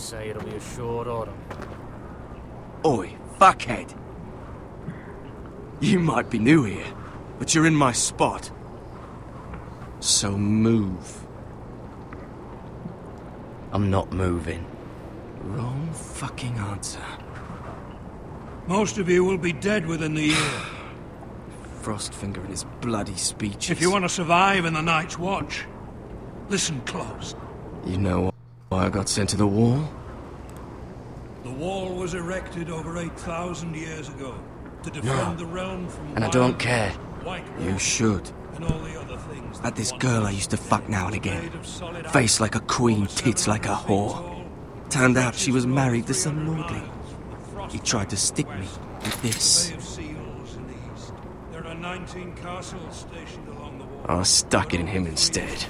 say it'll be a short autumn. Oi, fuckhead. You might be new here, but you're in my spot. So move. I'm not moving. Wrong fucking answer. Most of you will be dead within the year. Frostfinger and his bloody speeches. If you want to survive in the Night's Watch, listen close. You know why I got sent to the wall? The wall was erected over 8,000 years ago to defend the realm from And I don't care. White You should. and all the other things. Had this girl I used to fuck now and again. Face like a queen, tits like a whore. Turned out she was married to some lordling. He tried to stick me with this. There are 19 castles stationed along the wall. I stuck it in him instead.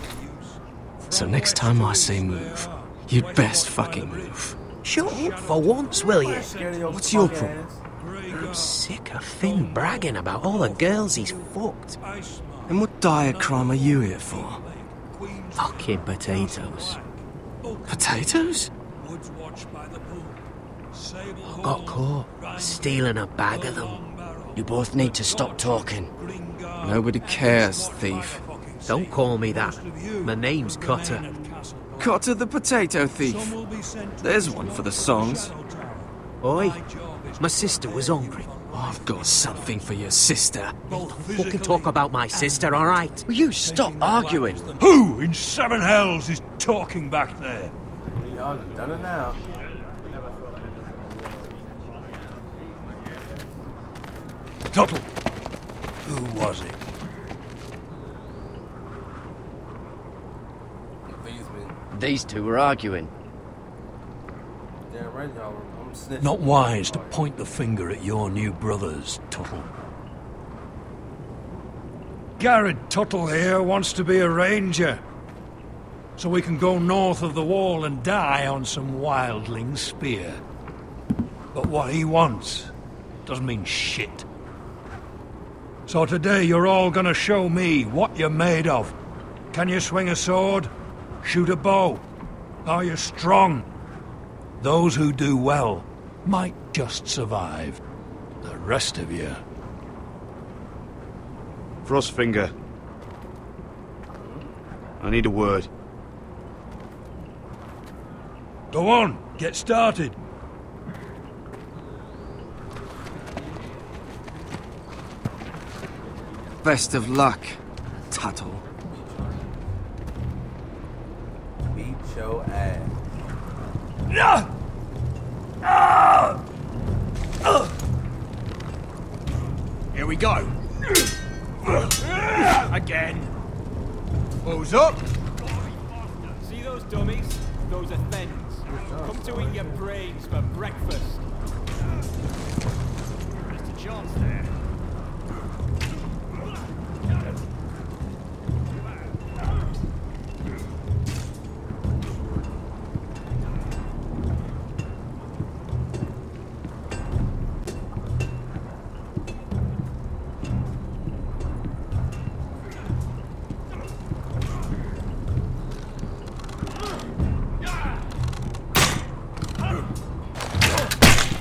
So next time I say move, you'd best fucking move. Shut up for once, will you? What's your problem? I'm sick of Finn bragging about all the girls he's fucked. And what dire crime are you here for? Fucking potatoes. Potatoes? I got caught stealing a bag of them. You both need to stop talking. Nobody cares, thief. Don't call me that. My name's Cutter. Cotter the potato thief. There's one for the songs. Oi, my sister was hungry. I've got something for your sister. Don't fucking talk about my sister, alright? Will you stop arguing? Who in seven hells is talking back there? Y'all done it now. Tuttle. Who was it? These two were arguing. Damn right, y'all. I'm snitching. Not wise to point the finger at your new brothers, Tuttle. Garrett Tuttle here wants to be a ranger. So we can go north of the wall and die on some wildling spear. But what he wants doesn't mean shit. So today you're all gonna show me what you're made of. Can you swing a sword? Shoot a bow? Are you strong? Those who do well might just survive. The rest of you... Frostfinger. I need a word. Go on, get started. Best of luck, Tuttle. Beat your ass. Here we go. Again. Who's up? See those dummies? Those are thens. Come to eat your brains for breakfast. Mr. John's there.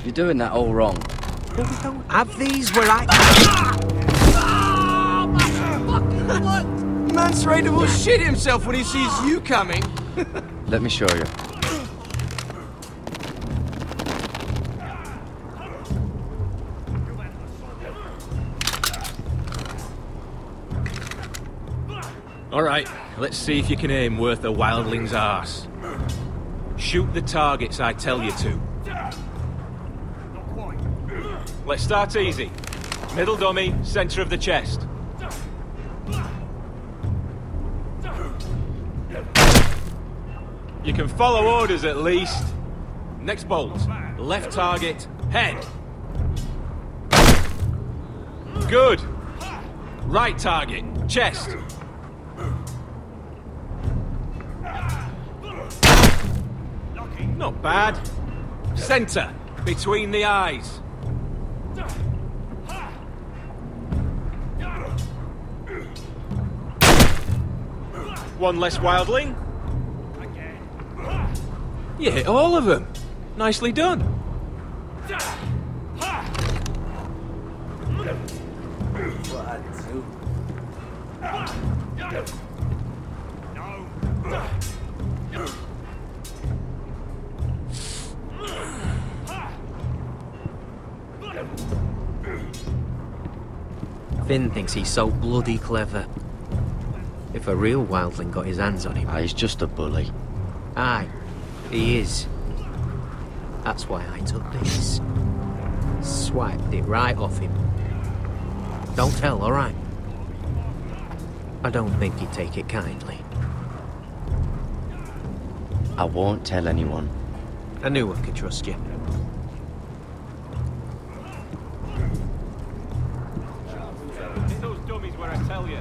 You're doing that all wrong. We don't have these where I... Man's Raider will shit himself when he sees you coming. Let me show you. Alright, let's see if you can aim worth a wildling's arse. Shoot the targets I tell you to. Let's start easy. Middle dummy, center of the chest. You can follow orders at least. Next bolt. Left target, head. Good. Right target, chest. Not bad. Center, between the eyes. One less wildling. You hit all of them. Nicely done. What I do? Finn thinks he's so bloody clever. If a real wildling got his hands on him... He's just a bully. Aye, he is. That's why I took this. Swiped it right off him. Don't tell, alright? I don't think he'd take it kindly. I won't tell anyone. I knew I could trust you. Hit those dummies where I tell you.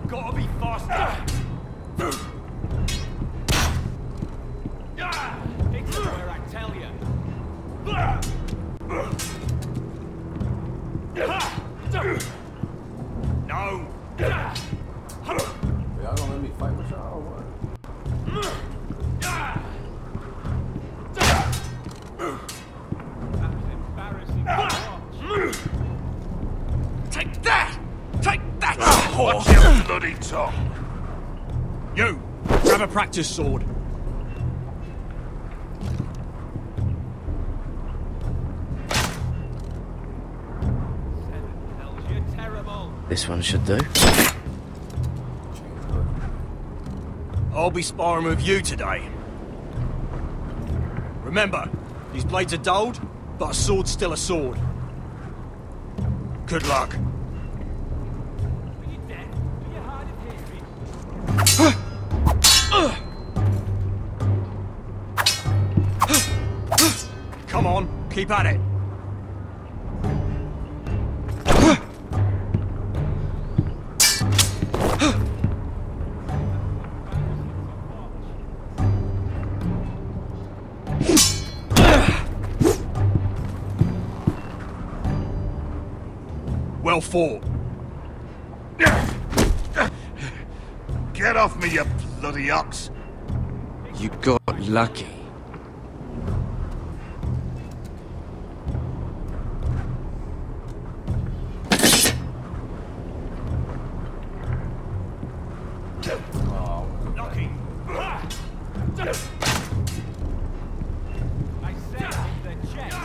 Gotta be faster. Hit them where I tell you. No. Y'all gonna let me fight with y'all or what? Take that! Take that! Watch your bloody tongue! You! Grab a practice sword. You're terrible. This one should do. I'll be sparring with you today. Remember, these blades are dulled, but a sword's still a sword. Good luck. Are you dead? Are you hard of hearing? Come on, keep at it. Well fought. Get off me, you bloody ox. You got lucky. Lucky. I said the chest.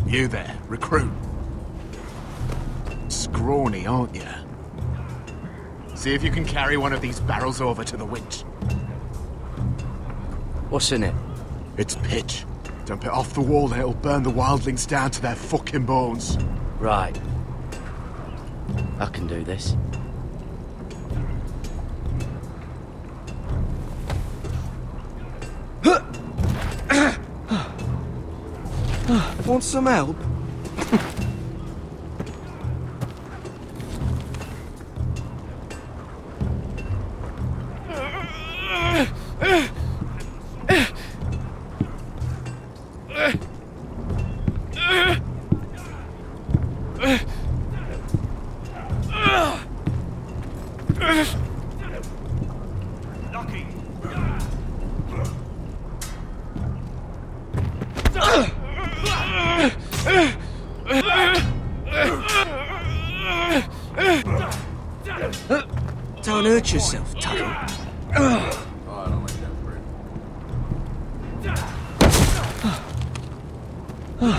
You there, recruit. Scrawny, aren't you? See if you can carry one of these barrels over to the winch. What's in it? It's pitch. Dump it off the wall and it'll burn the wildlings down to their fucking bones. Right. I can do this. Want some help? Lucky. Don't hurt yourself, Tuttle. Oh, I don't like that break.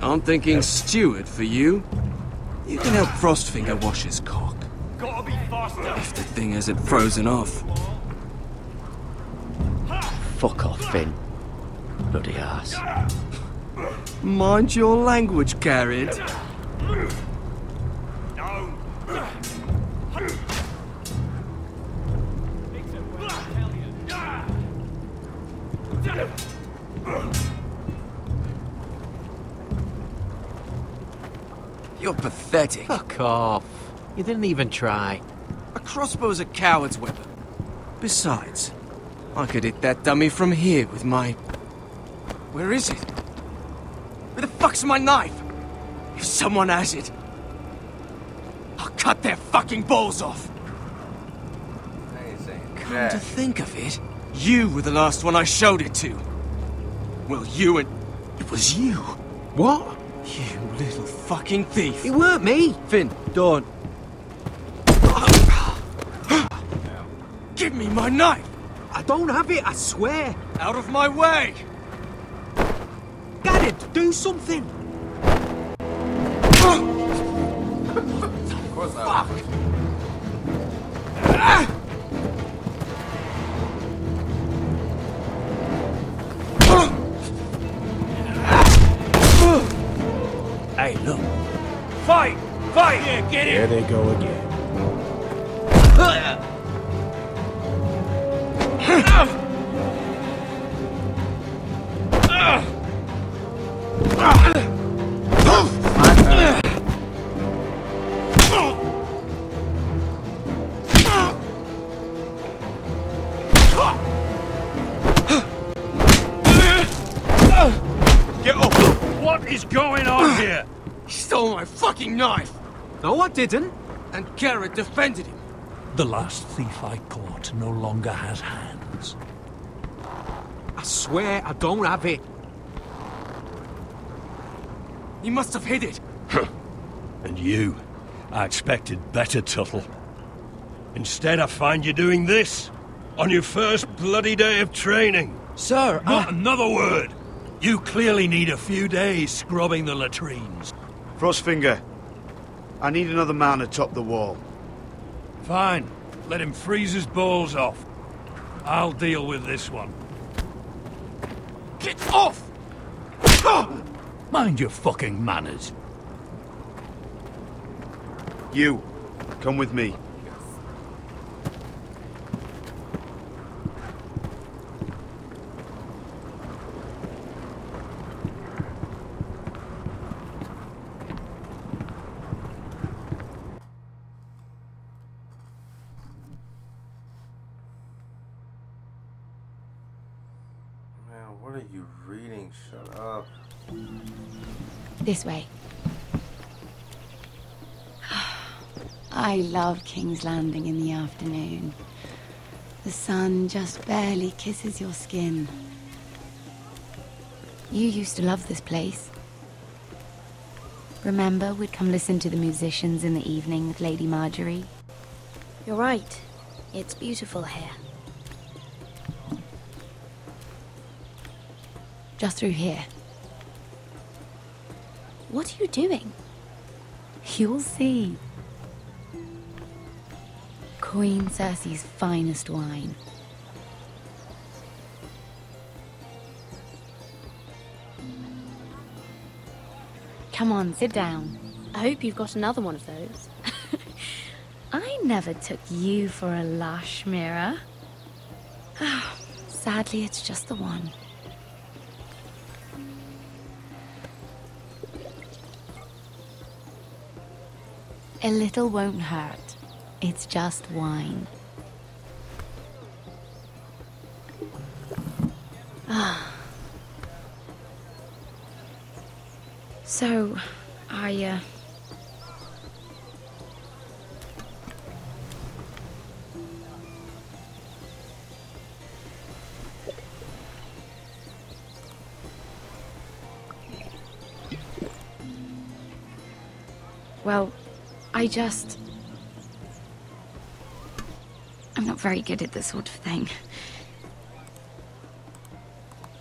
I'm thinking steward for you. You can help Frostfinger wash his cock. Gotta be faster. If the thing hasn't frozen off. Fuck off, Finn. Bloody ass. Mind your language, Carried. No. You're pathetic. Fuck off. You didn't even try. A crossbow's a coward's weapon. Besides, I could hit that dummy from here with my... Where is it? Where the fuck's my knife? If someone has it, I'll cut their fucking balls off. I ain't saying Come that. to think of it, you were the last one I showed it to. Well, you and... It was you. What? You little fucking thief. It weren't me. Finn, don't. Give me my knife! I don't have it, I swear. Out of my way! Garrett, do something. Of course I will. Hey, look. Fight! Fight! Yeah, get it! There they go again. Get off! What is going on here? He stole my fucking knife! No, I didn't. And Garrett defended him. The last thief I caught no longer has hands. I swear I don't have it. He must have hid it. And you, I expected better, Tuttle. Instead, I find you doing this on your first bloody day of training. Sir, Not another word! You clearly need a few days scrubbing the latrines. Frostfinger, I need another man atop the wall. Fine. Let him freeze his balls off. I'll deal with this one. Get off! Mind your fucking manners. You, come with me. Man, what are you reading? Shut up. This way. I love King's Landing in the afternoon. The sun just barely kisses your skin. You used to love this place. Remember, we'd come listen to the musicians in the evening with Lady Marjorie? You're right. It's beautiful here. Just through here. What are you doing? You'll see. Queen Cersei's finest wine. Come on, sit down. I hope you've got another one of those. I never took you for a lush, Mira. Sadly, it's just the one. A little won't hurt. It's just wine. So, well, I'm not very good at this sort of thing.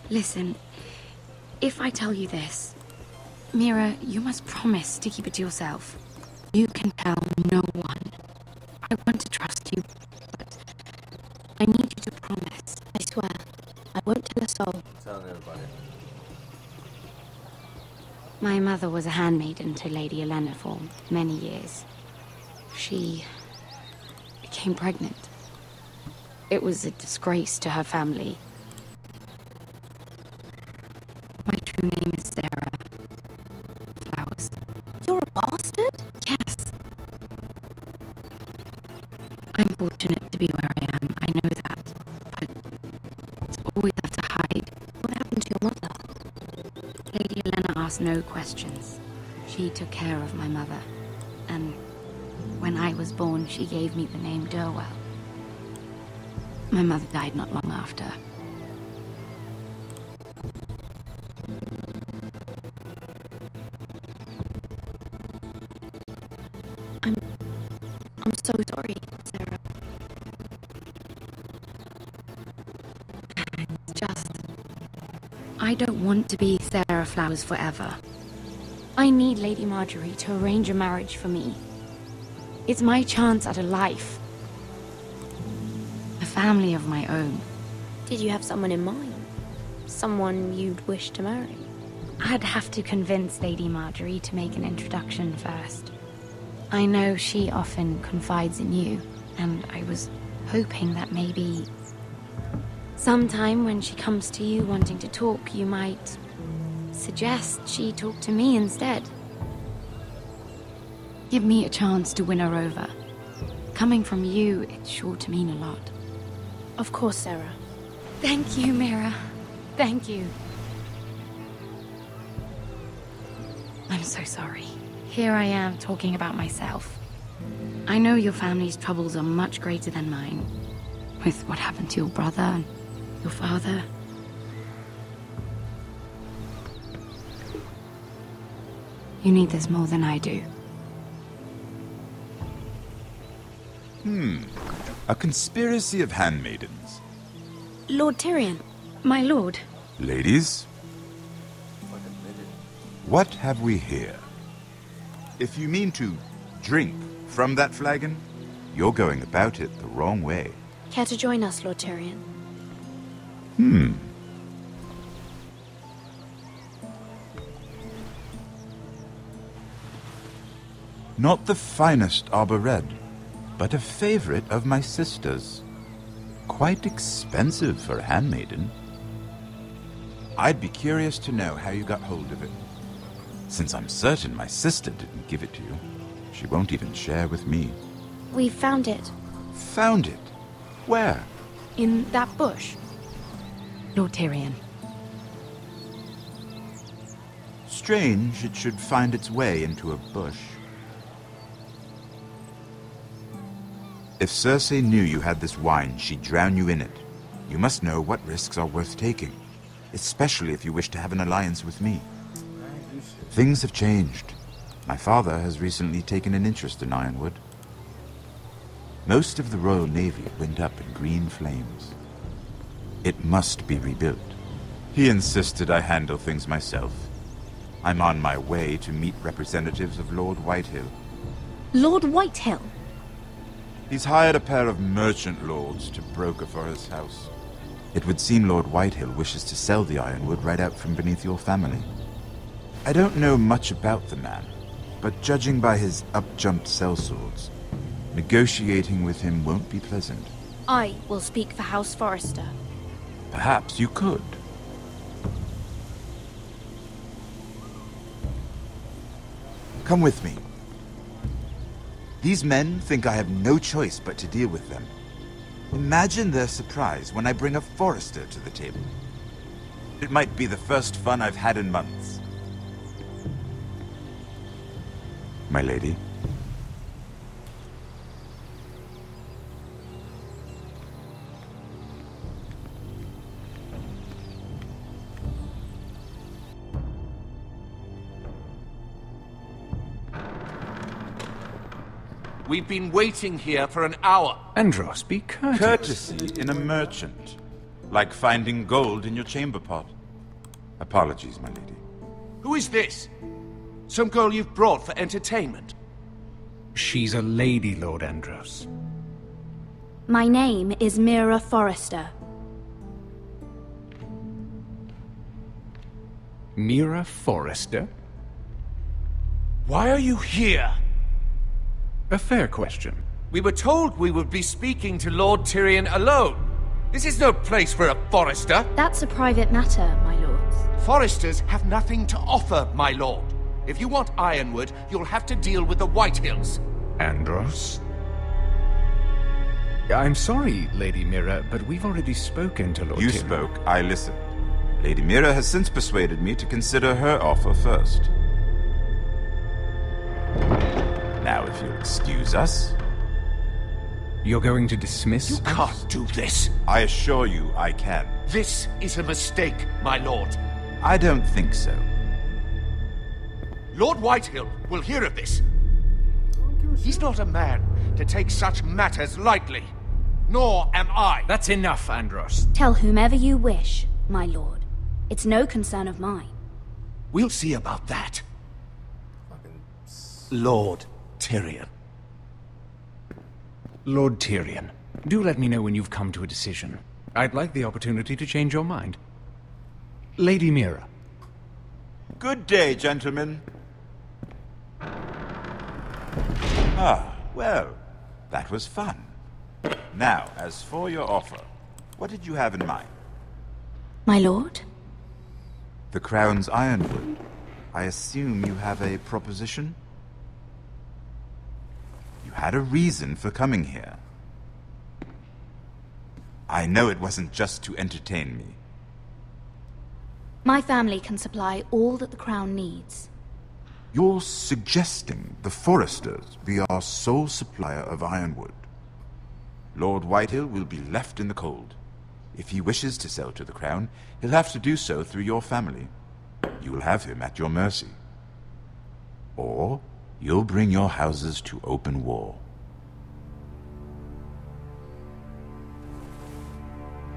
Listen, if I tell you this, Mira, you must promise to keep it to yourself. You can tell no one. I want to trust you, but I need you to promise. I swear, I won't tell a soul. I'm telling everybody. My mother was a handmaiden to Lady Olenna for many years. She became pregnant. It was a disgrace to her family. My true name is Sarah Flowers. You're a bastard? Yes. I'm fortunate to be where I am, I know that. But ask no questions. She took care of my mother, and when I was born, she gave me the name Durwell. My mother died not long after. I'm so sorry, Sarah. It's just... I don't want to be Sarah Flowers forever. I need Lady Marjorie to arrange a marriage for me. It's my chance at a life. A family of my own. Did you have someone in mind? Someone you'd wish to marry? I'd have to convince Lady Marjorie to make an introduction first. I know she often confides in you, and I was hoping that maybe sometime when she comes to you wanting to talk, you might suggest she talk to me instead. Give me a chance to win her over. Coming from you, it's sure to mean a lot. Of course, Sarah. Thank you, Mira. Thank you. I'm so sorry. Here I am talking about myself. I know your family's troubles are much greater than mine. With what happened to your brother and your father. You need this more than I do. A conspiracy of handmaidens. Lord Tyrion. My lord. Ladies, what have we here? If you mean to drink from that flagon, you're going about it the wrong way. Care to join us, Lord Tyrion? Not the finest arbor red, but a favorite of my sister's. Quite expensive for a handmaiden. I'd be curious to know how you got hold of it. Since I'm certain my sister didn't give it to you, she won't even share with me. We found it. Found it? Where? In that bush. Lord Tyrion. Strange it should find its way into a bush. If Cersei knew you had this wine, she'd drown you in it. You must know what risks are worth taking, especially if you wish to have an alliance with me. Things have changed. My father has recently taken an interest in Ironwood. Most of the Royal Navy went up in green flames. It must be rebuilt. He insisted I handle things myself. I'm on my way to meet representatives of Lord Whitehill. Lord Whitehill? He's hired a pair of merchant lords to broker for his house. It would seem Lord Whitehill wishes to sell the Ironwood right out from beneath your family. I don't know much about the man, but judging by his up-jumped sellswords, negotiating with him won't be pleasant. I will speak for House Forrester. Perhaps you could. Come with me. These men think I have no choice but to deal with them. Imagine their surprise when I bring a Forrester to the table. It might be the first fun I've had in months. My lady. We've been waiting here for an hour. Andros, be courteous. Courtesy in a merchant. Like finding gold in your chamber pot. Apologies, my lady. Who is this? Some girl you've brought for entertainment? She's a lady, Lord Andros. My name is Mira Forrester. Mira Forrester? Why are you here? A fair question. We were told we would be speaking to Lord Tyrion alone. This is no place for a Forrester. That's a private matter, my lords. Forresters have nothing to offer, my lord. If you want Ironwood, you'll have to deal with the Whitehills. Andros? I'm sorry, Lady Mira, but we've already spoken to Lord You Tyrion. spoke, I listened. Lady Mira has since persuaded me to consider her offer first. Now, if you'll excuse us... You're going to dismiss? You can't do this. I assure you I can. This is a mistake, my lord. I don't think so. Lord Whitehill will hear of this. He's not a man to take such matters lightly. Nor am I. That's enough, Andros. Tell whomever you wish, my lord. It's no concern of mine. We'll see about that. Lord Tyrion. Lord Tyrion, do let me know when you've come to a decision. I'd like the opportunity to change your mind. Lady Mira. Good day, gentlemen. Ah, well, that was fun. Now, as for your offer, what did you have in mind? My lord? The Crown's Ironwood. I assume you have a proposition? You had a reason for coming here. I know it wasn't just to entertain me. My family can supply all that the Crown needs. You're suggesting the Forresters be our sole supplier of Ironwood. Lord Whitehill will be left in the cold. If he wishes to sell to the Crown, he'll have to do so through your family. You will have him at your mercy. Or you'll bring your houses to open war.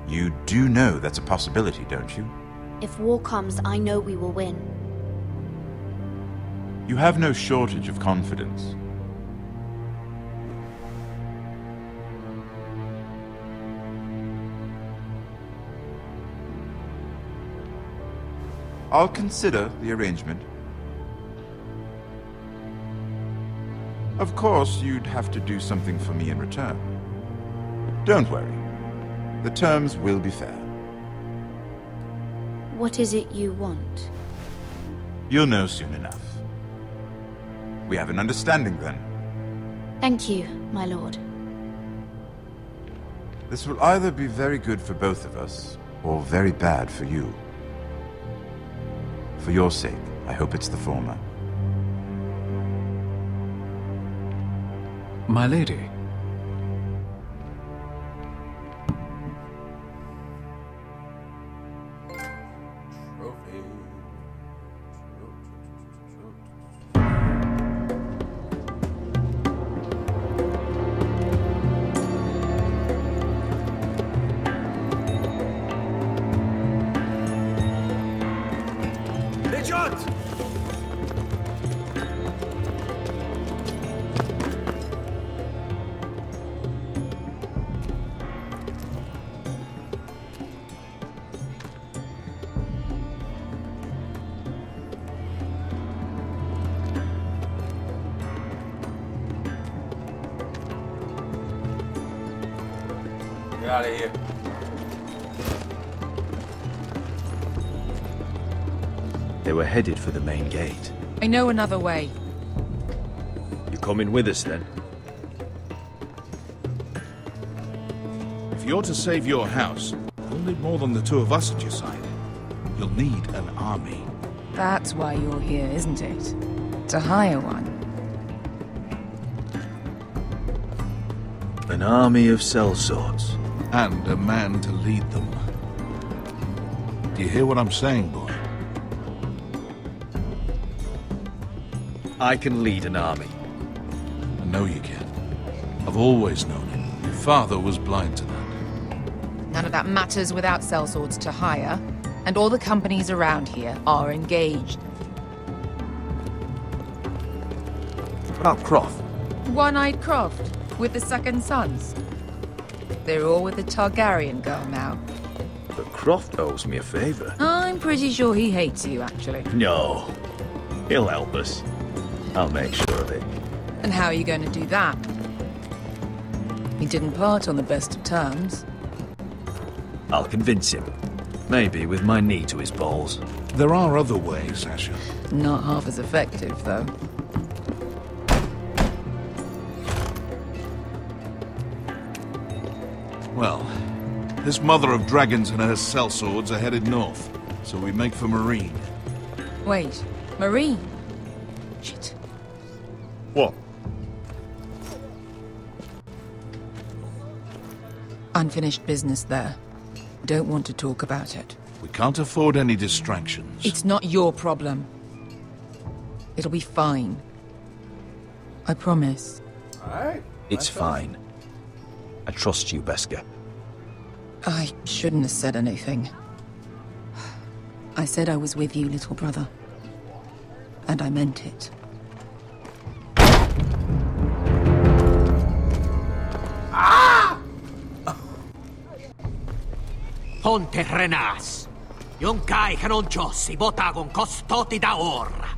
You do know that's a possibility, don't you? If war comes, I know we will win. You have no shortage of confidence. I'll consider the arrangement. Of course, you'd have to do something for me in return. Don't worry. The terms will be fair. What is it you want? You'll know soon enough. We have an understanding then. Thank you, my lord. This will either be very good for both of us, or very bad for you. For your sake, I hope it's the former. My lady. Get out of here. They were headed for the main gate. I know another way. You coming with us then? If you're to save your house, you'll need more than the two of us at your side. You'll need an army. That's why you're here, isn't it? To hire one. An army of sellswords. And a man to lead them. Do you hear what I'm saying, boy? I can lead an army. I know you can. I've always known it. Your father was blind to that. None of that matters without sellswords to hire, and all the companies around here are engaged. What about Croft? One-eyed Croft, with the second sons. They're all with the Targaryen girl now. But Croft owes me a favor. I'm pretty sure he hates you, actually. No. He'll help us. I'll make sure of it. And how are you going to do that? He didn't part on the best of terms. I'll convince him. Maybe with my knee to his balls. There are other ways, Asher. Not half as effective, though. Well, this mother of dragons and her sellswords are headed north. So we make for Marine. Wait, Marine? Shit. What? Unfinished business there. Don't want to talk about it. We can't afford any distractions. It's not your problem. It'll be fine. I promise. Alright. It's fine. I trust you, Beskar. I shouldn't have said anything. I said I was with you, little brother. And I meant it. Ponte Renas. Yon kai canon jossi botagon costoti da orra.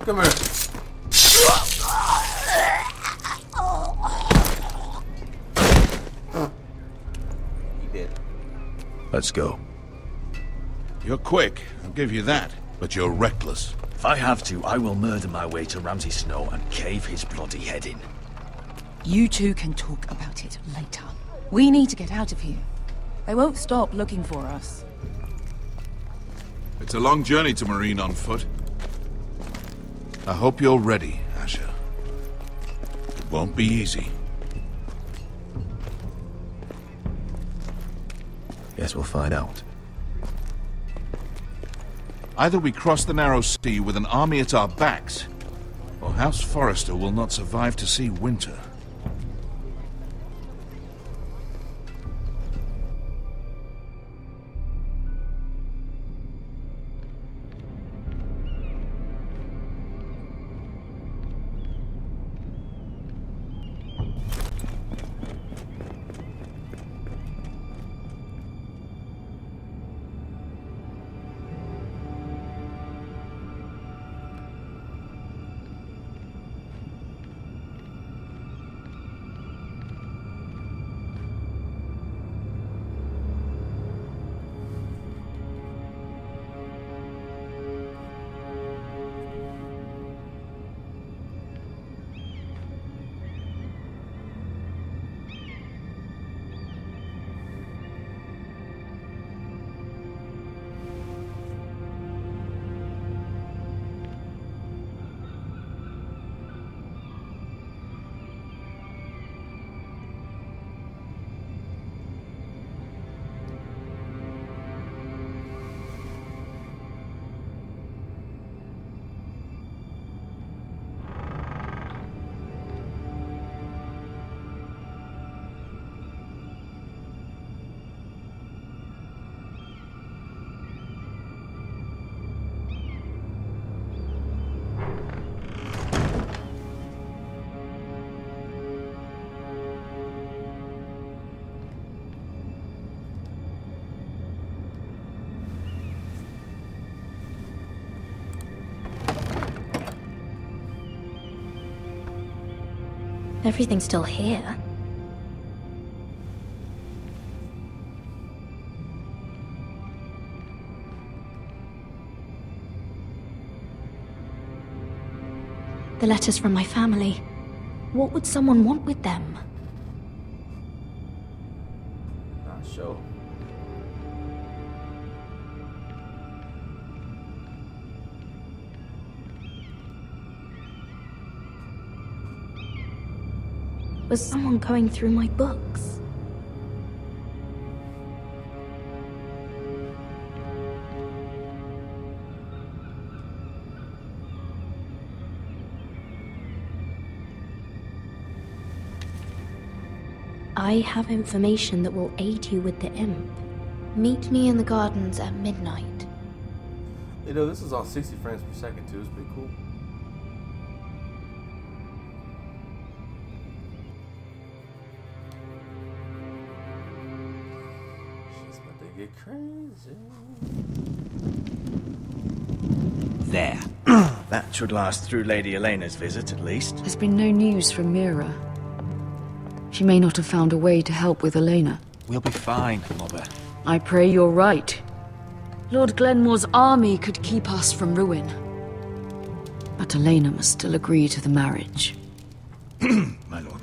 Come here. He did. Let's go. You're quick, I'll give you that. But you're reckless. If I have to, I will murder my way to Ramsay Snow and cave his bloody head in. You two can talk about it later. We need to get out of here. They won't stop looking for us. It's a long journey to Marine on foot. I hope you're ready, Asher. It won't be easy. Guess we'll find out. Either we cross the narrow sea with an army at our backs, or House Forrester will not survive to see winter. Everything's still here. The letters from my family. What would someone want with them? Not sure. Was someone going through my books? I have information that will aid you with the imp. Meet me in the gardens at midnight. You know, this is on 60 frames per second too. It's pretty cool. get crazy. There. That should last through Lady Elena's visit, at least. There's been no news from Mira. She may not have found a way to help with Elena. We'll be fine, Mother. I pray you're right. Lord Glenmore's army could keep us from ruin. But Elena must still agree to the marriage. My lord.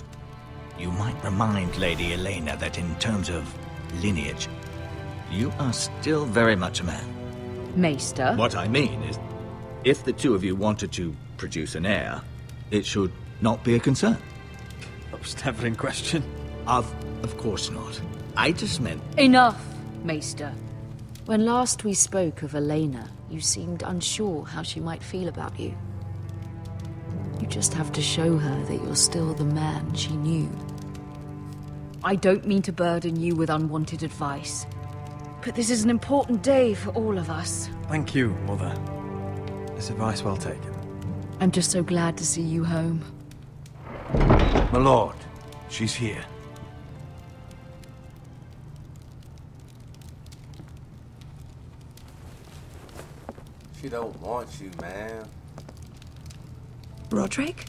You might remind Lady Elena that in terms of lineage, you are still very much a man. Maester? What I mean is, if the two of you wanted to produce an heir, it should not be a concern. That was never in question. Of course not. I just meant... Enough, Maester. When last we spoke of Elena, you seemed unsure how she might feel about you. You just have to show her that you're still the man she knew. I don't mean to burden you with unwanted advice, but this is an important day for all of us. Thank you, Mother. This advice well taken. I'm just so glad to see you home. My lord, she's here. She don't want you, man. Roderick?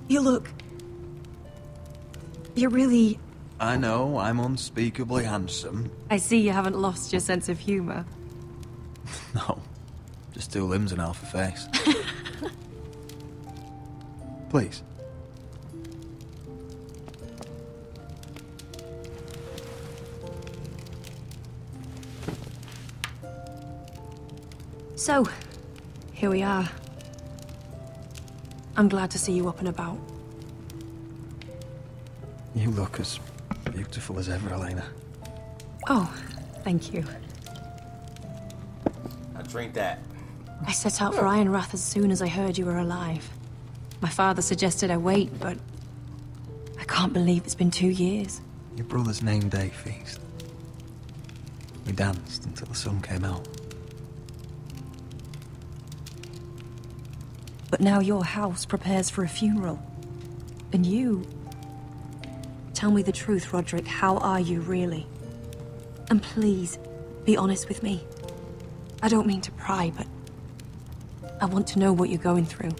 You look... You're really... I know, I'm unspeakably handsome. I see you haven't lost your sense of humor. No, just two limbs and half a face. Please. So, here we are. I'm glad to see you up and about. You look as beautiful as ever, Elena. Oh, thank you. I drink that. I set out for Ironrath as soon as I heard you were alive. My father suggested I wait, but I can't believe it's been 2 years. Your brother's name day feast. We danced until the sun came out. But now your house prepares for a funeral. And you... Tell me the truth, Roderick. How are you, really? And please, be honest with me. I don't mean to pry, but... I want to know what you're going through.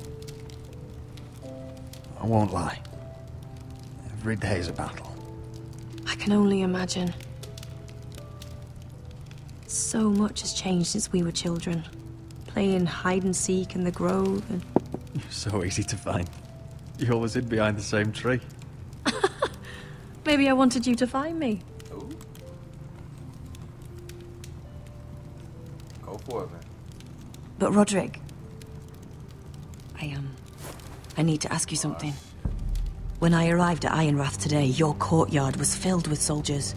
I won't lie. Every day's a battle. I can only imagine. So much has changed since we were children. Playing hide and seek in the grove and... You're so easy to find. You always hid behind the same tree. Maybe I wanted you to find me. Ooh. Go for it, man. But Roderick... I need to ask you something. When I arrived at Ironrath today, your courtyard was filled with soldiers.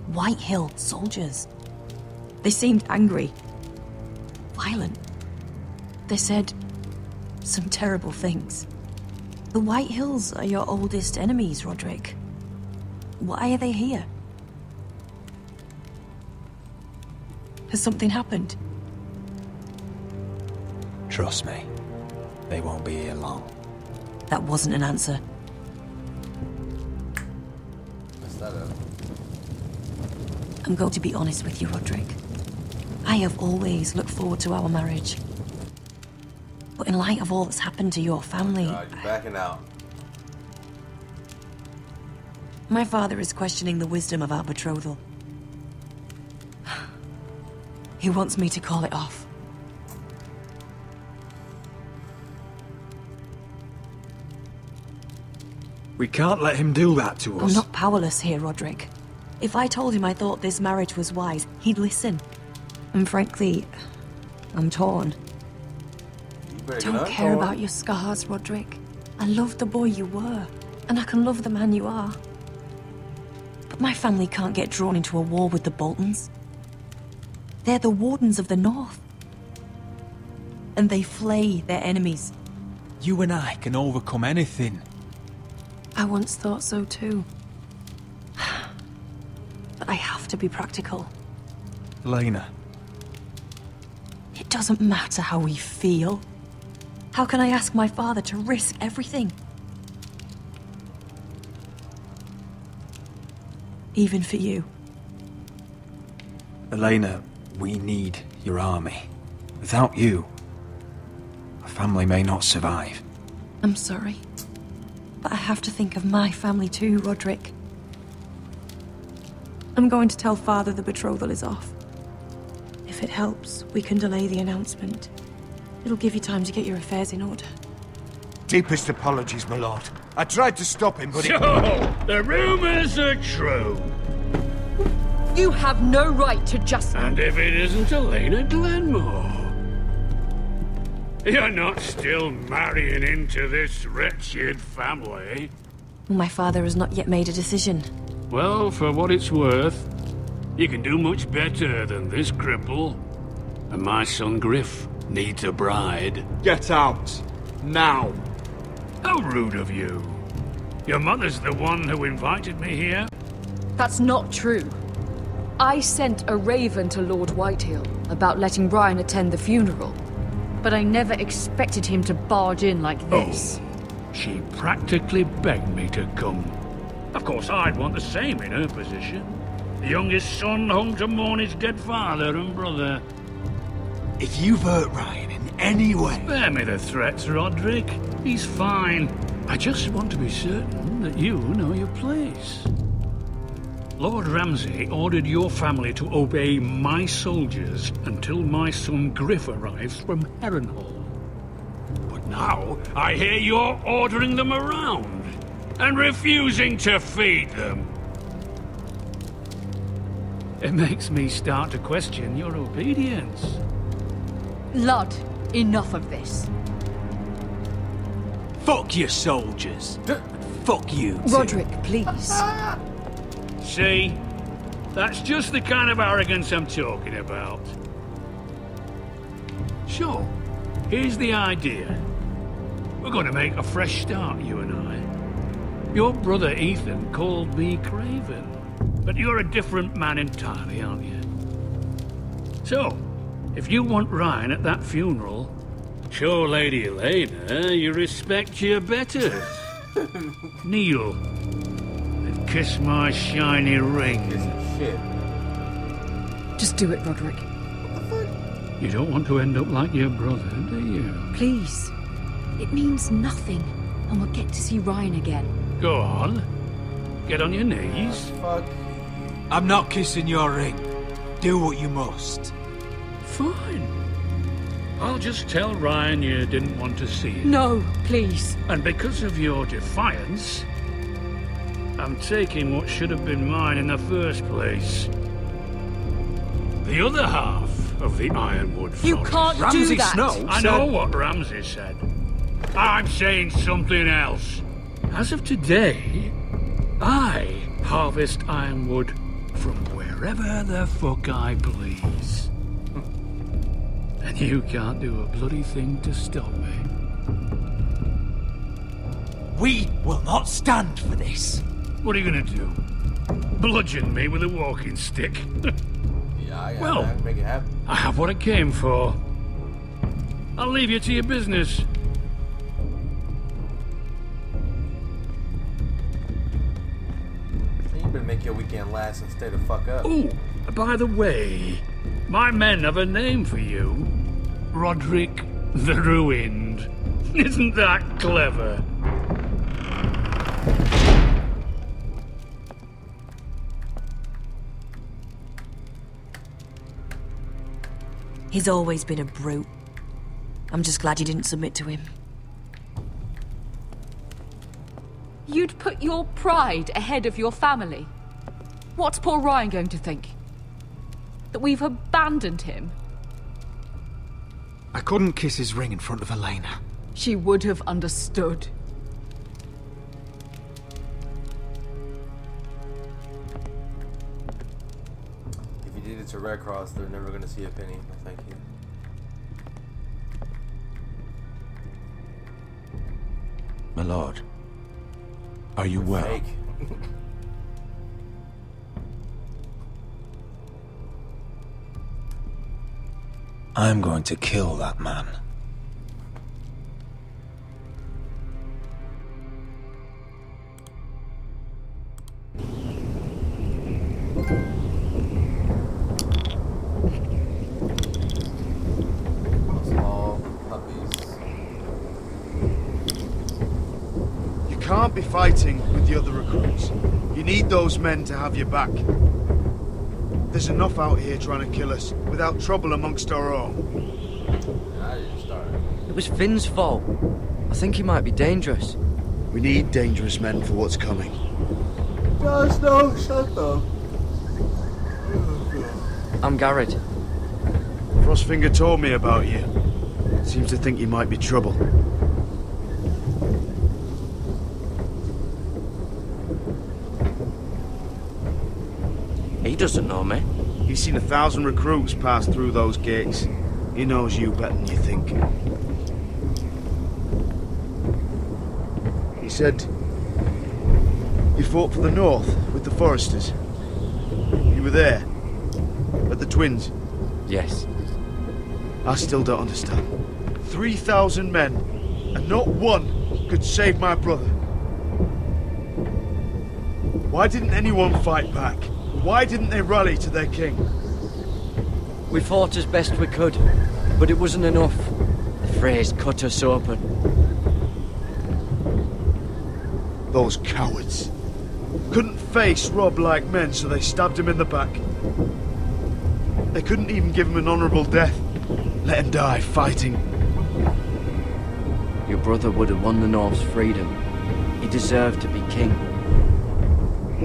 White Hill soldiers. They seemed angry. Violent. They said some terrible things. The White Hills are your oldest enemies, Roderick. Why are they here? Has something happened? Trust me, they won't be here long. That wasn't an answer. What's that up? I'm going to be honest with you, Roderick. I have always looked forward to our marriage. But in light of all that's happened to your family... You're backing out. My father is questioning the wisdom of our betrothal. He wants me to call it off. We can't let him do that to us. I'm not powerless here, Roderick. If I told him I thought this marriage was wise, he'd listen. And frankly, I'm torn. Don't care about your scars, Roderick. I love the boy you were, and I can love the man you are. But my family can't get drawn into a war with the Boltons. They're the Wardens of the North. And they flay their enemies. You and I can overcome anything. I once thought so too. But I have to be practical. Elena. It doesn't matter how we feel. How can I ask my father to risk everything? Even for you. Elena, we need your army. Without you, our family may not survive. I'm sorry. But I have to think of my family too, Roderick. I'm going to tell Father the betrothal is off. If it helps, we can delay the announcement. It'll give you time to get your affairs in order. Deepest apologies, my lord. I tried to stop him, but So, the rumors are true. You have no right to just... And if it isn't Elena Glenmore? You're not still marrying into this wretched family. My father has not yet made a decision. Well, for what it's worth, you can do much better than this cripple. And my son Griff needs a bride. Get out. Now. How rude of you. Your mother's the one who invited me here? That's not true. I sent a raven to Lord Whitehill about letting Brian attend the funeral. But I never expected him to barge in like this. Oh, she practically begged me to come. Of course, I'd want the same in her position. The youngest son home to mourn his dead father and brother. If you've hurt Ryan in any way... Spare me the threats, Roderick. He's fine. I just want to be certain that you know your place. Lord Ramsay ordered your family to obey my soldiers until my son Griff arrives from Harrenhal. But now, I hear you're ordering them around and refusing to feed them. It makes me start to question your obedience. Lud, enough of this. Fuck your soldiers. Fuck you too. Roderick, please. See? That's just the kind of arrogance I'm talking about. So, here's the idea. We're going to make a fresh start, you and I. Your brother Ethan called me Craven, but you're a different man entirely, aren't you? So, if you want Ryan at that funeral, show Lady Elena you respect your betters. Kneel. Kiss my shiny ring. Shit. Just do it, Roderick. You don't want to end up like your brother, do you? Please. It means nothing, and we'll get to see Ryan again. Go on. Get on your knees. Fuck. I'm not kissing your ring. Do what you must. Fine. I'll just tell Ryan you didn't want to see him. No, please. And because of your defiance, I'm taking what should have been mine in the first place. The other half of the Ironwood forest. You can't Ramsay do that! Snow I know what Ramsay said. I'm saying something else. As of today, I harvest Ironwood from wherever the fuck I please. And you can't do a bloody thing to stop me. We will not stand for this. What are you gonna do? Bludgeon me with a walking stick? Yeah, I well, gotta make it happen. I have what I came for. I'll leave you to your business. You better make your weekend last and stay the fuck up. Ooh, by the way, my men have a name for you. Roderick the Ruined. Isn't that clever? He's always been a brute. I'm just glad you didn't submit to him. You'd put your pride ahead of your family. What's poor Ryan going to think? That we've abandoned him? I couldn't kiss his ring in front of Elena. She would have understood. If you did it to Red Cross, they're never gonna see a penny. No, thank you. My lord, are you well? Fake. I'm going to kill that man. You can't be fighting with the other recruits. You need those men to have your back. There's enough out here trying to kill us, without trouble amongst our own. It was Finn's fault. I think he might be dangerous. We need dangerous men for what's coming. Just no, shut up. I'm Garrett. Frostfinger told me about you. Seems to think you might be trouble. He doesn't know me. He's seen 1,000 recruits pass through those gates. He knows you better than you think. He said you fought for the North with the Forresters. You were there, at the Twins. Yes. I still don't understand. 3,000 men, and not one could save my brother. Why didn't anyone fight back? Why didn't they rally to their king? We fought as best we could, but it wasn't enough. The Freys cut us open. Those cowards. Couldn't face Robb like men, so they stabbed him in the back. They couldn't even give him an honourable death. Let him die fighting. Your brother would have won the North's freedom. He deserved to be king.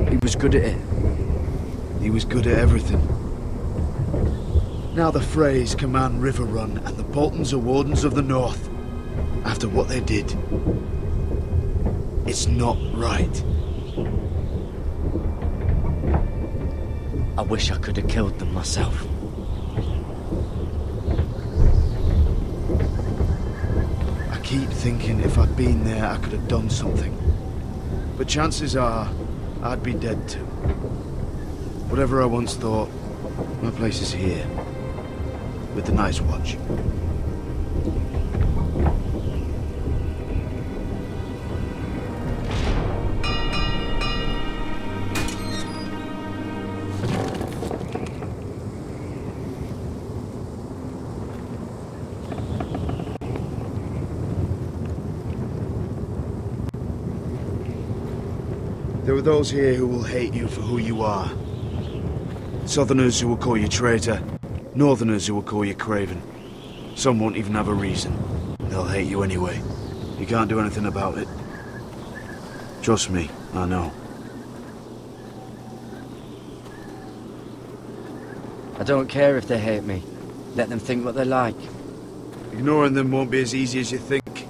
He was good at it. He was good at everything. Now the Freys command Riverrun, and the Boltons are Wardens of the North. After what they did. It's not right. I wish I could have killed them myself. I keep thinking if I'd been there, I could have done something. But chances are, I'd be dead too. Whatever I once thought, my place is here. With the Night's Watch. There are those here who will hate you for who you are. Southerners who will call you traitor. Northerners who will call you craven. Some won't even have a reason. They'll hate you anyway. You can't do anything about it. Trust me, I know. I don't care if they hate me. Let them think what they like. Ignoring them won't be as easy as you think.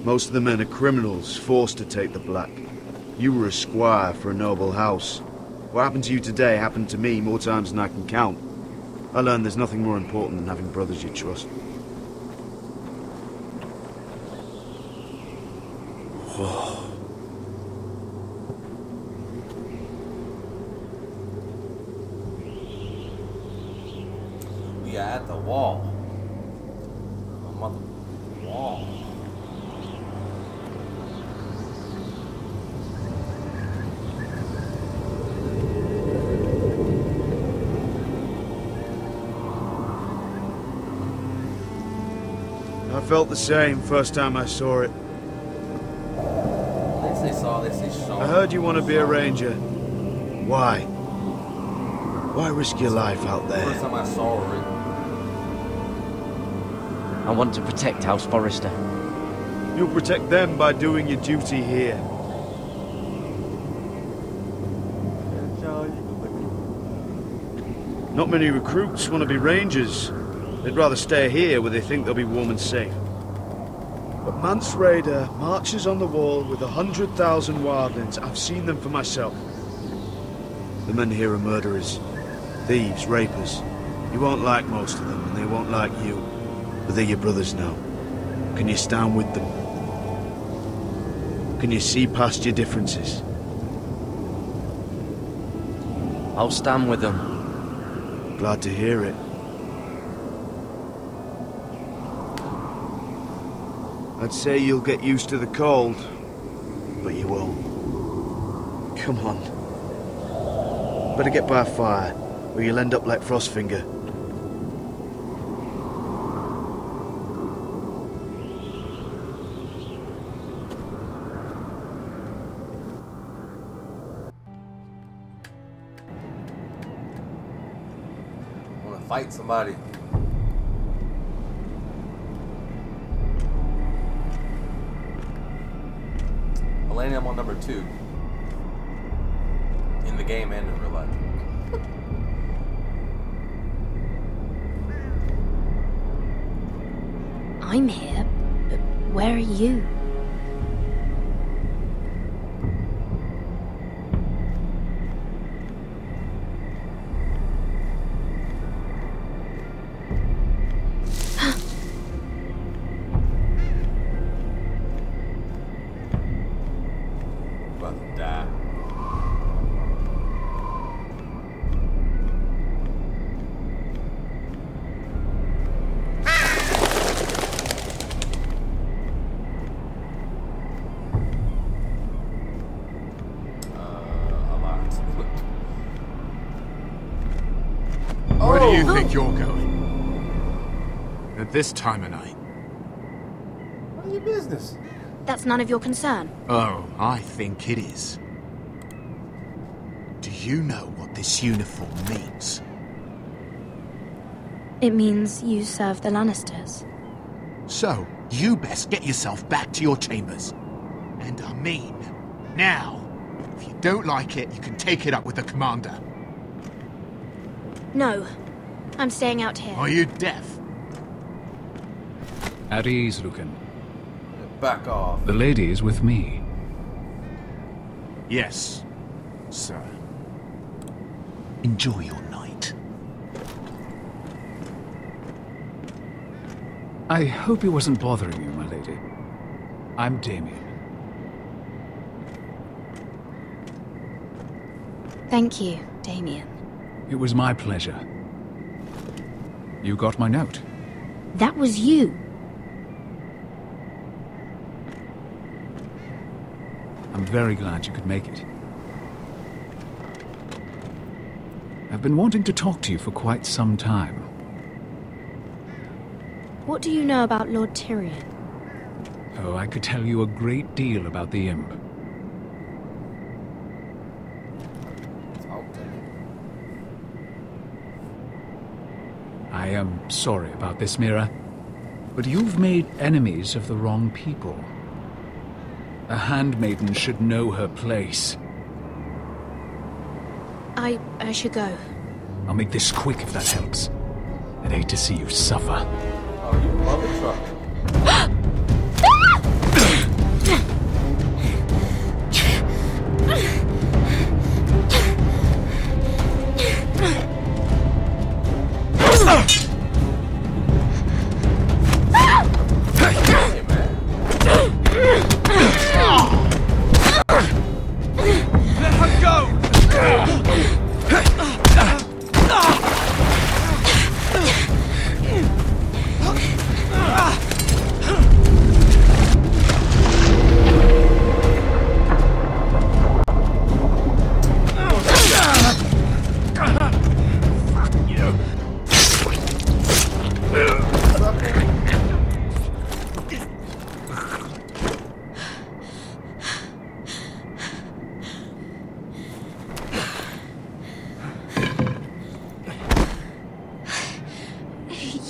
Most of the men are criminals, forced to take the black. You were a squire for a noble house. What happened to you today happened to me more times than I can count. I learned there's nothing more important than having brothers you trust. We are at the wall. Mother wall. I felt the same first time I saw it. They say I heard you want to be a ranger. Why? Why risk your life out there? First time I saw it. I want to protect House Forrester. You'll protect them by doing your duty here. Not many recruits want to be rangers. They'd rather stay here where they think they'll be warm and safe. But Mance Rayder marches on the wall with 100,000 wildlings. I've seen them for myself. The men here are murderers, thieves, rapers. You won't like most of them, and they won't like you. But they're your brothers now. Can you stand with them? Can you see past your differences? I'll stand with them. Glad to hear it. I'd say you'll get used to the cold, but you won't. Come on. Better get by a fire, or you'll end up like Frostfinger. I want to fight somebody. Elena, I'm on number 2. In the game and in real life. I'm here, but where are you? About to die. Where do you think you're going? At this time of night? None of your business. That's none of your concern. Oh, I think it is. Do you know what this uniform means? It means you serve the Lannisters. So, you best get yourself back to your chambers. And I mean, now. If you don't like it, you can take it up with the commander. No, I'm staying out here. Are you deaf? At ease, Lucan. Back off. The lady is with me. Yes, sir. Enjoy your night. I hope he wasn't bothering you, my lady. I'm Damien. Thank you, Damien. It was my pleasure. You got my note. That was you. I'm very glad you could make it. I've been wanting to talk to you for quite some time. What do you know about Lord Tyrion? Oh, I could tell you a great deal about the Imp. I am sorry about this, Mira, but you've made enemies of the wrong people. A handmaiden should know her place. I should go. I'll make this quick if that helps. I'd hate to see you suffer. Oh, you love the truck.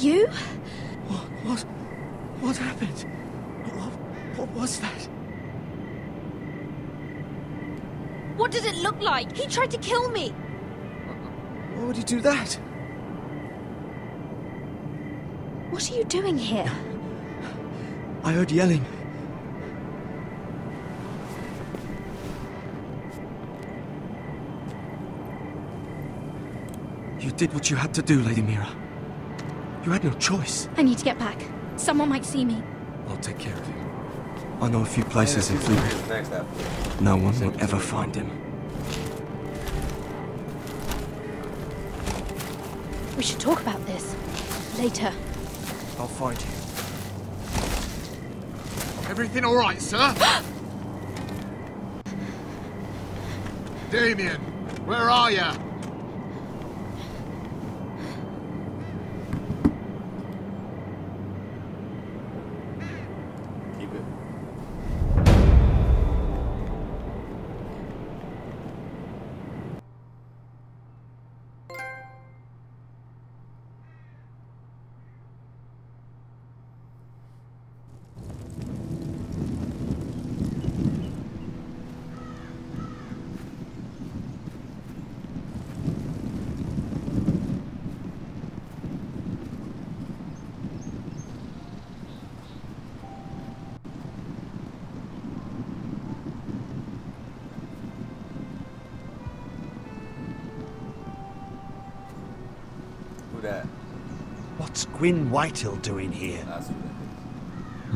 You? What happened? What was that? What did it look like? He tried to kill me! Why would he do that? What are you doing here? I heard yelling. You did what you had to do, Lady Mira. You had no choice. I need to get back. Someone might see me. I'll take care of him. I know a few places in Fleet. No one will ever find him. We should talk about this. Later. I'll find you. Everything all right, sir? Damien, where are you? Keep it. What's Gwyn Whitehill doing here?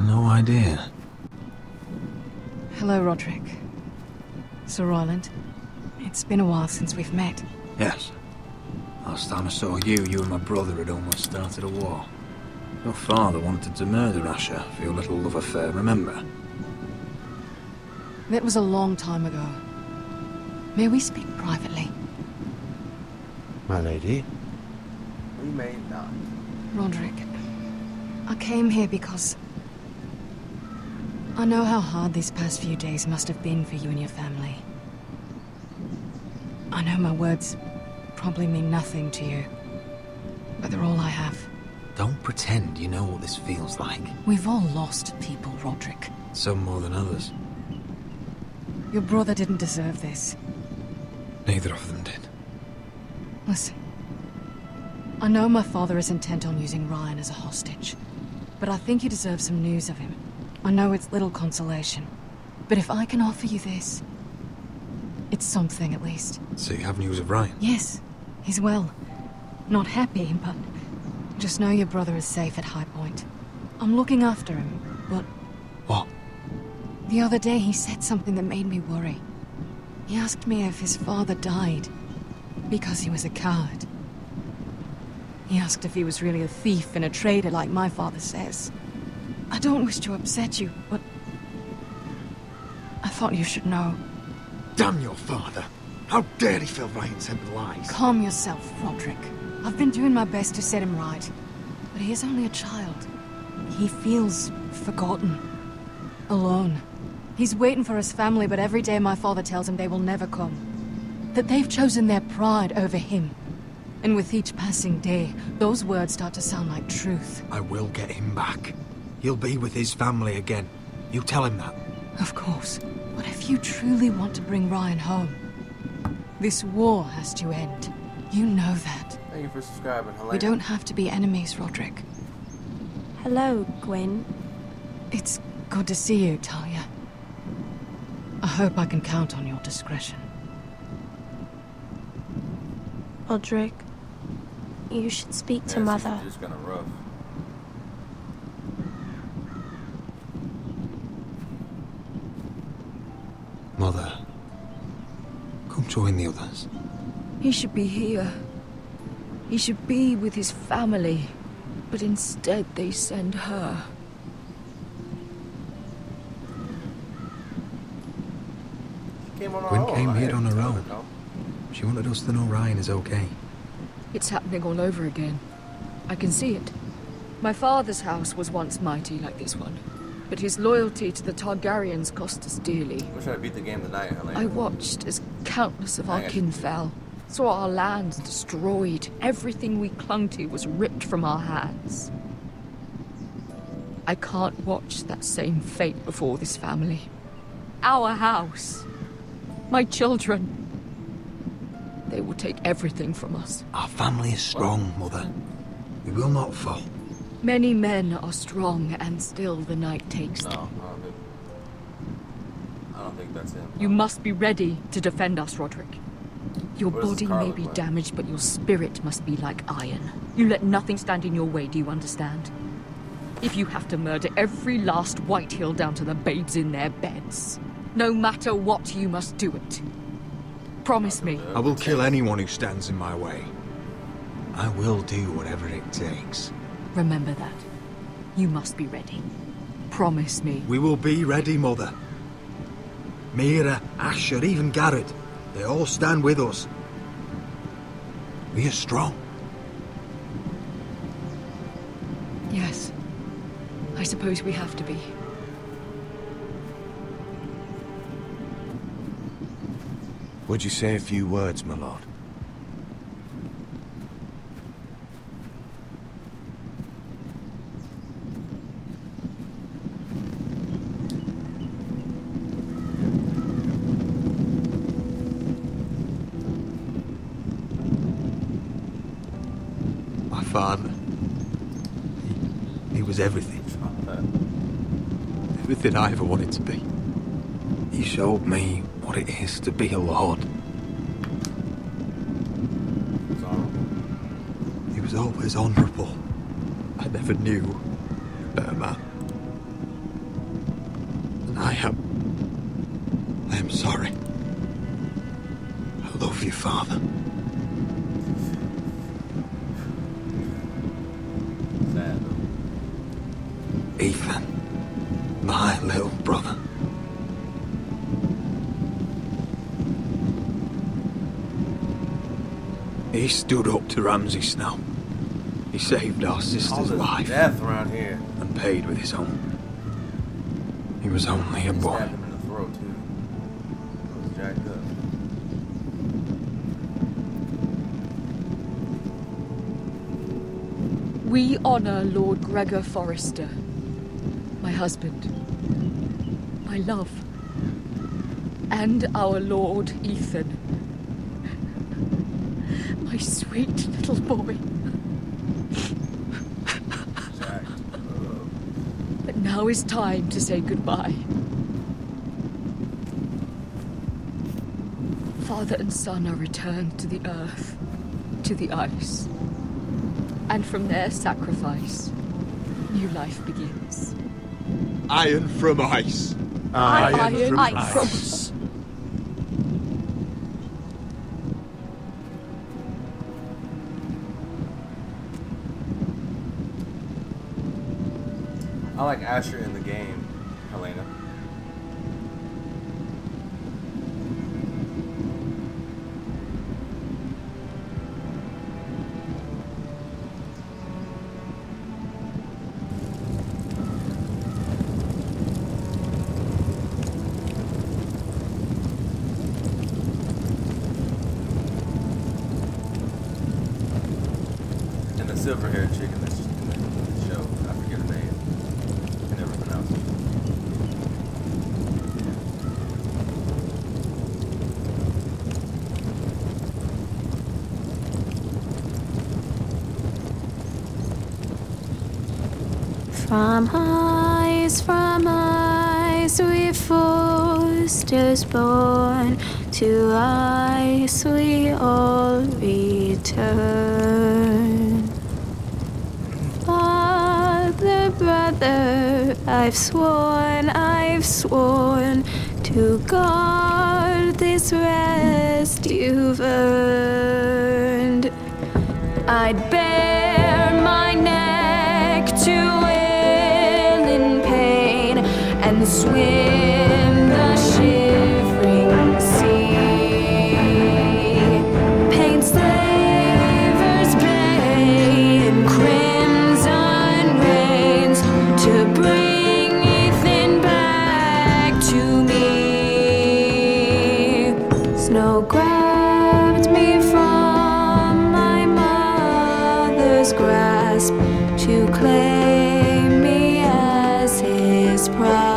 No idea. Hello, Roderick. Sir Roland. It's been a while since we've met. Yes. Last time I saw you and my brother had almost started a war. Your father wanted to murder Asher for your little love affair, remember? That was a long time ago. May we speak privately? My lady? We may not. Roderick, I came here because I know how hard these past few days must have been for you and your family. I know my words probably mean nothing to you, but they're all I have. Don't pretend you know what this feels like. We've all lost people, Roderick. Some more than others. Your brother didn't deserve this. Neither of them did. Listen. I know my father is intent on using Ryan as a hostage, but I think you deserve some news of him. I know it's little consolation, but if I can offer you this, it's something at least. So you have news of Ryan? Yes, he's well. Not happy, but just know your brother is safe at High Point. I'm looking after him, but... What? The other day he said something that made me worry. He asked me if his father died because he was a coward. He asked if he was really a thief and a traitor like my father says. I don't wish to upset you, but I thought you should know. Damn your father! How dare he fill Ryan's head with lies? Calm yourself, Roderick. I've been doing my best to set him right, but he is only a child. He feels forgotten, alone. He's waiting for his family, but every day my father tells him they will never come. That they've chosen their pride over him. And with each passing day, those words start to sound like truth. I will get him back. He'll be with his family again. You tell him that. Of course. But if you truly want to bring Ryan home, this war has to end. You know that. Thank you for subscribing, Helena. We don't have to be enemies, Roderick. Hello, Gwyn. It's good to see you, Talia. I hope I can count on your discretion. Roderick, you should speak to Mother. It's kind of rough. Mother, come join the others. He should be here. He should be with his family. But instead they send her. Gwyn came here on her own. She wanted us to know Ryan is okay. It's happening all over again. I can see it. My father's house was once mighty like this one. But his loyalty to the Targaryens cost us dearly. Wish I beat the game tonight, Helena. I watched as countless of our kin fell. Saw our lands destroyed. Everything we clung to was ripped from our hands. I can't watch that same fate before this family. Our house. My children. They will take everything from us. Our family is strong, Mother. We will not fall. Many men are strong, and still the night takes them. I don't think that's him. You must be ready to defend us, Roderick. Your What does body Scarlet may be play? damaged, but your spirit must be like iron. You let nothing stand in your way, do you understand? If you have to murder every last Whitehill down to the babes in their beds, no matter what, you must do it. Promise me. I will kill anyone who stands in my way. I will do whatever it takes. Remember that. You must be ready. promise me? We will be ready, Mother. Mira, Asher, even Garrett, they all stand with us. We are strong. Yes. I suppose we have to be. Would you say a few words, my lord? My father. He was everything. Everything I ever wanted to be. He showed me what it is to be a lord. He was always honourable. I never knew a better man. And I am sorry. I love you, Father. Ethan, my little brother. He stood up to Ramsay Snow. He saved our sister's life. Death around here. And paid with his own. He was only a boy. Stabbed him in the throat too. It was jacked up. We honor Lord Gregor Forrester, my husband, my love, and our Lord Ethan, my sweet little boy. But now is time to say goodbye. Father and son are returned to the earth, to the ice. And from their sacrifice, new life begins. Iron from ice. Iron from ice. I like Asher in the game, Helena. And the silver-haired chick in the show, I forget her name. I can never pronounce it. From ice we Forsters born, to ice we all return. Father, brother, I've sworn to guard this rest you've earned. I'd bare my neck to and swim the shivering sea. Paint slavers bay in crimson rains to bring Ethan back to me. Snow grabbed me from my mother's grasp to claim me as his prize.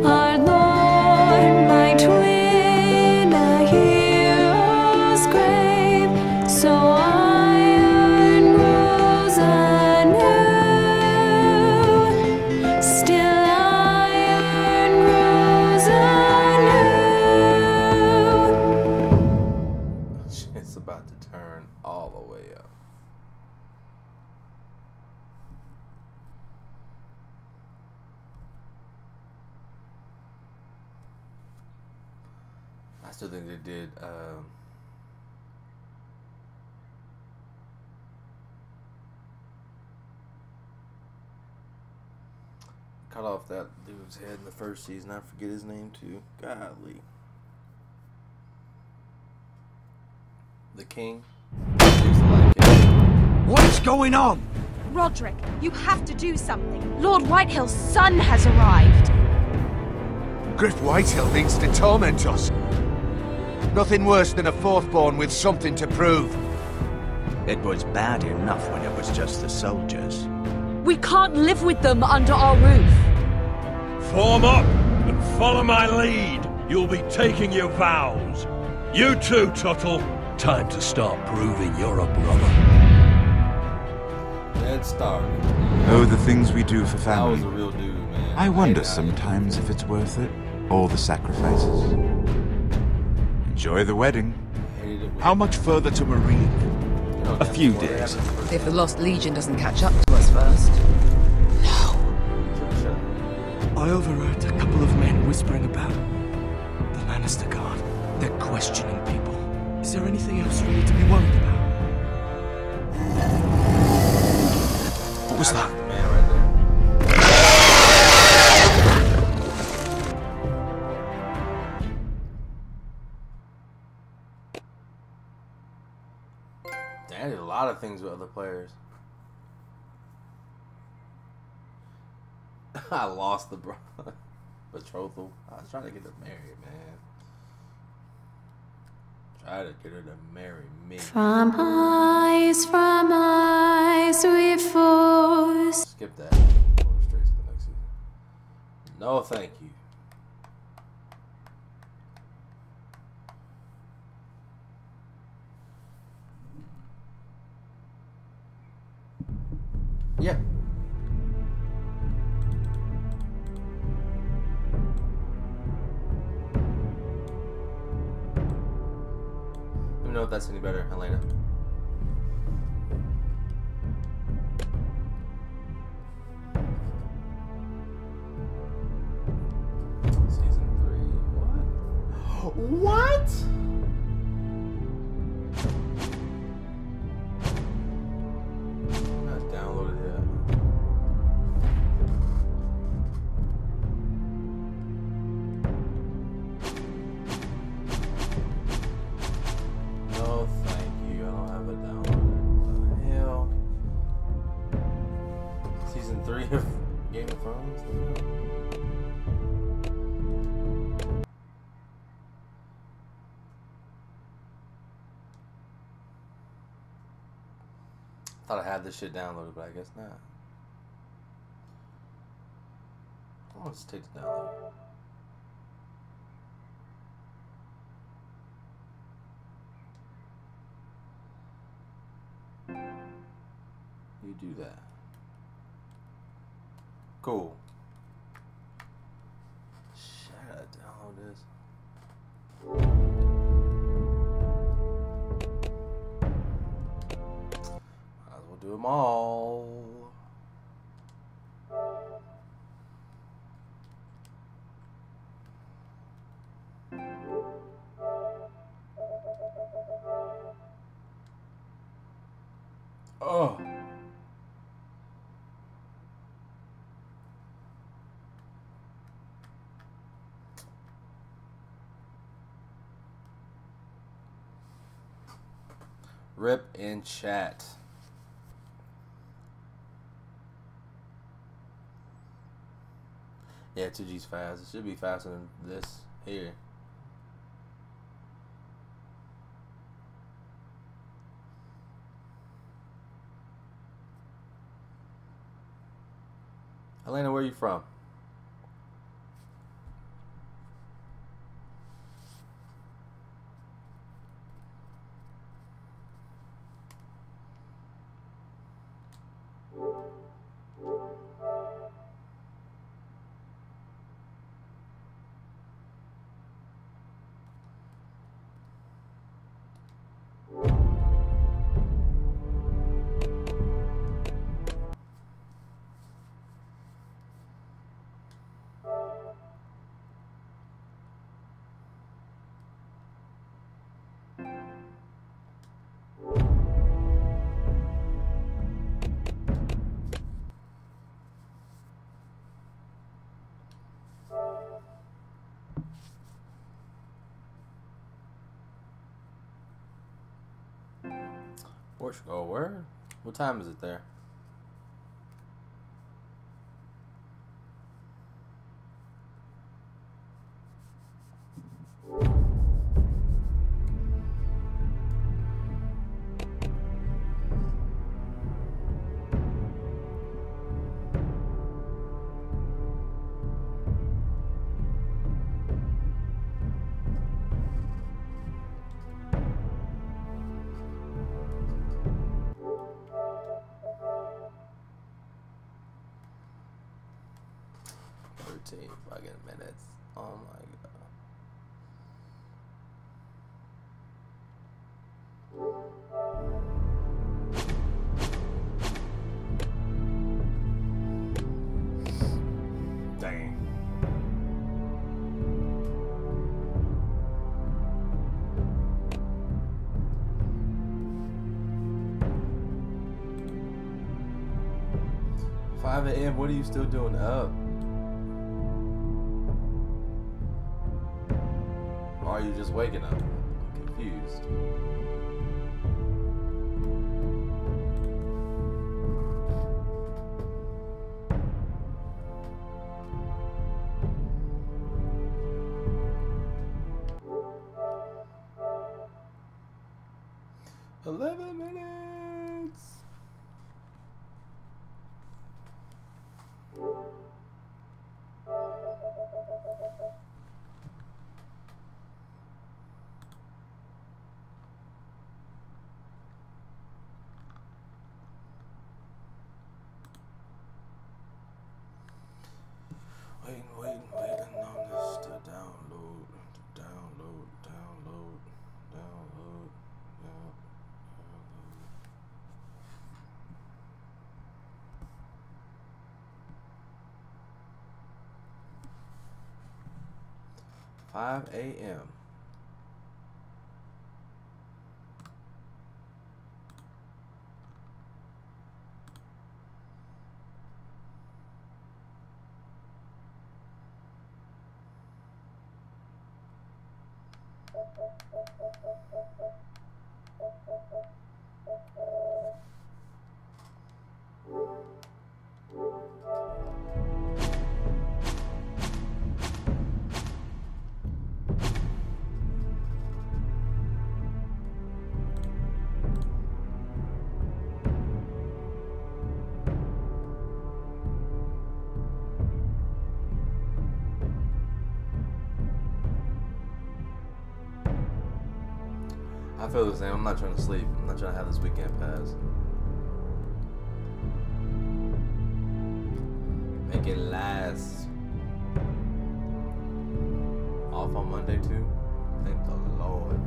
Our Lord turn all the way up. I still think they did cut off that dude's head in the first season. I forget his name too. Godly. The king. What's going on? Roderick, you have to do something. Lord Whitehill's son has arrived. Griff Whitehill means to torment us. Nothing worse than a fourthborn with something to prove. It was bad enough when it was just the soldiers. We can't live with them under our roof. Form up and follow my lead. You'll be taking your vows. You too, Tuttle. Time to start proving you're a brother. Ned Stark. Oh, the things we do for family. That was a real dude, man. I wonder sometimes if it's worth it. All the sacrifices. Enjoy the wedding. How much further to Marine? A few days. If the Lost Legion doesn't catch up to us first. I overheard a couple of men whispering about the Lannister Guard. They're questioning people. Is there anything else we need to be worried about? What was that? Man, right there. Damn, I did a lot of things with other players. I lost the betrothal. I was trying to get her married, man. Try to get her to marry me. From eyes we force. Skip that. Go straight to the next season. No, thank you. Yeah. Let me know if that's any better, Helena. Season 3. What? What? Not downloaded yet. No, thank you. I don't have it downloaded. What the hell? Season 3 of Game of Thrones? What the hell? Thought I had this shit downloaded, but I guess not. How long does it take to download? You do that. Cool. Shit, I gotta download this. Might as well do them all. Oh. Rip in chat. Yeah, 2G's fast. It should be faster than this here. Elena, where are you from? Portugal, where? What time is it there? Fucking minutes. Oh my god. Dang. $5 a.m. What are you still doing up? Or are you just waking up? I'm confused. $11 minutes. Waiting on this to download. $5 a.m. I feel the same. I'm not trying to sleep. I'm not trying to have this weekend pass. Make it last. Off on Monday too? Thank the Lord.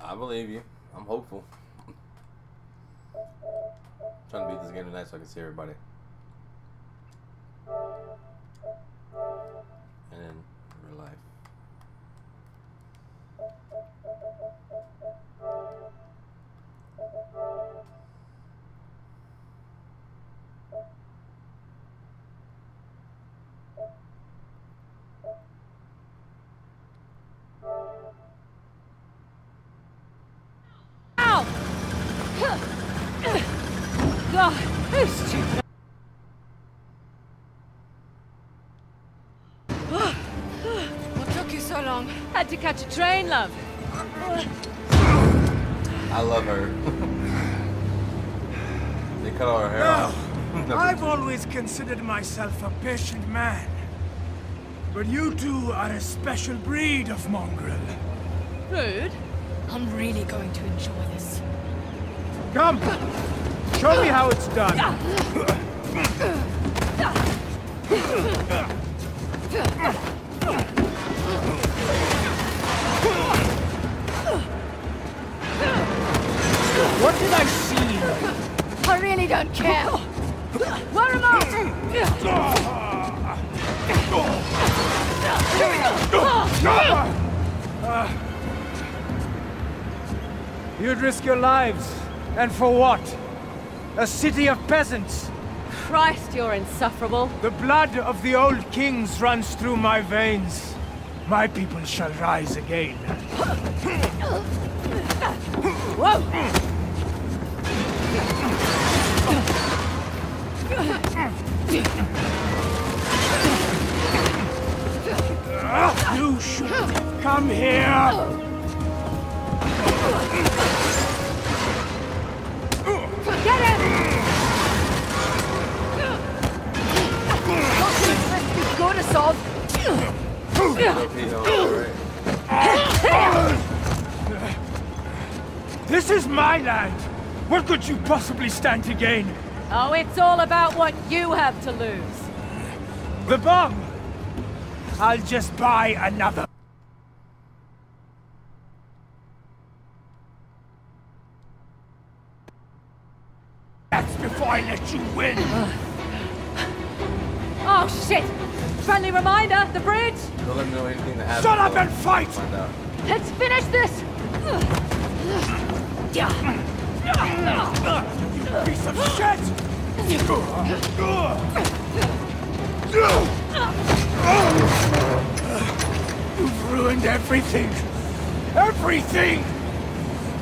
I believe you. I'm hopeful. Trying to beat this game tonight so I can see everybody. And in real life. God, it's too... What took you so long? Had to catch a train, love. I love her. They cut all her hair off. I've always considered myself a patient man. But you two are a special breed of mongrel. Rude. I'm really going to enjoy this. Come! Show me how it's done! What did I see? I really don't care. Where am You'd risk your lives. And for what? A city of peasants. Christ, you're insufferable. The blood of the old kings runs through my veins. My people shall rise again. Whoa! You should come here. Get him! Go to Sod. This is my land. What could you possibly stand to gain? Oh, it's all about what you have to lose. The bomb. I'll just buy another. That's before I let you win. Oh, shit! Friendly reminder, the bridge! Don't let me know anything that happens. Shut up and fight! Find out. Let's finish this! You piece of shit! You've ruined everything! Everything!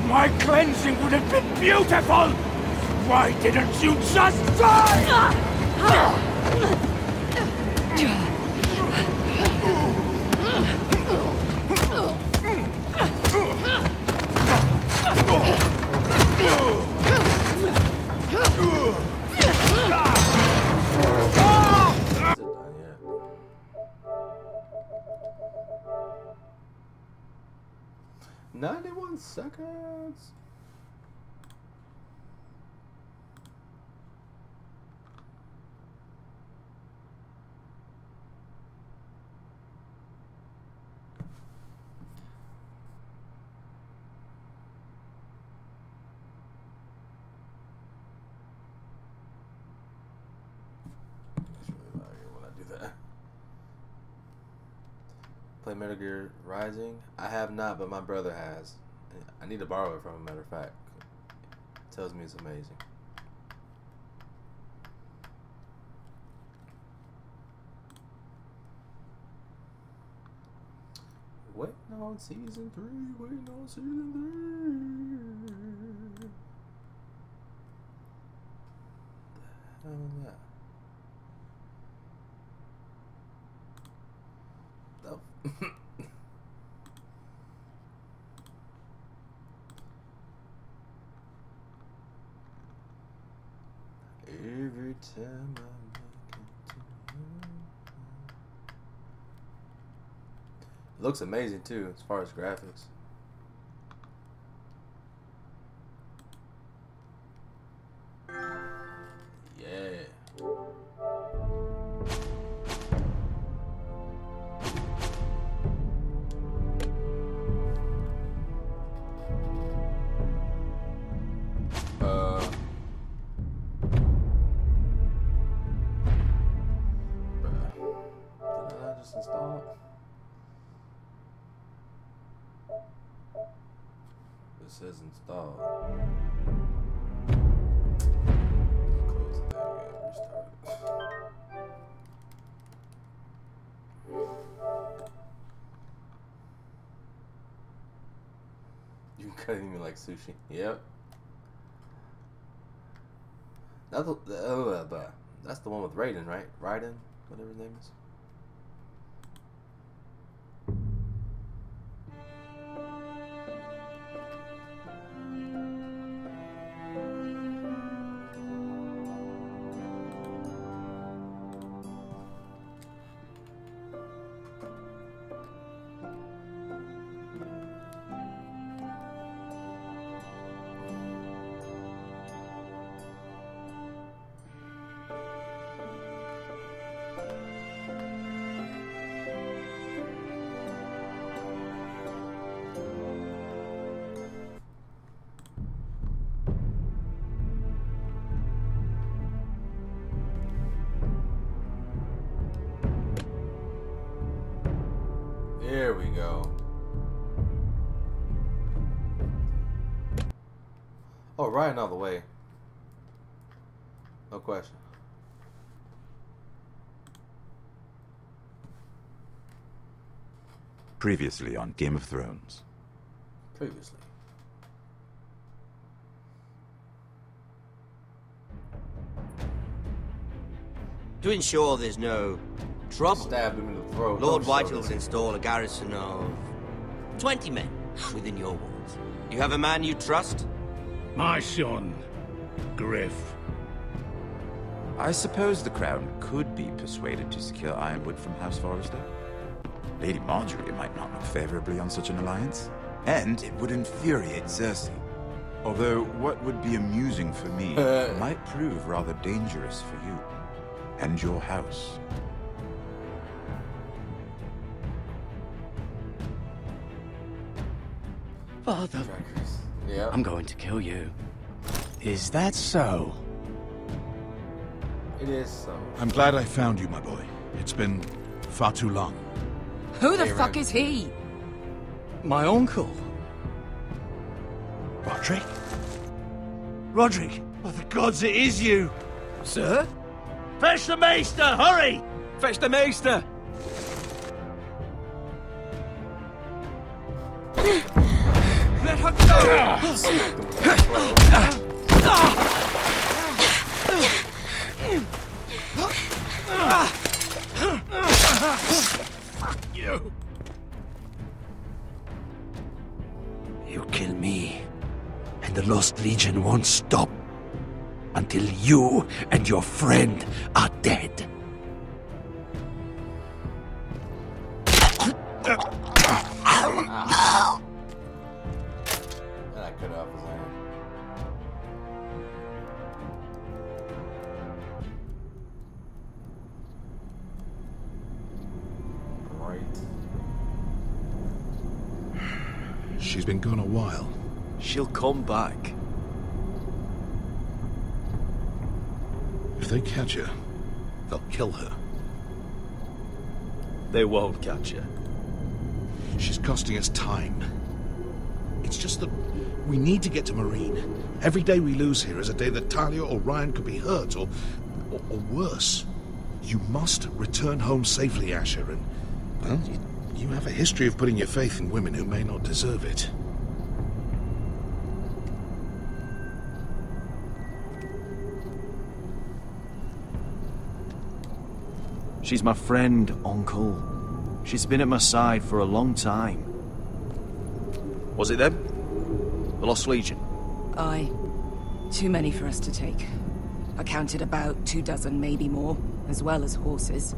My cleansing would have been beautiful! Why didn't you just die? "91 seconds." Play Metal Gear Rising? I have not, but my brother has. I need to borrow it from him, matter of fact. It tells me it's amazing. Waiting on season 3, waiting on season 3. The hell is that? Every time I look into you. It looks amazing too, as far as graphics. Yeah. Install. You cut me like sushi. Yep. That's the one with Raiden, right? Raiden, whatever his name is. There we go. Oh, right out of the way. No question. Previously on Game of Thrones. Previously. To ensure there's no trouble, stab him in the throat. Lord Whitehill will install a garrison of 20 men within your walls. You have a man you trust? My son, Griff. I suppose the Crown could be persuaded to secure Ironwood from House Forrester. Lady Marjorie might not look favorably on such an alliance, and it would infuriate Cersei. Although what would be amusing for me might prove rather dangerous for you and your house. Father, yeah. I'm going to kill you. Is that so? It is so. I'm glad I found you, my boy. It's been far too long. Who the fuck is he? My uncle. Roderick? Roderick, by the gods, it is you! Sir? Fetch the maester, hurry! Fetch the maester! Let her go! Fuck you! You kill me, and the Lost Legion won't stop until you and your friend are dead. And I cut off his hand. Right. She's been gone a while. She'll come back. If they catch her, they'll kill her. They won't catch her. She's costing us time. It's just that we need to get to Marine. Every day we lose here is a day that Talia or Ryan could be hurt, or worse. You must return home safely, Asher, and, well, you have a history of putting your faith in women who may not deserve it. She's my friend, Uncle. She's been at my side for a long time. Was it them? The Lost Legion? Aye. Too many for us to take. I counted about 24, maybe more, as well as horses.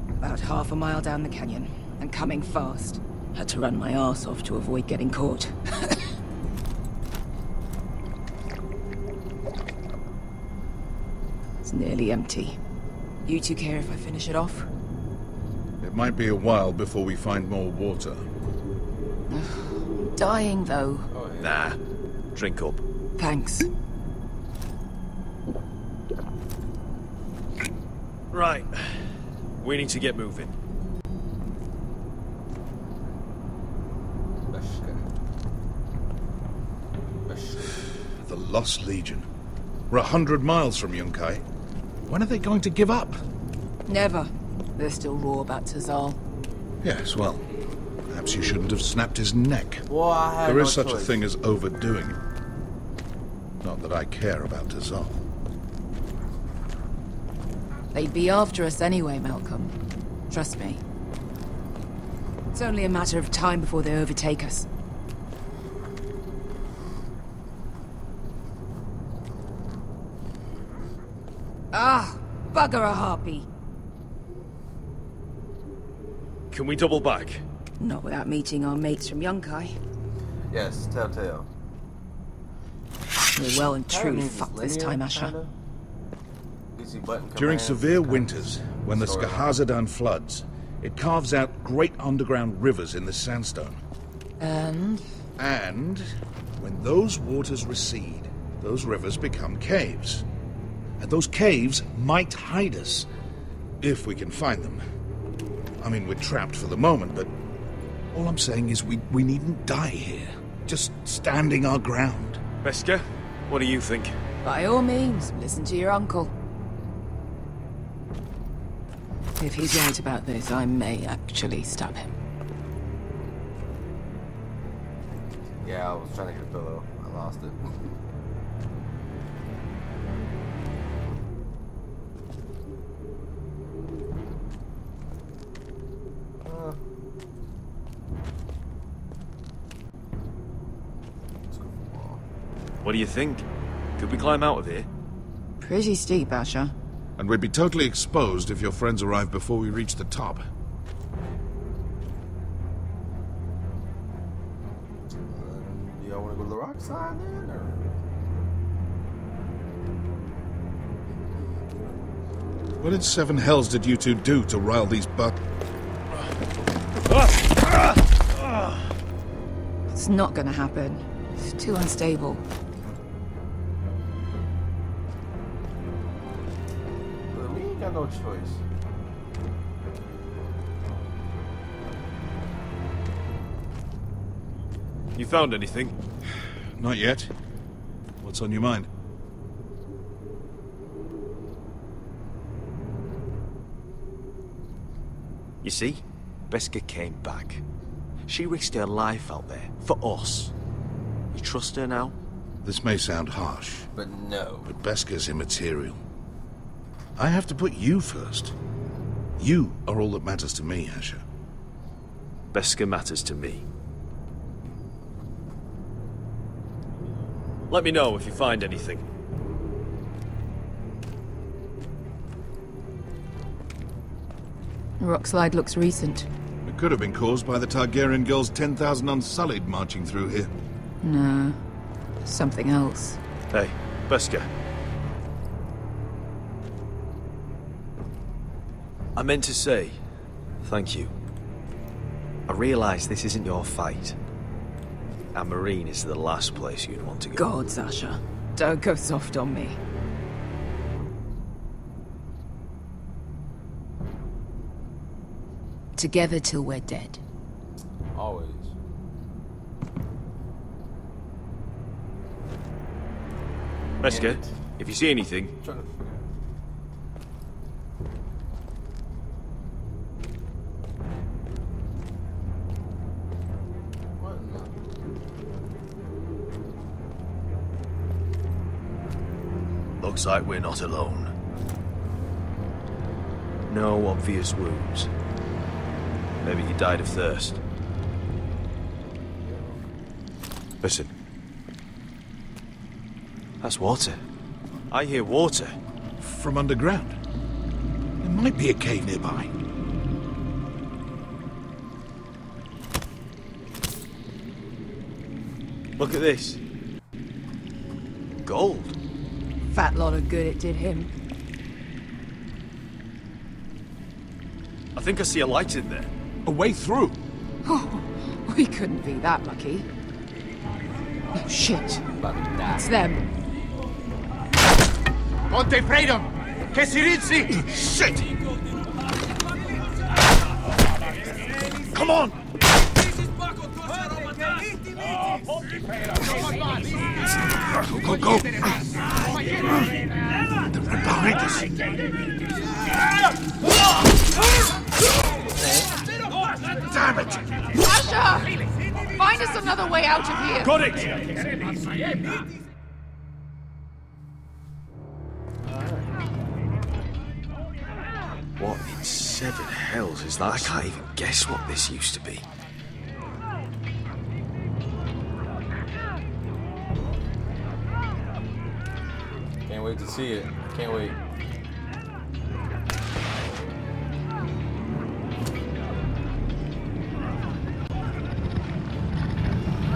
About half a mile down the canyon, and coming fast. Had to run my arse off to avoid getting caught. It's nearly empty. You two care if I finish it off? It might be a while before we find more water. Dying, though. Oh, yeah. Nah. Drink up. Thanks. Right. We need to get moving. The Lost Legion. We're 100 miles from Yunkai. When are they going to give up? Never. They're still raw about Tazal. Yes, well, perhaps you shouldn't have snapped his neck. Well, I had There no is such choice. a thing as overdoing it. Not that I care about Tazal. They'd be after us anyway, Malcolm. Trust me. It's only a matter of time before they overtake us. Ah, bugger a harpy. Can we double back? Not without meeting our mates from Yunkai. Yes, TellTale. We're well and truly Kinda fucked means this time, linear, Asher. kinda. Easy button During commands, severe kinda winters, when the storyline. Skahazadan floods, it carves out great underground rivers in the sandstone. And? And when those waters recede, those rivers become caves. And those caves might hide us, if we can find them. I mean, we're trapped for the moment, but all I'm saying is we needn't die here. Just standing our ground. Beskha, what do you think? By all means, listen to your uncle. If he's right about this, I may actually stab him. Yeah, I was trying to get a pillow. I lost it. What do you think? Could we climb out of here? Pretty steep, Asher. And we'd be totally exposed if your friends arrive before we reach the top. Do y'all want to go to the rock side then, or? What in seven hells did you two do to rile these It's not gonna happen. It's too unstable. Well, we ain't got no choice. You found anything? Not yet. What's on your mind? You see, Beskha came back. She risked her life out there, for us. You trust her now? This may sound harsh. But no. But Beskha's immaterial. I have to put you first. You are all that matters to me, Asher. Beskha matters to me. Let me know if you find anything. The rockslide looks recent. It could have been caused by the Targaryen girls 10,000 Unsullied marching through here. No. Something else. Hey, Beskha. I meant to say, thank you. I realise this isn't your fight. And Marine is the last place you'd want to go. God, Asher. Don't go soft on me. Together till we're dead. Always. Beskha, if you see anything... Looks like we're not alone. No obvious wounds. Maybe he died of thirst. Listen. That's water. I hear water. From underground. There might be a cave nearby. Look at this. Gold. Fat lot of good it did him. I think I see a light in there. A way through. Oh, we couldn't be that lucky. Oh, shit. It's them. Ponte freedom! Che si rizzi! Shit! Come on! Go, go! They're right behind us! Damn it! Asher! Find us another way out of here! Got it! What in seven hells is that? I can't even guess what this used to be. Can't wait to see it. I can't wait.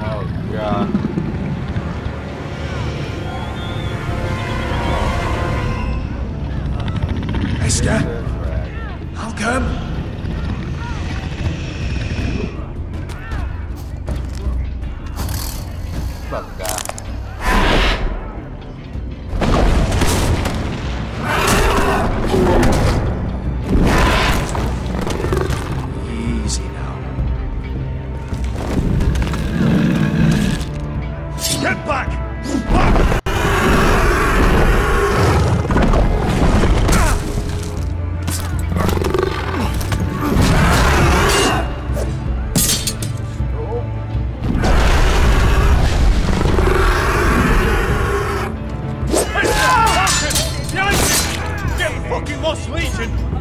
Oh god. Esther? I'll come. About to die. Easy now. Get back!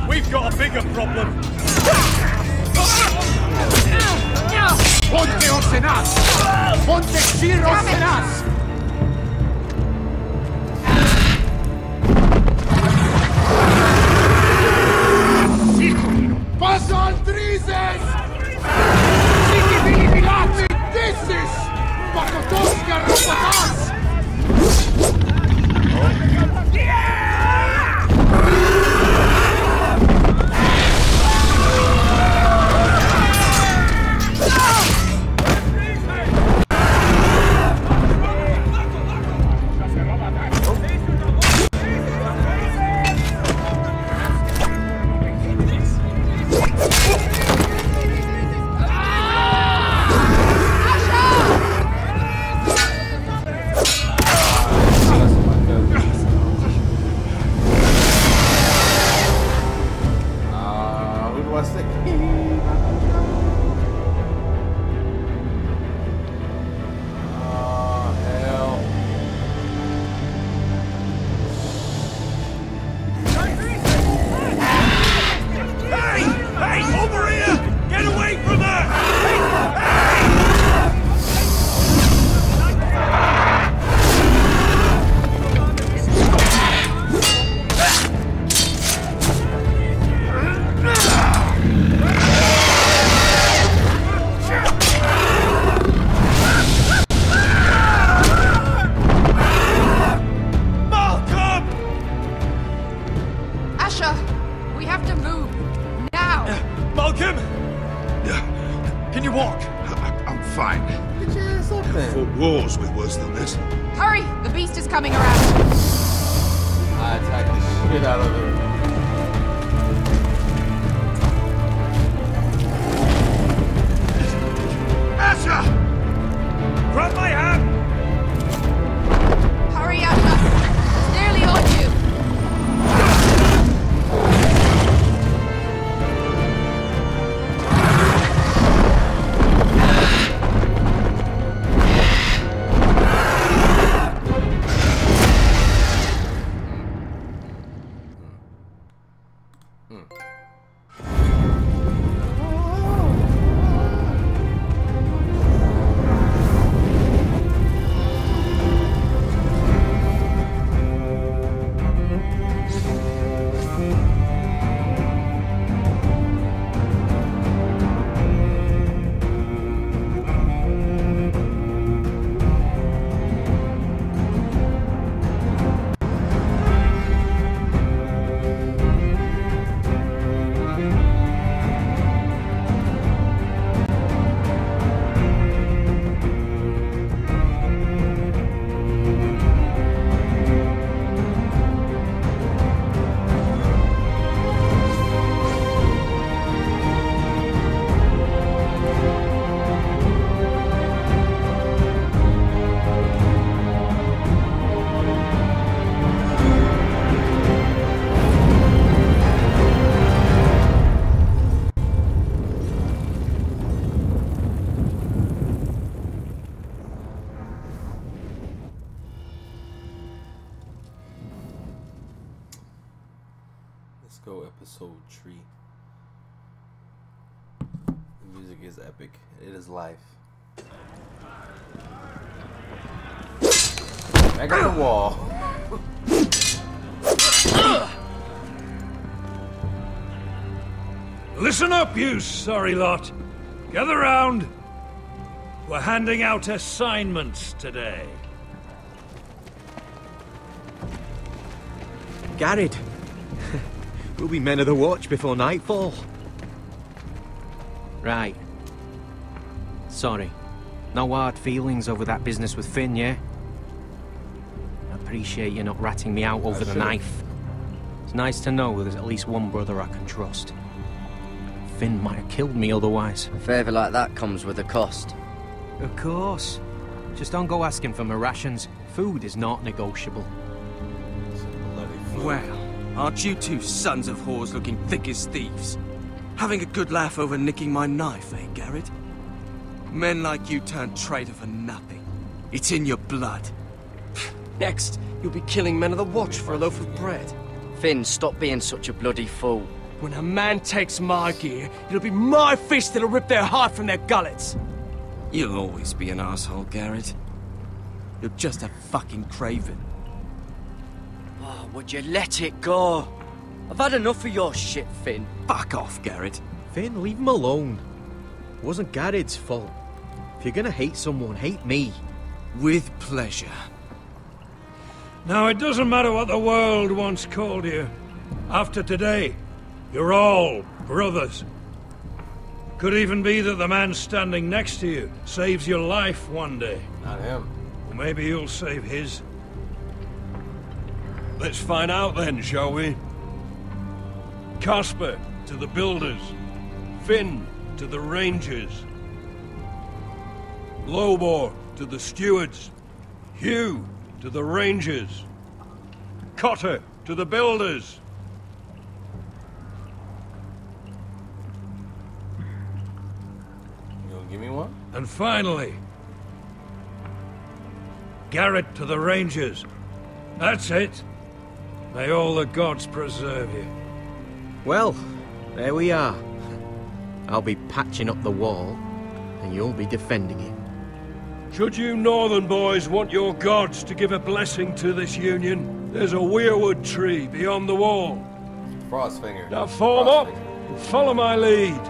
We've got a bigger problem. Ponteos en as! Ponte Xiros en as! Paso al Trises! Siki Bilipilati! This is! Pakotoska Rapatas! go episode 3. The music is epic. It is life. Back on the wall. Listen up, you sorry lot. Gather round. We're handing out assignments today. Garrett. We'll be men of the watch before nightfall. Right. Sorry. No hard feelings over that business with Finn, yeah? I appreciate you not ratting me out over the knife. It's nice to know there's at least one brother I can trust. Finn might have killed me otherwise. A favour like that comes with a cost. Of course. Just don't go asking for my rations. Food is not negotiable. Well, aren't you two sons of whores looking thick as thieves? Having a good laugh over nicking my knife, eh, Garrett? Men like you turn traitor for nothing. It's in your blood. Next, you'll be killing men of the watch for a loaf of bread. Finn, stop being such a bloody fool. When a man takes my gear, it'll be my fist that'll rip their heart from their gullets. You'll always be an asshole, Garrett. You're just a fucking craven. Oh, would you let it go? I've had enough of your shit, Finn. Fuck off, Garrett. Finn, leave him alone. It wasn't Garrett's fault. If you're gonna hate someone, hate me. With pleasure. Now, it doesn't matter what the world once called you. After today, you're all brothers. Could even be that the man standing next to you saves your life one day. Not him. Or maybe you'll save his. Let's find out then, shall we? Casper to the builders. Finn to the rangers. Lobor to the stewards. Hugh to the rangers. Cotter to the builders. You gonna give me one? And finally, Garrett to the rangers. That's it. May all the gods preserve you. Well, there we are. I'll be patching up the wall, and you'll be defending it. Should you northern boys want your gods to give a blessing to this union, there's a weirwood tree beyond the wall. Frostfinger. Now form up and follow my lead.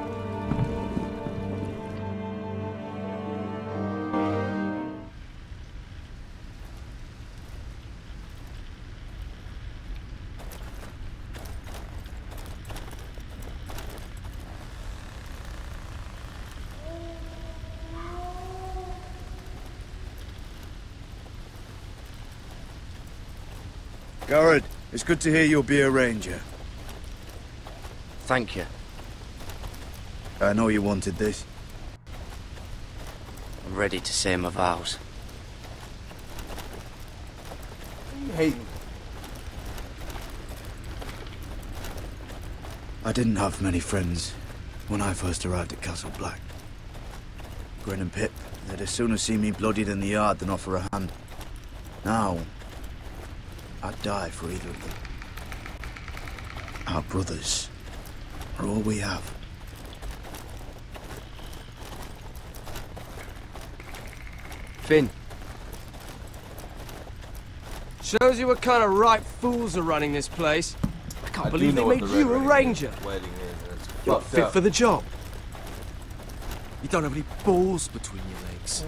Garrett, it's good to hear you'll be a ranger. Thank you. I know you wanted this. I'm ready to say my vows. You hating? I didn't have many friends when I first arrived at Castle Black. Grin and Pip, they'd as soon see me bloodied in the yard than offer a hand. Now, I'd die for either of them. Our brothers are all we have. Finn. Shows you what kind of ripe fools are running this place. I can't believe they made you a ranger. You're fit for the job. You don't have any balls between your legs.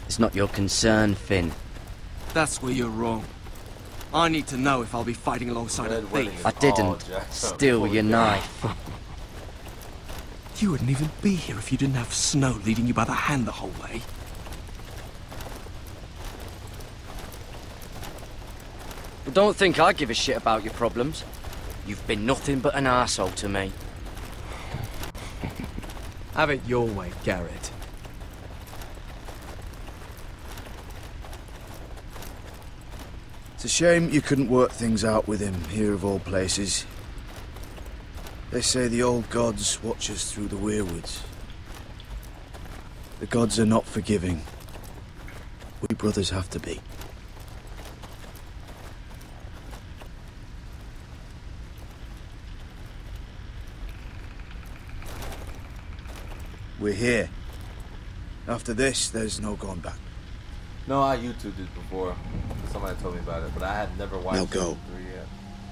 It's not your concern, Finn. That's where you're wrong. I need to know if I'll be fighting alongside a thief. I didn't steal your knife. You wouldn't even be here if you didn't have Snow leading you by the hand the whole way. Well, don't think I give a shit about your problems. You've been nothing but an arsehole to me. Have it your way, Garrett. It's a shame you couldn't work things out with him here of all places. They say the old gods watch us through the weirwoods. The gods are not forgiving. We brothers have to be. We're here. After this, there's no going back. No, I YouTubed it before. Somebody told me about it, but I had never watched Now go. Season 3 yet.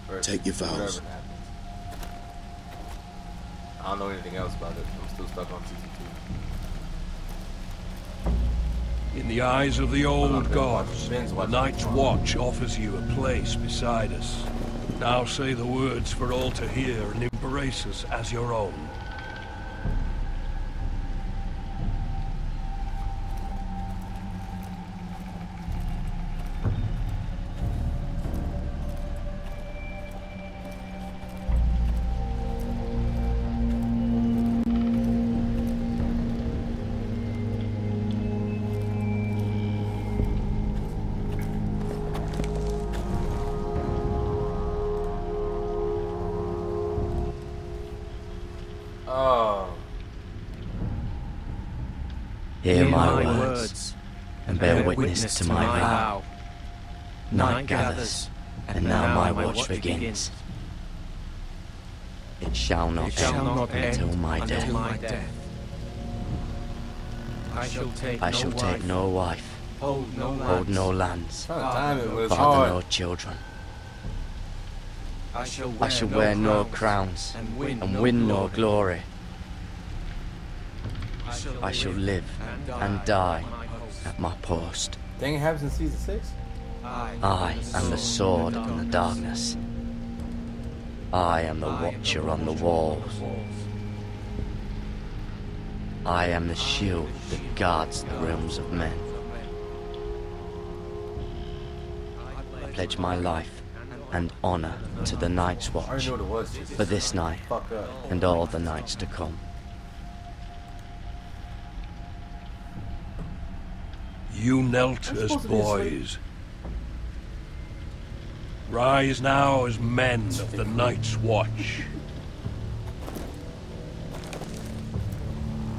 Or Take your vows. whatever happens. I don't know anything else about it. I'm still stuck on Season 2. In the eyes of the old gods, the Night's Watch offers you a place beside us. Now say the words for all to hear and embrace us as your own. Hear my words, and bear witness to my vow. Night gathers, and now my watch begins. It shall not end until my death. I shall take no wife, hold no lands, father no children. I shall wear no crowns, and win no glory. I shall live and die at my post. Dang, it happens in Season 6? I am the sword in the darkness. I am the watcher on the walls. I am the shield that guards the realms of men. I pledge my life and honor to the Night's Watch for this night and all the nights to come. You knelt as boys. Rise now as men of the Night's Watch.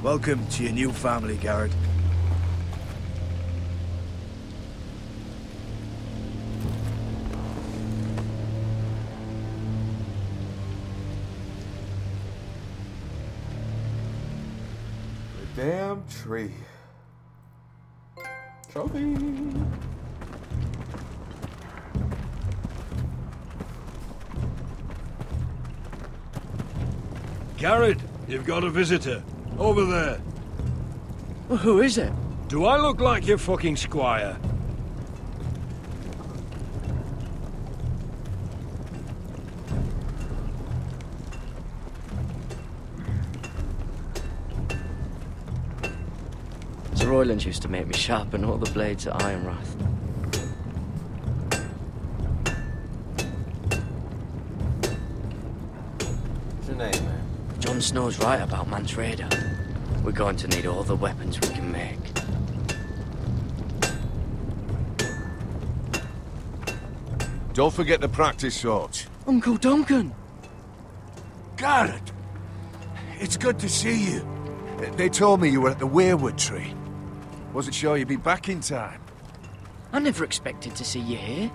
Welcome to your new family, Garrett. The damn tree. Trophy. Garrett, you've got a visitor. Over there. Well, who is it? Do I look like your fucking squire? Sir Royland used to make me sharpen all the blades at Ironrath. What's your name, man? Jon Snow's right about Mance Rayder. We're going to need all the weapons we can make. Don't forget the practice swords. Uncle Duncan! Garrett! It's good to see you. They told me you were at the weirwood tree. Wasn't sure you'd be back in time. I never expected to see you here.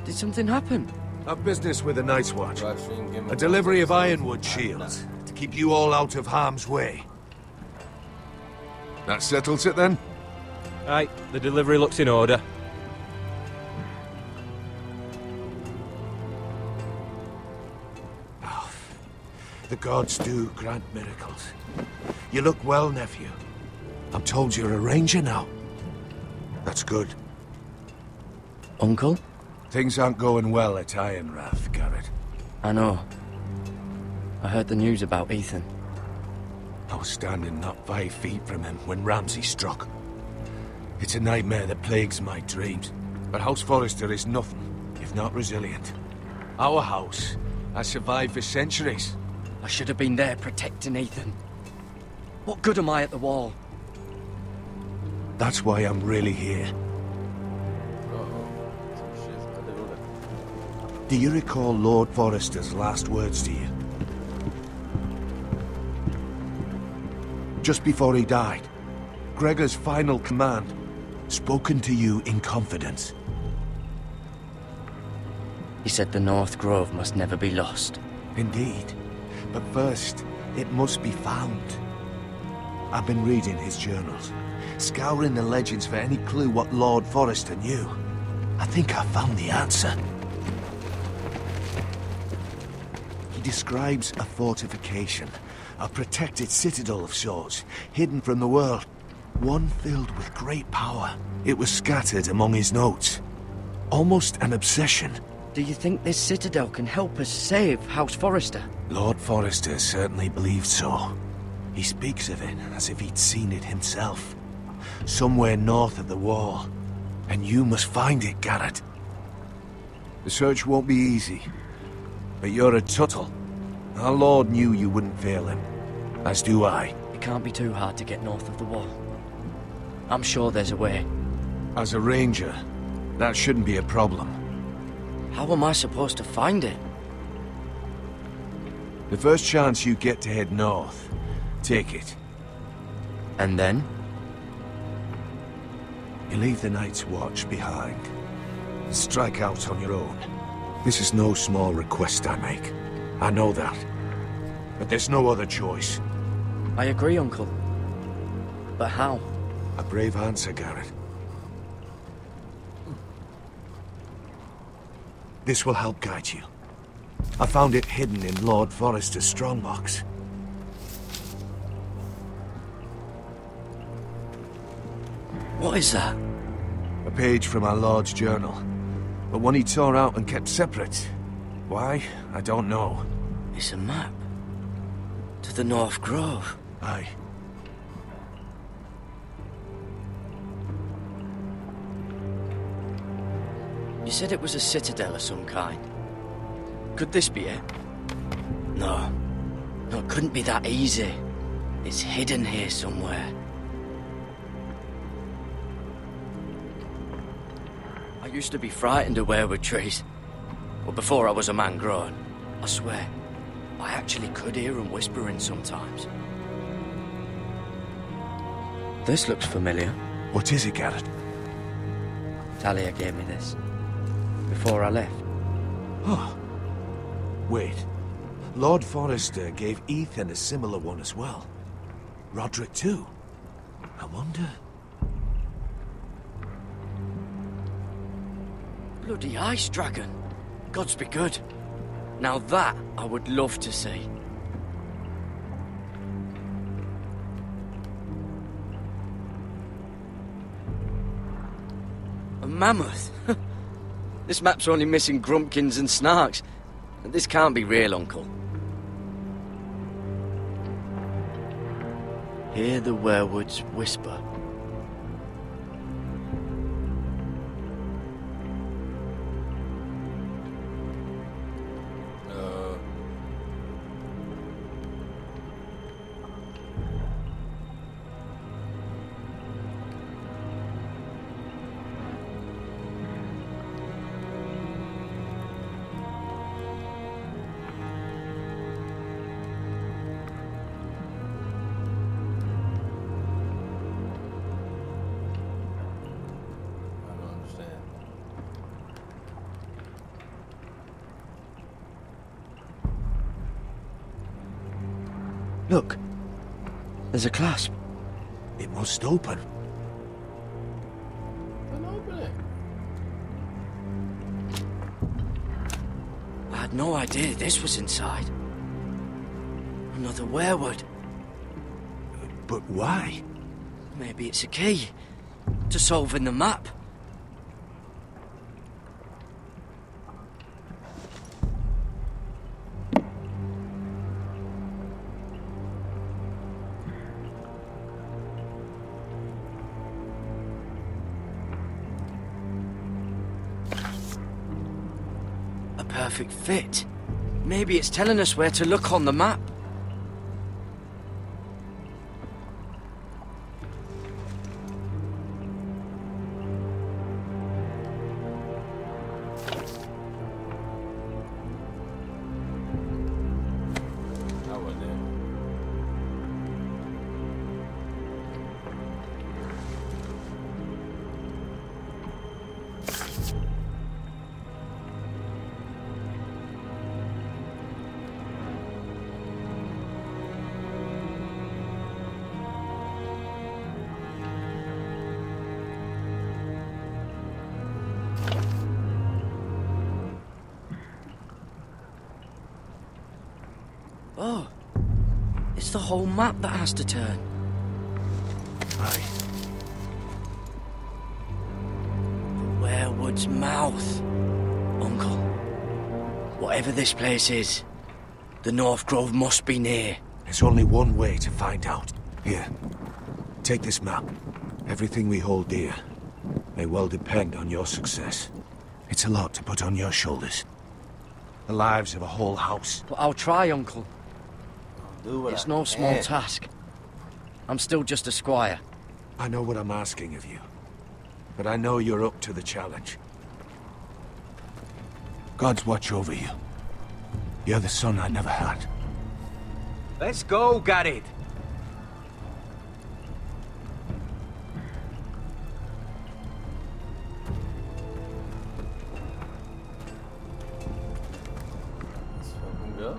Did something happen? I've business with the Night's Watch. A delivery of Ironwood shields to keep you all out of harm's way. That settles it then? Aye, the delivery looks in order. Oh, the gods do grant miracles. You look well, nephew. I'm told you're a ranger now. That's good. Uncle? Things aren't going well at Ironrath, Garrett. I know. I heard the news about Ethan. I was standing not 5 feet from him when Ramsay struck. It's a nightmare that plagues my dreams. But House Forrester is nothing if not resilient. Our house has survived for centuries. I should have been there protecting Ethan. What good am I at the wall? That's why I'm really here. Do you recall Lord Forrester's last words to you? Just before he died, Gregor's final command, spoken to you in confidence. He said the North Grove must never be lost. Indeed. But first, it must be found. I've been reading his journals, scouring the legends for any clue what Lord Forrester knew. I think I found the answer. He describes a fortification, a protected citadel of sorts, hidden from the world. One filled with great power. It was scattered among his notes. Almost an obsession. Do you think this citadel can help us save House Forrester? Lord Forrester certainly believed so. He speaks of it as if he'd seen it himself. Somewhere north of the wall. And you must find it, Garrett. The search won't be easy. But you're a Tuttle. Our Lord knew you wouldn't fail him. As do I. It can't be too hard to get north of the wall. I'm sure there's a way. As a ranger, that shouldn't be a problem. How am I supposed to find it? The first chance you get to head north, take it. And then? You leave the Night's Watch behind. Strike out on your own. This is no small request I make. I know that. But there's no other choice. I agree, Uncle. But how? A brave answer, Garrett. This will help guide you. I found it hidden in Lord Forrester's strongbox. What is that? A page from our Lord's journal. But one he tore out and kept separate. Why? I don't know. It's a map. To the North Grove. Aye. You said it was a citadel of some kind. Could this be it? No. No, it couldn't be that easy. It's hidden here somewhere. I used to be frightened of weirwood trees. But before I was a man grown, I swear, I actually could hear them whispering sometimes. This looks familiar. What is it, Garrett? Talia gave me this. Before I left. Oh. Wait. Lord Forrester gave Ethan a similar one as well. Roderick too. I wonder... Bloody ice dragon. Gods be good. Now that I would love to see. A mammoth. This map's only missing grumpkins and snarks. This can't be real, Uncle. Hear the werewoods whisper. Look. There's a clasp. It must open. Then open it. I had no idea this was inside. Another werewood. But why? Maybe it's a key to solving the map. Perfect fit. Maybe it's telling us where to look on the map. Oh, it's the whole map that has to turn. Aye. The Werewood's mouth. Uncle, whatever this place is, the North Grove must be near. There's only one way to find out. Here, take this map. Everything we hold dear may well depend on your success. It's a lot to put on your shoulders. The lives of a whole house. But I'll try, Uncle. It's no small can. task. I'm still just a squire. I know what I'm asking of you, but I know you're up to the challenge. God's watch over you. You're the son I never had. Let's go, Garrett. Let's fucking go.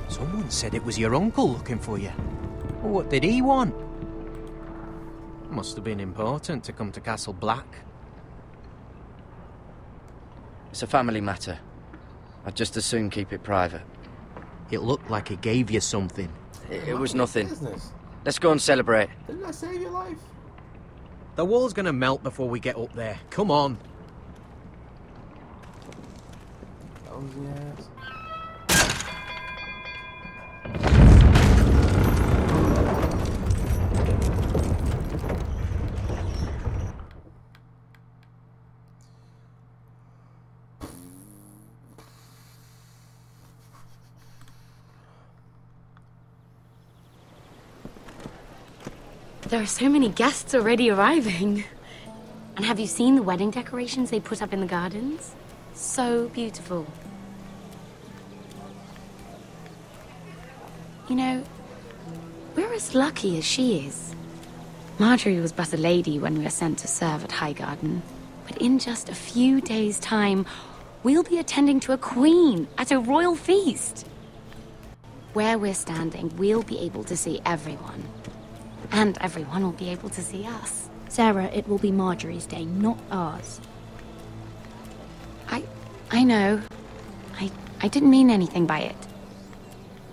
Someone said it was your uncle looking for you. What did he want? Must have been important to come to Castle Black. It's a family matter. I'd just as soon keep it private. It looked like he gave you something. It was nothing. Business. Let's go and celebrate. Didn't I save your life? The wall's gonna melt before we get up there. Come on. Lousy ass. There are so many guests already arriving. And have you seen the wedding decorations they put up in the gardens? So beautiful. You know, we're as lucky as she is. Marjorie was but a lady when we were sent to serve at Highgarden. But in just a few days' time, we'll be attending to a queen at a royal feast. Where we're standing, we'll be able to see everyone. And everyone will be able to see us. Sarah, it will be Marjorie's day, not ours. I know. I didn't mean anything by it.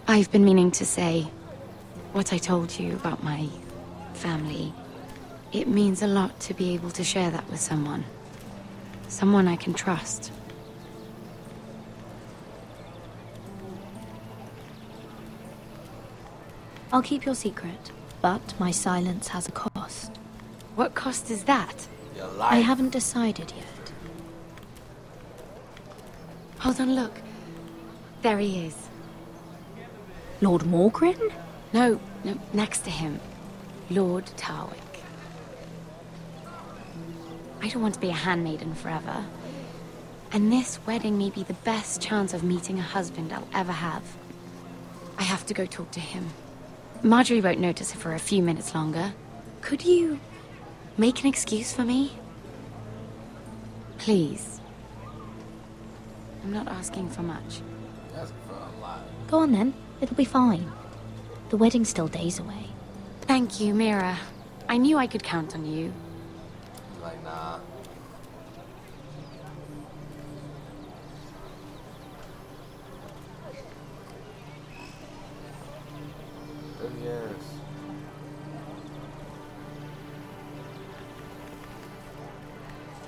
I've been meaning to say what I told you about my family. It means a lot to be able to share that with someone. Someone I can trust. I'll keep your secret, but my silence has a cost. What cost is that? Your life. I haven't decided yet. Hold on, look. There he is. Lord Morgrin? No, next to him. Lord Tarwick. I don't want to be a handmaiden forever. And this wedding may be the best chance of meeting a husband I'll ever have. I have to go talk to him. Marjorie won't notice it for a few minutes longer. Could you make an excuse for me? Please. I'm not asking for much. Asking for a lot. Go on then, it'll be fine. The wedding's still days away. Thank you, Mira. I knew I could count on you. Like, nah. Good years.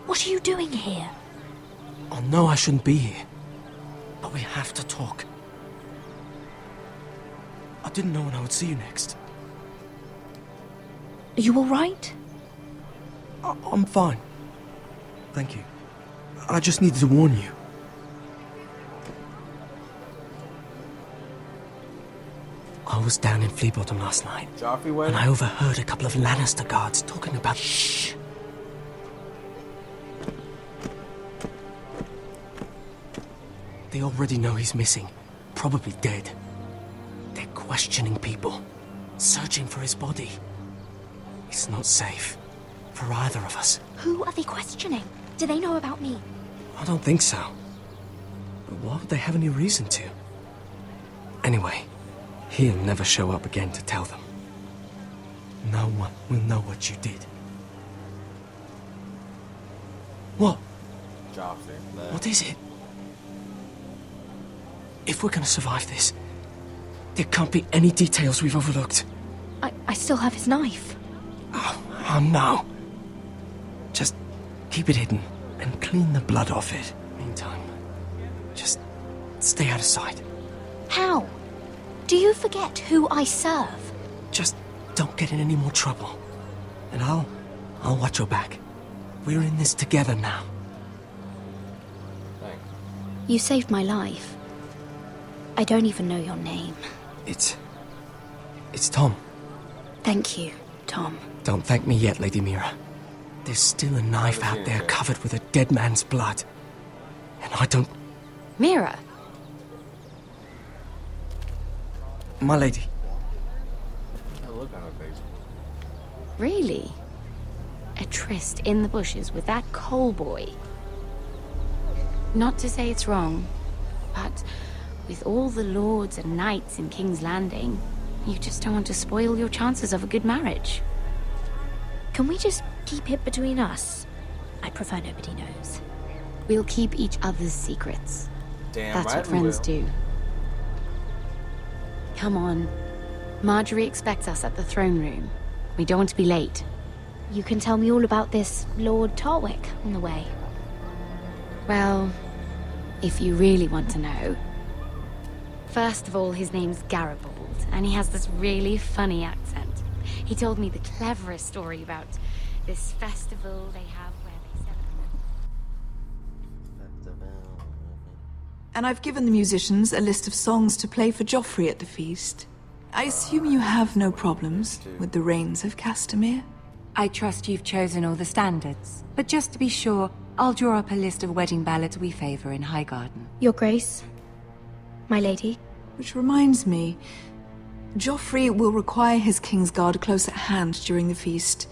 What are you doing here? Oh no, I shouldn't be here. But we have to talk. I didn't know when I would see you next. Are you alright? I'm fine. Thank you. I just needed to warn you. I was down in Fleabottom last night, and I overheard a couple of Lannister guards talking about... Shh! They already know he's missing, probably dead. They're questioning people, searching for his body. It's not safe for either of us. Who are they questioning? Do they know about me? I don't think so. But why would they have any reason to? Anyway, he'll never show up again to tell them. No one will know what you did. What? Joffrey. What is it? If we're gonna survive this, there can't be any details we've overlooked. I still have his knife. Oh no. Just keep it hidden and clean the blood off it. Meantime, just stay out of sight. How? Do you forget who I serve? Just don't get in any more trouble. And I'll watch your back. We're in this together now. Thanks. You saved my life. I don't even know your name. It's Tom. Thank you, Tom. Don't thank me yet, Lady Mira. There's still a knife out there covered with a dead man's blood. And I don't... Mira? My lady. That look on her face. Really? A tryst in the bushes with that coal boy? Not to say it's wrong, but with all the lords and knights in King's Landing, you just don't want to spoil your chances of a good marriage. Can we just keep it between us? I prefer nobody knows. We'll keep each other's secrets. Damn That's right what friends we will. do. Come on. Marjorie expects us at the throne room. We don't want to be late. You can tell me all about this Lord Tarwick on the way. Well, if you really want to know. First of all, his name's Garibald, and he has this really funny accent. He told me the cleverest story about this festival they have where they celebrate. And I've given the musicians a list of songs to play for Joffrey at the feast. I assume you have no problems with the Rains of Castamere? I trust you've chosen all the standards. But just to be sure, I'll draw up a list of wedding ballads we favor in Highgarden. Your Grace, my lady. Which reminds me, Joffrey will require his Kingsguard close at hand during the feast.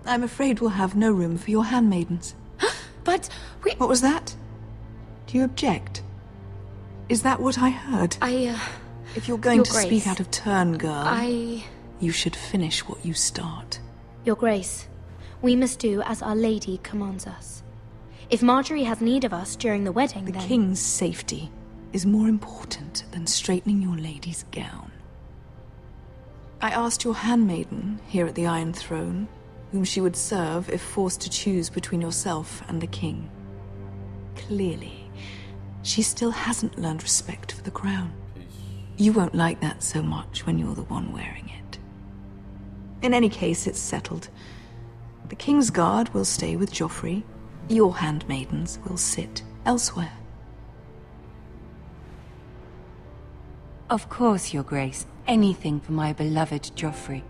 I'm afraid we'll have no room for your handmaidens. But What was that? Do you object? Is that what I heard? If you're going Your to Grace, speak out of turn, girl, you should finish what you start. Your Grace, we must do as Our Lady commands us. If Marjorie has need of us during the wedding, The then... king's safety is more important than straightening your lady's gown. I asked your handmaiden here at the Iron Throne whom she would serve if forced to choose between yourself and the king. Clearly, she still hasn't learned respect for the crown. You won't like that so much when you're the one wearing it. In any case, it's settled. The King's Guard will stay with Joffrey. Your handmaidens will sit elsewhere. Of course, Your Grace. Anything for my beloved Joffrey.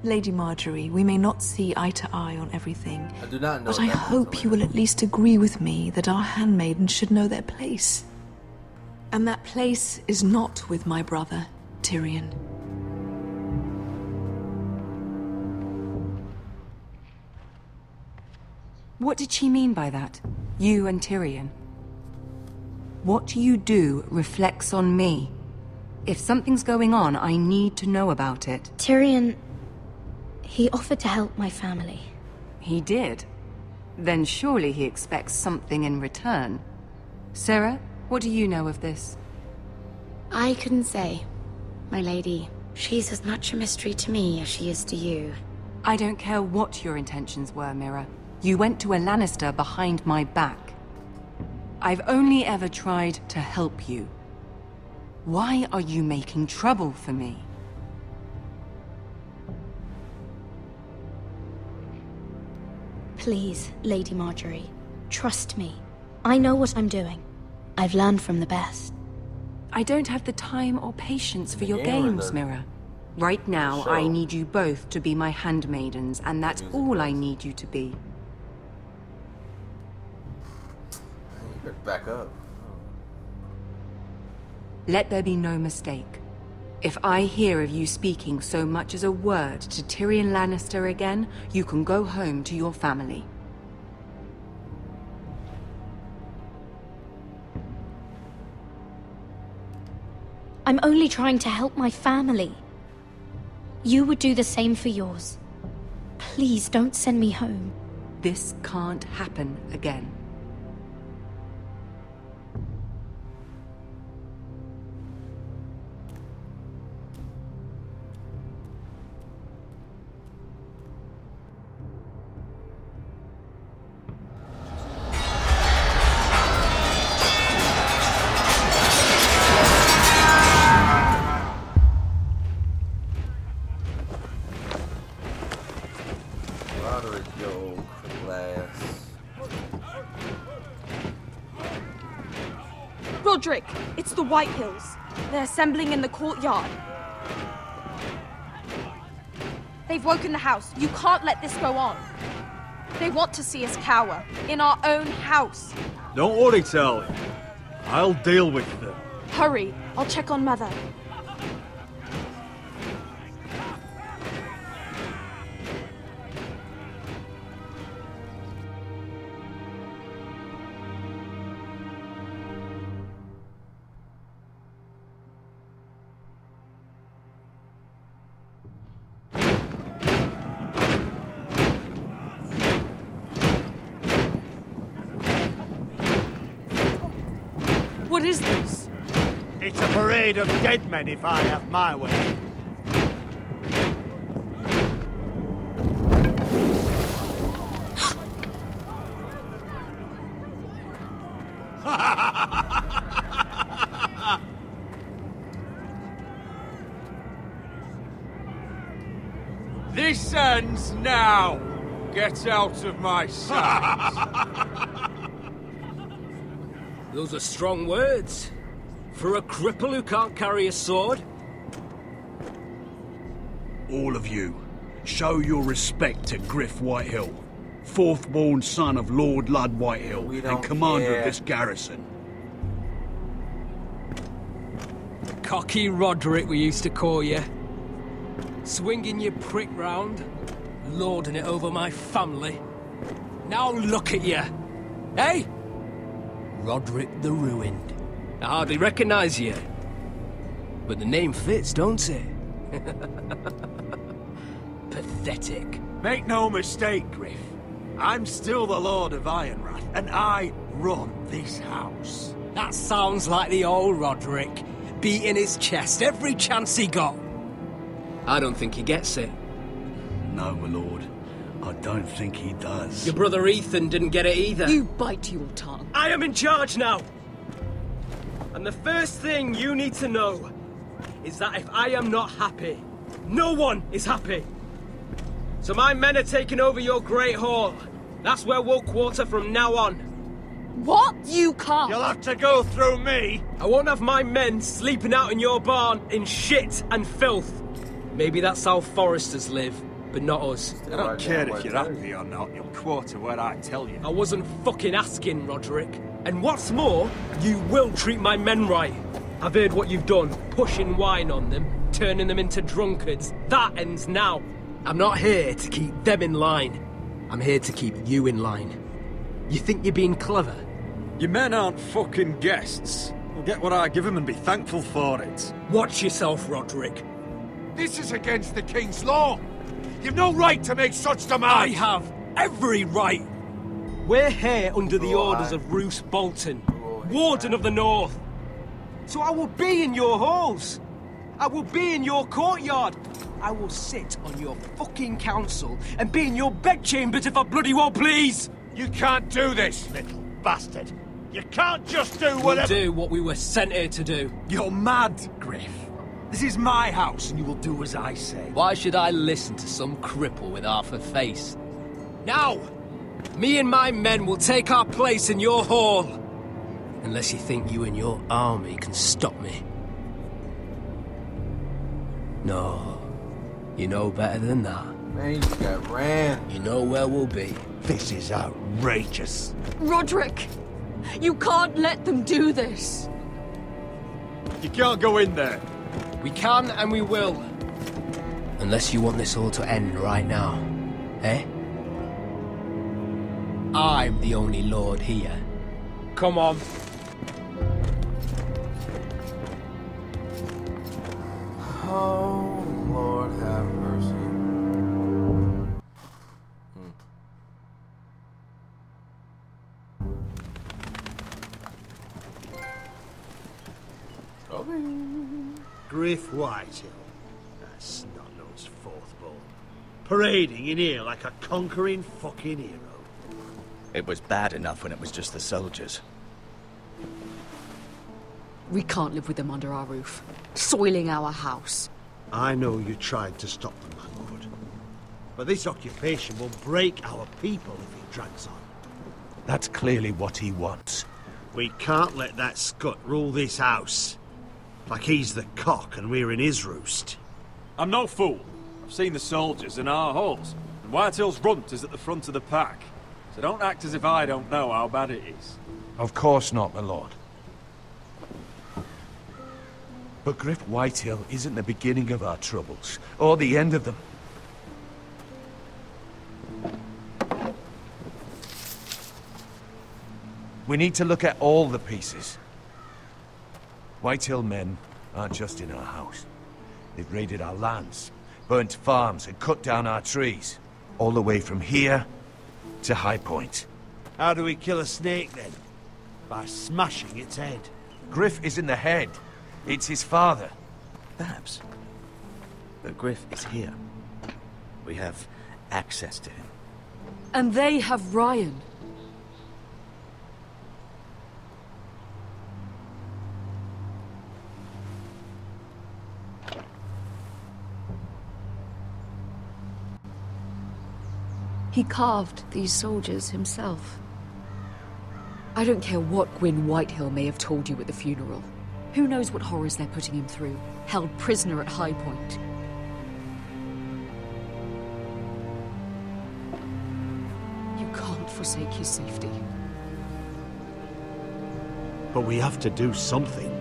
Lady Marjorie, we may not see eye to eye on everything, I do not know. but I hope you will at least agree with me that our handmaidens should know their place. And that place is not with my brother, Tyrion. What did she mean by that? You and Tyrion? What you do reflects on me. If something's going on, I need to know about it. Tyrion... he offered to help my family. He did? Then surely he expects something in return. Sarah, what do you know of this? I couldn't say, my lady. She's as much a mystery to me as she is to you. I don't care what your intentions were, Mira. You went to a Lannister behind my back. I've only ever tried to help you. Why are you making trouble for me? Please, Lady Marjorie, trust me. I know what I'm doing. I've learned from the best. I don't have the time or patience for your games, Mira. Right now, I need you both to be my handmaidens, and that's all I need you to be. You better back up. Let there be no mistake. If I hear of you speaking so much as a word to Tyrion Lannister again, you can go home to your family. I'm only trying to help my family. You would do the same for yours. Please don't send me home. This can't happen again. Roderick, it's the White Hills. They're assembling in the courtyard. They've woken the house. You can't let this go on. They want to see us cower. In our own house. Don't worry, Talia. I'll deal with them. Hurry. I'll check on Mother. What is this? It's a parade of dead men if I have my way. This ends now! Get out of my sight! Those are strong words. For a cripple who can't carry a sword. All of you, show your respect to Griff Whitehill, fourth-born son of Lord Lud Whitehill and commander of this garrison. Cocky Roderick, we used to call you. Swinging your prick round, lording it over my family. Now look at you. Hey? Roderick the Ruined. I hardly recognise you. But the name fits, don't it? Pathetic. Make no mistake, Griff. I'm still the Lord of Ironrath, and I run this house. That sounds like the old Roderick, beating his chest every chance he got. I don't think he gets it. No, my lord. I don't think he does. Your brother Ethan didn't get it either. You bite your tongue. I am in charge now! And the first thing you need to know is that if I am not happy, no one is happy. So my men are taking over your Great Hall. That's where we'll quarter from now on. What? You can't. You'll have to go through me. I won't have my men sleeping out in your barn in shit and filth. Maybe that's how Forresters live, but not us. I don't care if you're happy or not. You'll quarter where I tell you. I wasn't fucking asking, Roderick. And what's more, you will treat my men right. I've heard what you've done, pushing wine on them, turning them into drunkards. That ends now. I'm not here to keep them in line. I'm here to keep you in line. You think you're being clever? Your men aren't fucking guests. They'll get what I give them and be thankful for it. Watch yourself, Roderick. This is against the King's law. You've no right to make such demands. I have every right. We're here under the orders of Roose Bolton, Warden of the North. So I will be in your halls. I will be in your courtyard. I will sit on your fucking council and be in your bedchambers if I bloody well please. You can't do this, little bastard. You can't just do whatever... We'll do what we were sent here to do. You're mad, Griff. This is my house and you will do as I say. Why should I listen to some cripple with half a face? Now, me and my men will take our place in your hall. Unless you think you and your army can stop me. No, you know better than that. Man, you just got ran. You know where we'll be. This is outrageous. Roderick, you can't let them do this. You can't go in there. We can and we will. Unless you want this all to end right now. Eh? I'm the only lord here. Come on. Oh, Lord have mercy. Griff Whitehill. That snot-nosed fourth-ball. Parading in here like a conquering fucking hero. It was bad enough when it was just the soldiers. We can't live with them under our roof, soiling our house. I know you tried to stop them, my lord. But this occupation will break our people if it drags on. That's clearly what he wants. We can't let that scut rule this house. Like he's the cock and we're in his roost. I'm no fool. I've seen the soldiers in our halls, and Whitehill's runt is at the front of the pack. So don't act as if I don't know how bad it is. Of course not, my lord. But Griff Whitehill isn't the beginning of our troubles, or the end of them. We need to look at all the pieces. Whitehill men aren't just in our house. They've raided our lands, burnt farms, and cut down our trees. All the way from here to High Point. How do we kill a snake, then? By smashing its head. Griff isn't the head. It's his father. Perhaps. But Griff is here. We have access to him. And they have Ryan. He carved these soldiers himself. I don't care what Gwyn Whitehill may have told you at the funeral. Who knows what horrors they're putting him through, held prisoner at High Point. You can't forsake his safety. But we have to do something.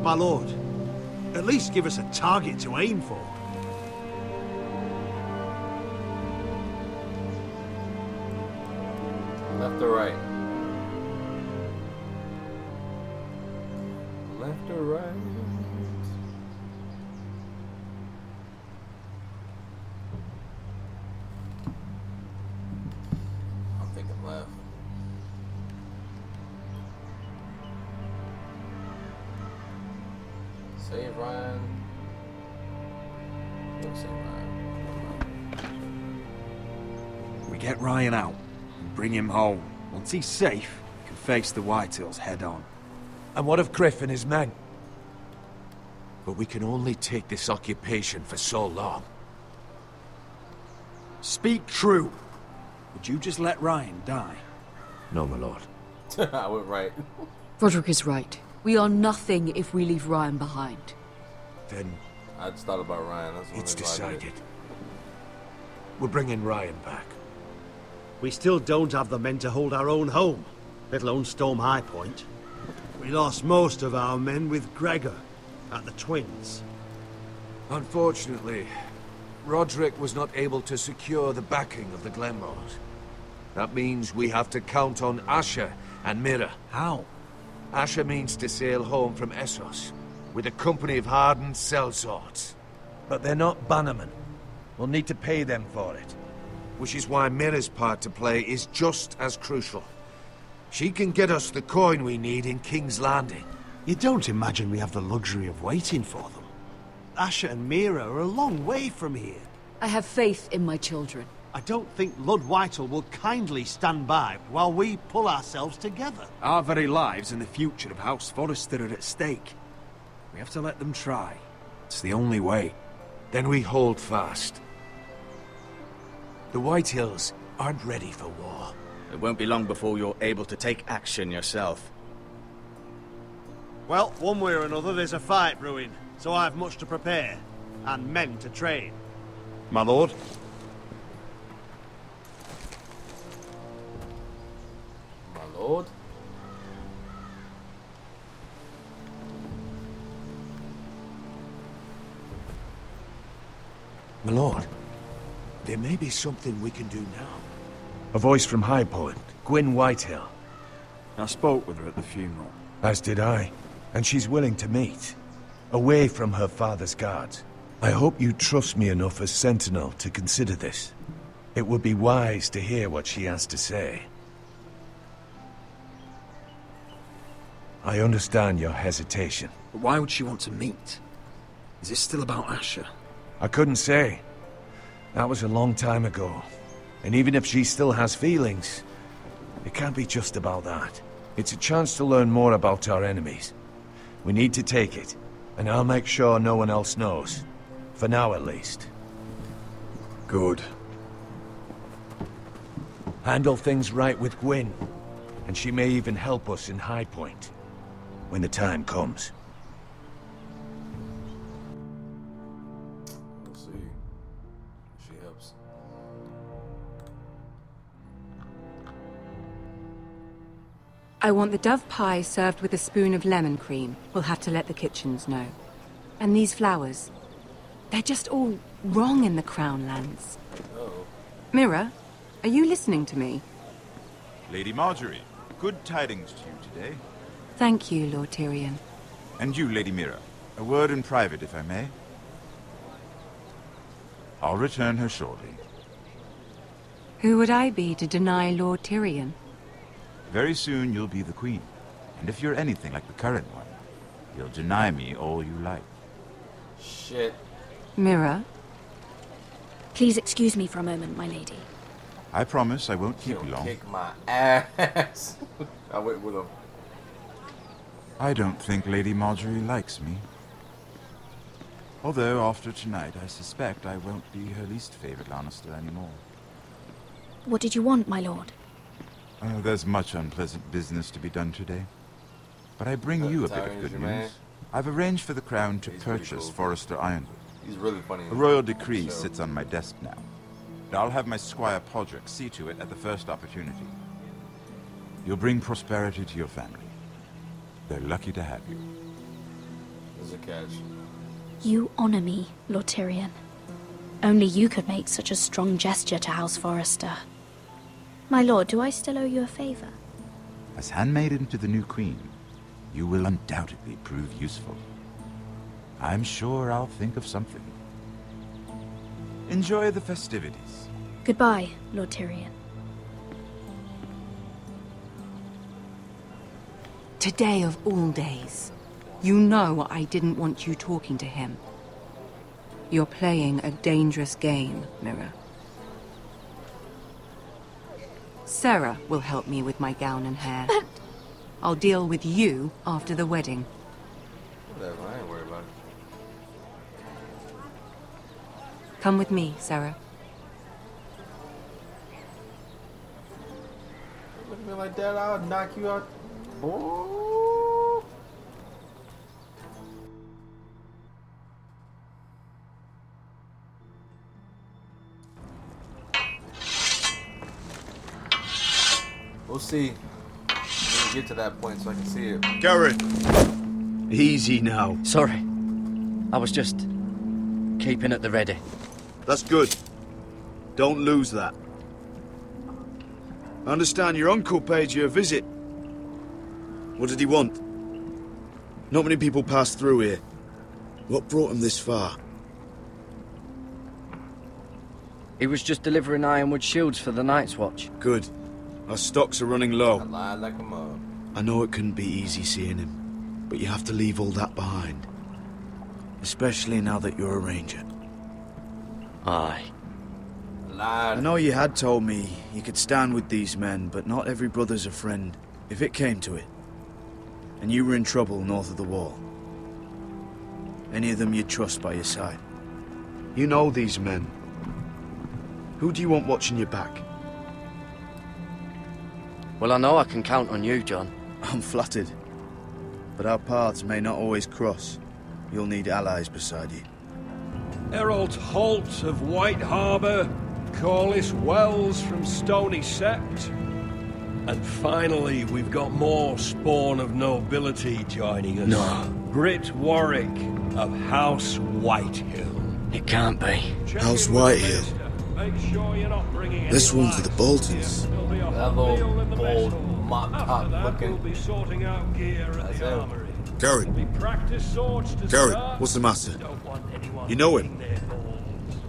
My lord, at least give us a target to aim for. Left or right? Left or right? I'm thinking left. Save Ryan. Don't save Ryan. We get Ryan out and bring him home. Once he's safe, we can face the Whitehills head on. And what of Griff and his men? But we can only take this occupation for so long. Speak true. Would you just let Ryan die? No, my lord. I went right. Roderick is right. We are nothing if we leave Ryan behind. Then I just thought about Ryan. That's it's decided. We're bringing Ryan back. We still don't have the men to hold our own home, let alone storm High Point. We lost most of our men with Gregor at the Twins. Unfortunately, Roderick was not able to secure the backing of the Glenmores. That means we have to count on Asher and Mira. How? Asher means to sail home from Essos, with a company of hardened sellswords. But they're not bannermen. We'll need to pay them for it. Which is why Mira's part to play is just as crucial. She can get us the coin we need in King's Landing. You don't imagine we have the luxury of waiting for them? Asher and Mira are a long way from here. I have faith in my children. I don't think Lord Whitehill will kindly stand by while we pull ourselves together. Our very lives and the future of House Forrester are at stake. We have to let them try. It's the only way. Then we hold fast. The Whitehills aren't ready for war. It won't be long before you're able to take action yourself. Well, one way or another, there's a fight brewing, so I have much to prepare, and men to train. My lord? My lord? My lord, there may be something we can do now. A voice from High Point, Gwyn Whitehill. I spoke with her at the funeral. As did I. And she's willing to meet. Away from her father's guards. I hope you trust me enough as Sentinel to consider this. It would be wise to hear what she has to say. I understand your hesitation. But why would she want to meet? Is this still about Asher? I couldn't say. That was a long time ago. And even if she still has feelings, it can't be just about that. It's a chance to learn more about our enemies. We need to take it, and I'll make sure no one else knows. For now, at least. Good. Handle things right with Gwyn, and she may even help us in High Point, when the time comes. We'll see. She helps. I want the dove pie served with a spoon of lemon cream. We'll have to let the kitchens know. And these flowers. They're just all wrong in the Crown lands. Oh. Mira, are you listening to me? Lady Marjorie, good tidings to you today. Thank you, Lord Tyrion. And you, Lady Mira. A word in private, if I may. I'll return her shortly. Who would I be to deny Lord Tyrion? Very soon you'll be the queen. And if you're anything like the current one, you'll deny me all you like. Shit. Mira? Please excuse me for a moment, my lady. I promise I won't keep you long. Kick my ass. I went with him. I don't think Lady Marjorie likes me. Although, after tonight, I suspect I won't be her least favorite Lannister anymore. What did you want, my lord? There's much unpleasant business to be done today. But I bring you a bit of good news. I've arranged for the Crown to purchase Forrester Ironwood. He's really funny. A royal decree sits on my desk now. I'll have my Squire Podrick see to it at the first opportunity. You'll bring prosperity to your family. They're lucky to have you. There's a catch. You honor me, Lord Tyrion. Only you could make such a strong gesture to House Forrester. My lord, do I still owe you a favor? As handmaiden to the new queen, you will undoubtedly prove useful. I'm sure I'll think of something. Enjoy the festivities. Goodbye, Lord Tyrion. Today of all days. You know I didn't want you talking to him. You're playing a dangerous game, Mira. Sarah will help me with my gown and hair. But... I'll deal with you after the wedding. Whatever, I ain't worried about it. Come with me, Sarah. Look at me like that, I'll knock you out. Boy. We'll see. We'll get to that point so I can see it. Garrett! Easy now. Sorry. I was just keeping at the ready. That's good. Don't lose that. I understand your uncle paid you a visit. What did he want? Not many people pass through here. What brought him this far? He was just delivering Ironwood shields for the Night's Watch. Good. Our stocks are running low. I lied like a mug. I know it couldn't be easy seeing him, but you have to leave all that behind. Especially now that you're a ranger. Aye. I know you had told me you could stand with these men, but not every brother's a friend, if it came to it. And you were in trouble north of the wall. Any of them you'd trust by your side. You know these men. Who do you want watching your back? Well, I know I can count on you, John. I'm flattered. But our paths may not always cross. You'll need allies beside you. Herald Holt of White Harbour, Corliss Wells from Stony Sept. And finally, we've got more spawn of nobility joining us. No. Grit Warwick of House Whitehill. It can't be. House Whitehill. Make sure you're not bringing This one's for the Boltons. That little bold mop top looking. We'll be sorting out gear at the armory. Garrett. Garrett, what's the matter? You know him?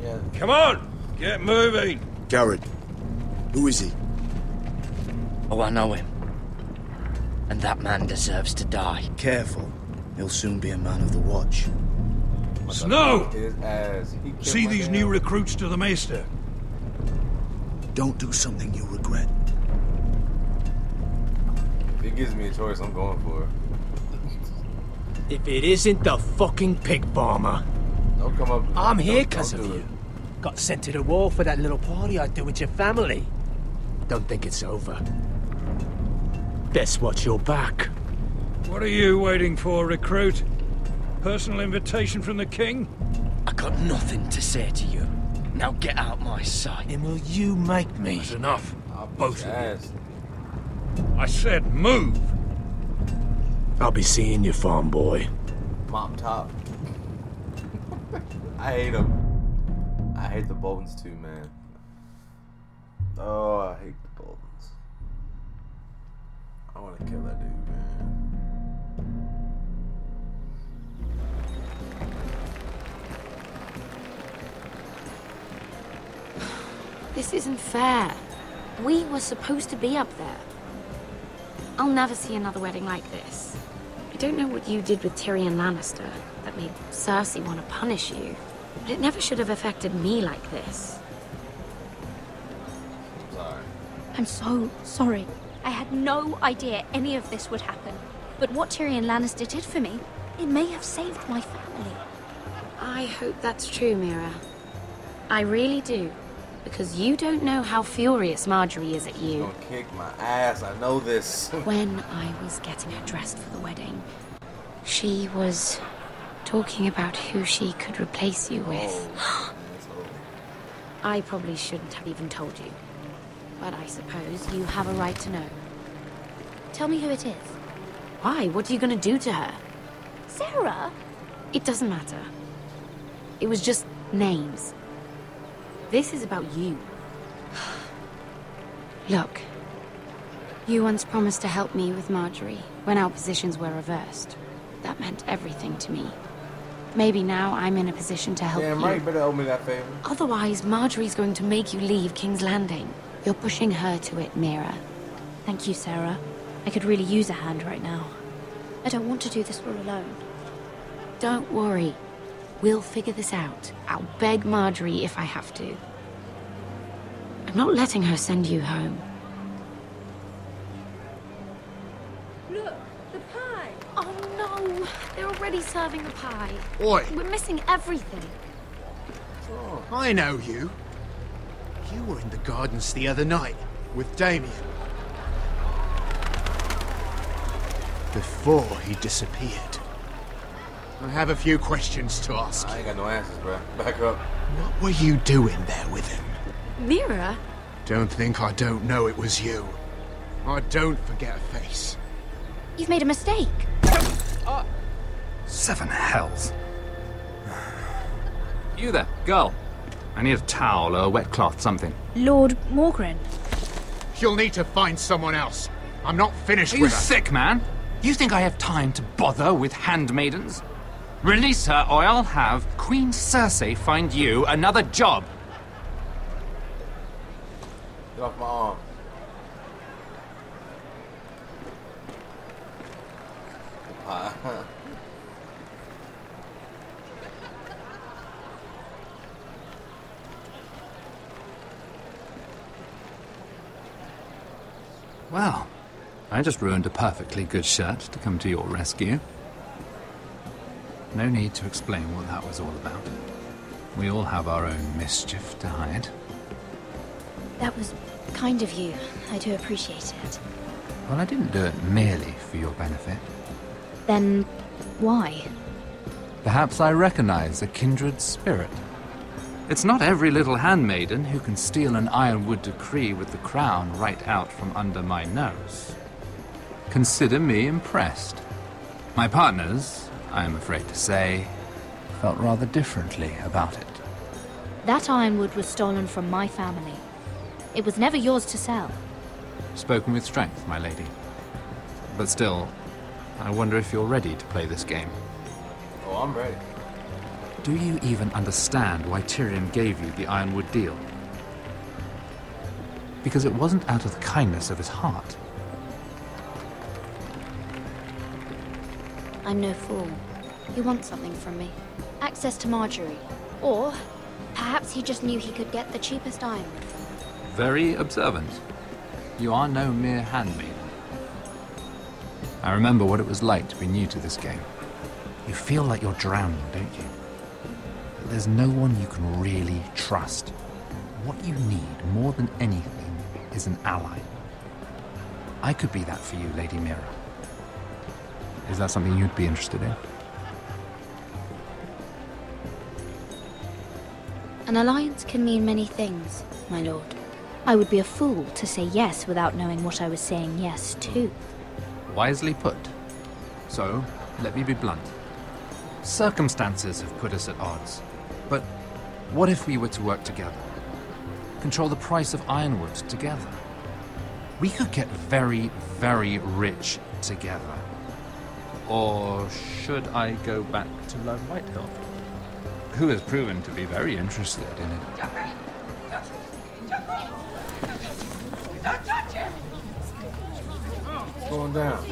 Yeah. Come on! Get moving! Garrett. Who is he? Oh, I know him. And that man deserves to die. Careful. He'll soon be a man of the watch. Snow! His ass. He killed See my these damn- new recruits to the Maester. Don't do something you regret. If he gives me a choice, I'm going for it. If it isn't the fucking pig farmer. Don't come up. I'm here don't 'cause of do you. it. Got sent to the war for that little party I do with your family. Don't think it's over. Best watch your back. What are you waiting for, recruit? Personal invitation from the king? I got nothing to say to you. Now get out my sight. And will you make me? That's enough. I'll beat Both your of you. ass. I said move! I'll be seeing you, farm boy. Mop top. I hate him. I hate the Boltons too, man. Oh, I hate the Boltons. I want to kill that dude, man. This isn't fair. We were supposed to be up there. I'll never see another wedding like this. I don't know what you did with Tyrion Lannister that made Cersei want to punish you, but it never should have affected me like this. Sorry. I'm so sorry. I had no idea any of this would happen. But what Tyrion Lannister did for me, it may have saved my family. I hope that's true, Mira. I really do. Because you don't know how furious Marjorie is at She's you. gonna kick my ass. I know this. When I was getting her dressed for the wedding, she was talking about who she could replace you with. I probably shouldn't have even told you. But I suppose you have a right to know. Tell me who it is. Why? What are you going to do to her? Sarah? It doesn't matter. It was just names. This is about you. Look, you once promised to help me with Marjorie when our positions were reversed. That meant everything to me. Maybe now I'm in a position to help Damn you. right, you better owe me that favor. Otherwise, Marjorie's going to make you leave King's Landing. You're pushing her to it, Mira. Thank you, Sarah. I could really use a hand right now. I don't want to do this all alone. Don't worry. We'll figure this out. I'll beg Marjorie if I have to. I'm not letting her send you home. Look, the pie! Oh no! They're already serving the pie. Oi. We're missing everything. I know you. You were in the gardens the other night with Damien. Before he disappeared. I have a few questions to ask. I ain't got no answers, bro. Back up. What were you doing there with him? Mira? Don't think I don't know it was you. I don't forget a face. You've made a mistake. Seven hells. You there, girl. I need a towel or a wet cloth, something. Lord Morgren. You'll need to find someone else. I'm not finished Are you with her. sick, man? You think I have time to bother with handmaidens? Release her, or I'll have Queen Cersei find you another job. Get off my arm. Well, I just ruined a perfectly good shirt to come to your rescue. No need to explain what that was all about. We all have our own mischief to hide. That was kind of you. I do appreciate it. Well, I didn't do it merely for your benefit. Then, why? Perhaps I recognize a kindred spirit. It's not every little handmaiden who can steal an Ironwood decree with the crown right out from under my nose. Consider me impressed. My partners, I am afraid to say, felt rather differently about it. That Ironwood was stolen from my family. It was never yours to sell. Spoken with strength, my lady. But still, I wonder if you're ready to play this game. Oh, I'm ready. Do you even understand why Tyrion gave you the Ironwood deal? Because it wasn't out of the kindness of his heart. I'm no fool. He wants something from me. Access to Marjorie. Or perhaps he just knew he could get the cheapest Ironwood from her. Very observant. You are no mere handmaiden. I remember what it was like to be new to this game. You feel like you're drowning, don't you? That there's no one you can really trust. What you need, more than anything, is an ally. I could be that for you, Lady Mira. Is that something you'd be interested in? An alliance can mean many things, my lord. I would be a fool to say yes without knowing what I was saying yes to. Wisely put. So, let me be blunt. Circumstances have put us at odds. But what if we were to work together? Control the price of Ironwood together? We could get very, very rich together. Or should I go back to Lord Whitehill, who has proven to be very interested in it? Don't touch him! What's going down?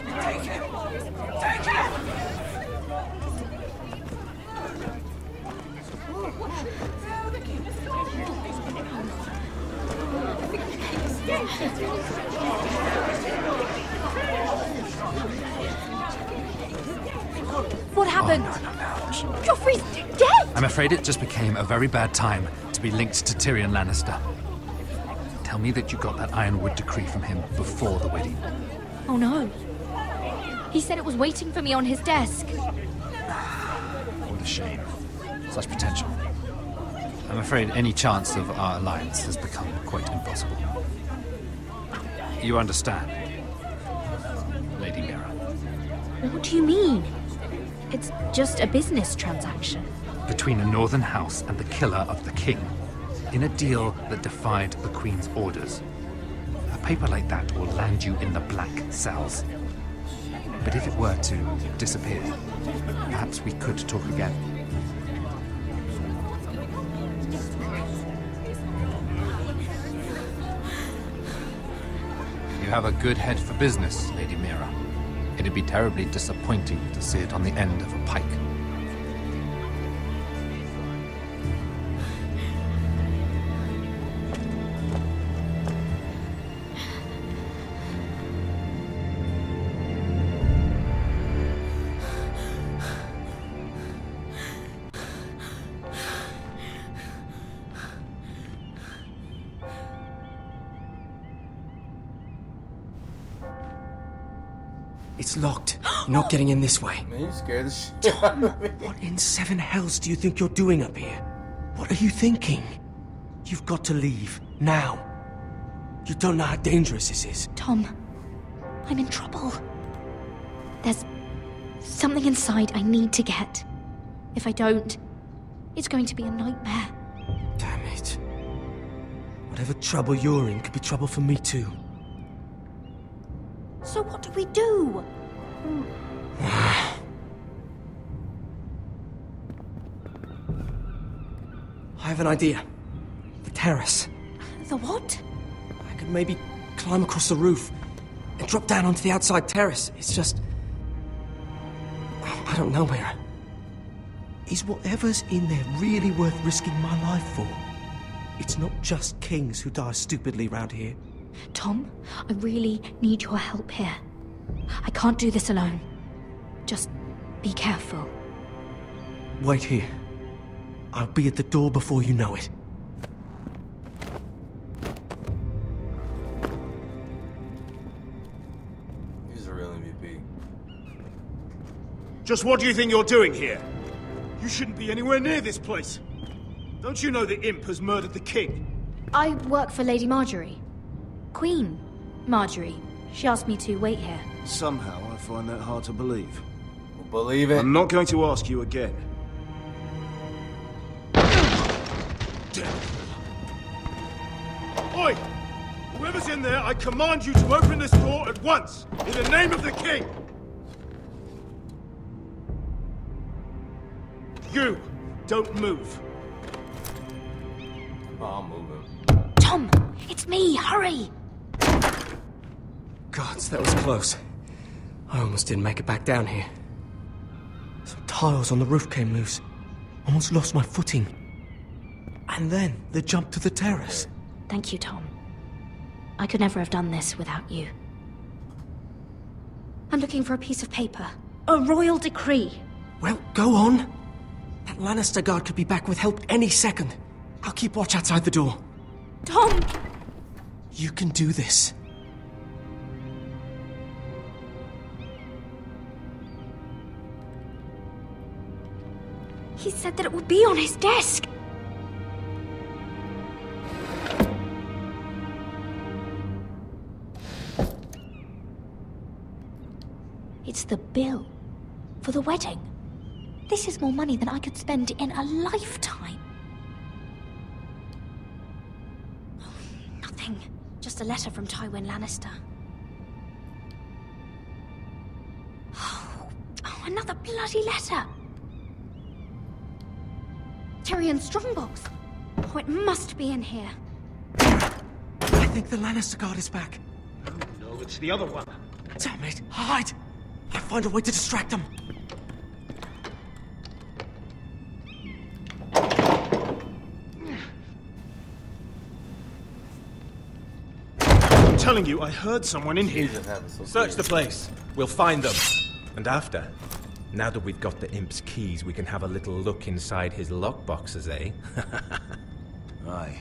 Take him! Take him! What happened? No. Joffrey's dead! I'm afraid it just became a very bad time to be linked to Tyrion Lannister. Tell me that you got that Ironwood decree from him before the wedding. Oh no. He said it was waiting for me on his desk. What a shame. Such potential. I'm afraid any chance of our alliance has become quite impossible. You understand, Lady Mira? What do you mean? It's just a business transaction. Between a northern house and the killer of the king, in a deal that defied the Queen's orders. A paper like that will land you in the black cells. But if it were to disappear, perhaps we could talk again. You have a good head for business, Lady Mira. It'd be terribly disappointing to see it on the end of a pike. It's locked. You're not getting in this way. Man, you scared the shit out of me. What in seven hells do you think you're doing up here? What are you thinking? You've got to leave. Now. You don't know how dangerous this is. Tom, I'm in trouble. There's something inside I need to get. If I don't, it's going to be a nightmare. Damn it. Whatever trouble you're in could be trouble for me too. So what do we do? I have an idea. The terrace. The what? I could maybe climb across the roof and drop down onto the outside terrace. It's just... I don't know, Mira. Is whatever's in there really worth risking my life for? It's not just kings who die stupidly round here. Tom, I really need your help here. I can't do this alone. Just be careful. Wait here. I'll be at the door before you know it. He's a real MVP. Just what do you think you're doing here? You shouldn't be anywhere near this place. Don't you know the imp has murdered the king? I work for Lady Marjorie. Queen Marjorie. She asked me to wait here. Somehow I find that hard to believe. Believe it. I'm not going to ask you again. Oi! Whoever's in there, I command you to open this door at once, in the name of the king! You, don't move. Oh, I'm moving. Tom! It's me, hurry! Gods, that was close. I almost didn't make it back down here. Some tiles on the roof came loose. Almost lost my footing. And then the jump to the terrace. Thank you, Tom. I could never have done this without you. I'm looking for a piece of paper. A royal decree. Well, go on. That Lannister guard could be back with help any second. I'll keep watch outside the door. Tom! You can do this. He said that it would be on his desk. It's the bill for the wedding. This is more money than I could spend in a lifetime. Oh, nothing. Just a letter from Tywin Lannister. Oh, another bloody letter. Tyrion Strongbox. Oh, it must be in here. I think the Lannister guard is back. No, it's the other one. Damn it, hide! I'll find a way to distract them. I'm telling you, I heard someone in here. Search the place. We'll find them. And after, now that we've got the imp's keys, we can have a little look inside his lockboxes, eh? Aye.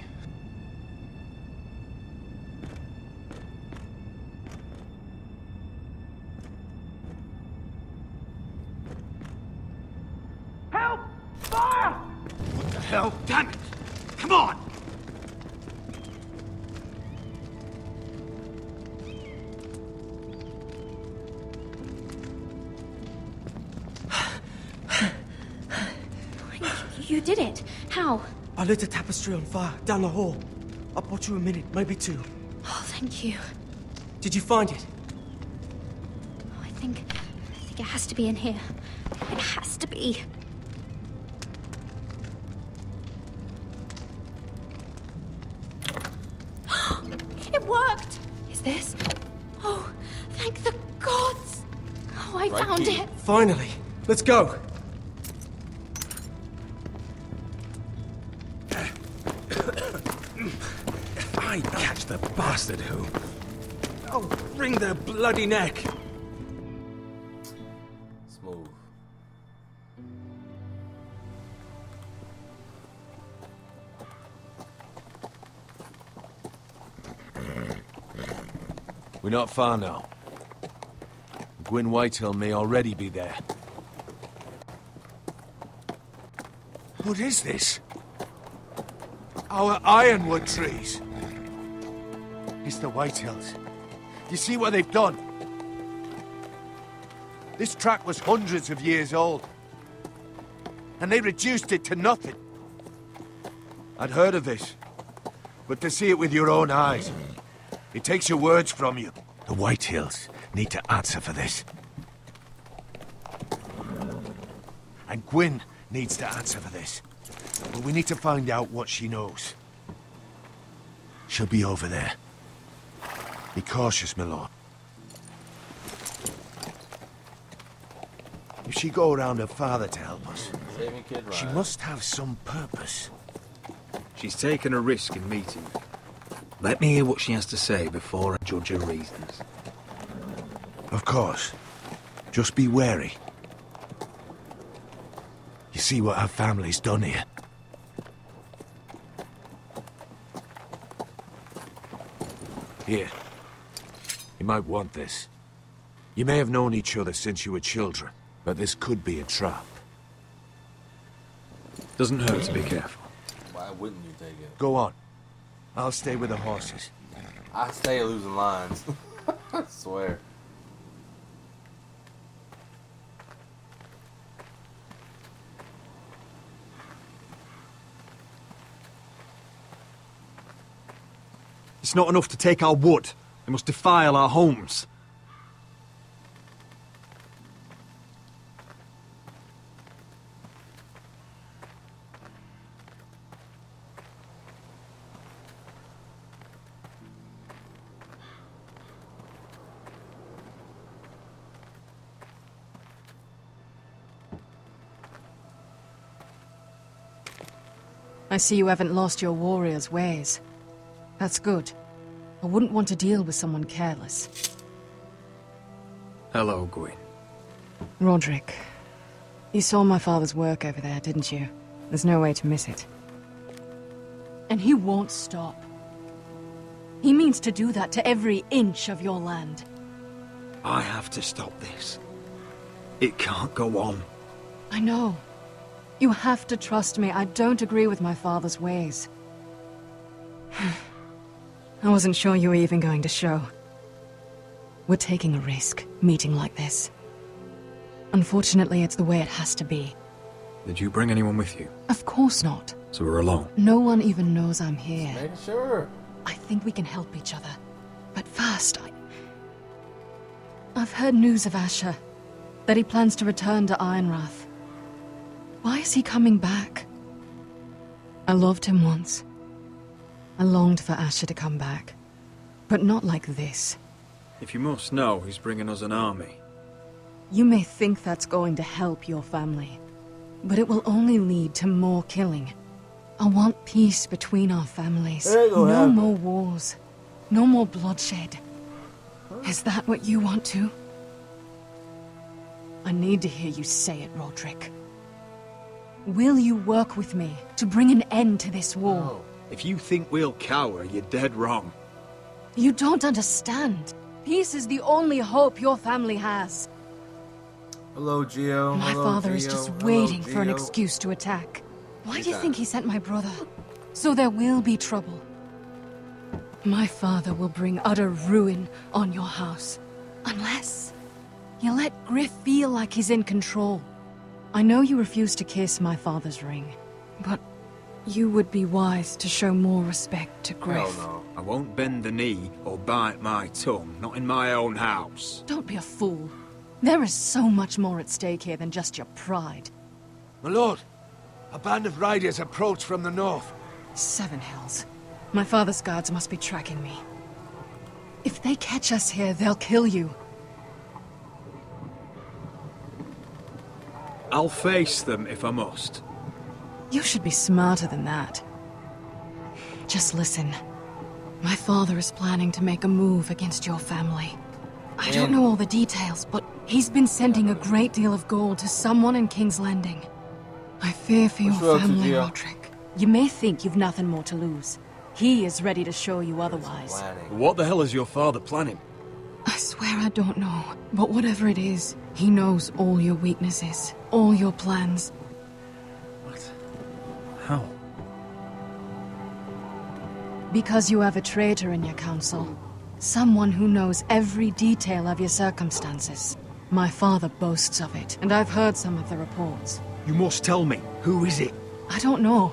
Help! Fire! What the hell? Damn it! Come on! You did it. How? I lit a tapestry on fire down the hall. I bought you a minute, maybe two. Oh, thank you. Did you find it? I think it has to be in here. It has to be. It worked! Is this? Oh, thank the gods! Oh, I found it! Finally! Let's go! If I catch the bastard who... I'll wring their bloody neck! Smooth. We're not far now. Gwyn Whitehill may already be there. What is this? Our Ironwood trees. It's the Whitehills. You see what they've done? This track was hundreds of years old. And they reduced it to nothing. I'd heard of this. But to see it with your own eyes, it takes your words from you. The Whitehills need to answer for this. And Gwyn needs to answer for this. But we need to find out what she knows. She'll be over there. Be cautious, my lord. If she go around her father to help us, Saving Kid Ryan. she must have some purpose. She's taken a risk in meeting me. Let me hear what she has to say before I judge her reasons. Of course. Just be wary. You see what our family's done here. Here. You might want this. You may have known each other since you were children, but this could be a trap. Doesn't hurt to be careful. Why wouldn't you take it? Go on. I'll stay with the horses. I stay losing lines. I swear. It's not enough to take our wood. They must defile our homes. I see you haven't lost your warrior's ways. That's good. I wouldn't want to deal with someone careless. Hello, Gwyn. Roderick, you saw my father's work over there, didn't you? There's no way to miss it. And he won't stop. He means to do that to every inch of your land. I have to stop this. It can't go on. I know. You have to trust me. I don't agree with my father's ways. I wasn't sure you were even going to show. We're taking a risk, meeting like this. Unfortunately, it's the way it has to be. Did you bring anyone with you? Of course not. So we're alone? No one even knows I'm here. Make sure. I think we can help each other. But first, I've heard news of Asher. That he plans to return to Ironrath. Why is he coming back? I loved him once. I longed for Asher to come back. But not like this. If you must know, he's bringing us an army. You may think that's going to help your family. But it will only lead to more killing. I want peace between our families. No more wars. No more bloodshed. Is that what you want too? I need to hear you say it, Roderick. Will you work with me to bring an end to this war? If you think we'll cower, you're dead wrong. You don't understand. Peace is the only hope your family has. Hello, Gio. My father is just waiting for an excuse to attack. Why do you think he sent my brother? So there will be trouble. My father will bring utter ruin on your house. Unless you let Griff feel like he's in control. I know you refuse to kiss my father's ring, but you would be wise to show more respect to Griff. No. I won't bend the knee or bite my tongue, not in my own house. Don't be a fool. There is so much more at stake here than just your pride. My lord, a band of riders approach from the north. 7 Hells. My father's guards must be tracking me. If they catch us here, they'll kill you. I'll face them if I must. You should be smarter than that. Just listen. My father is planning to make a move against your family. I don't know all the details, but he's been sending a great deal of gold to someone in King's Landing. I fear for your family, Roderick. You may think you've nothing more to lose. He is ready to show you otherwise. What the hell is your father planning? I swear I don't know, but whatever it is, he knows all your weaknesses, all your plans. What? How? Because you have a traitor in your council. Someone who knows every detail of your circumstances. My father boasts of it, and I've heard some of the reports. You must tell me. Who is it? I don't know.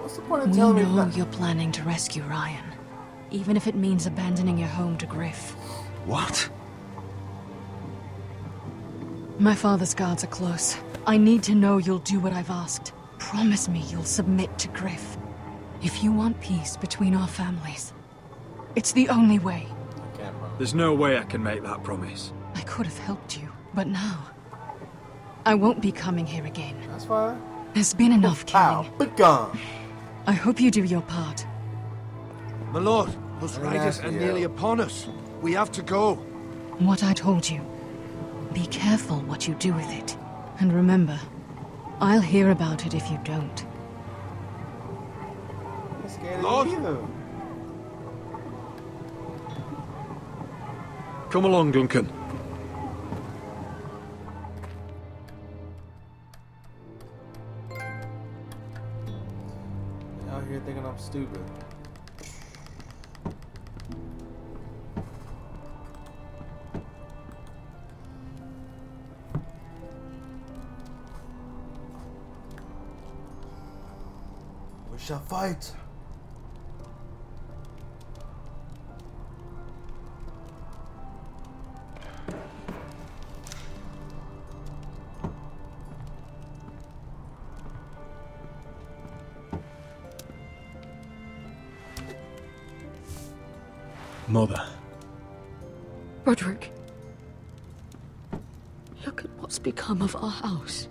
What's the point of telling me? We know you're planning to rescue Ryan. Even if it means abandoning your home to Griff. What? My father's guards are close. I need to know you'll do what I've asked. Promise me you'll submit to Griff. If you want peace between our families, it's the only way. There's no way I can make that promise. I could have helped you, but now I won't be coming here again. That's fine. There's been enough killing. Be gone. I hope you do your part. My lord, those riders are nearly upon us. We have to go. What I told you. Be careful what you do with it. And remember, I'll hear about it if you don't. Lord? Come along, Duncan. Out here thinking I'm stupid. We shall fight. Mother. Roderick. Look at what's become of our house.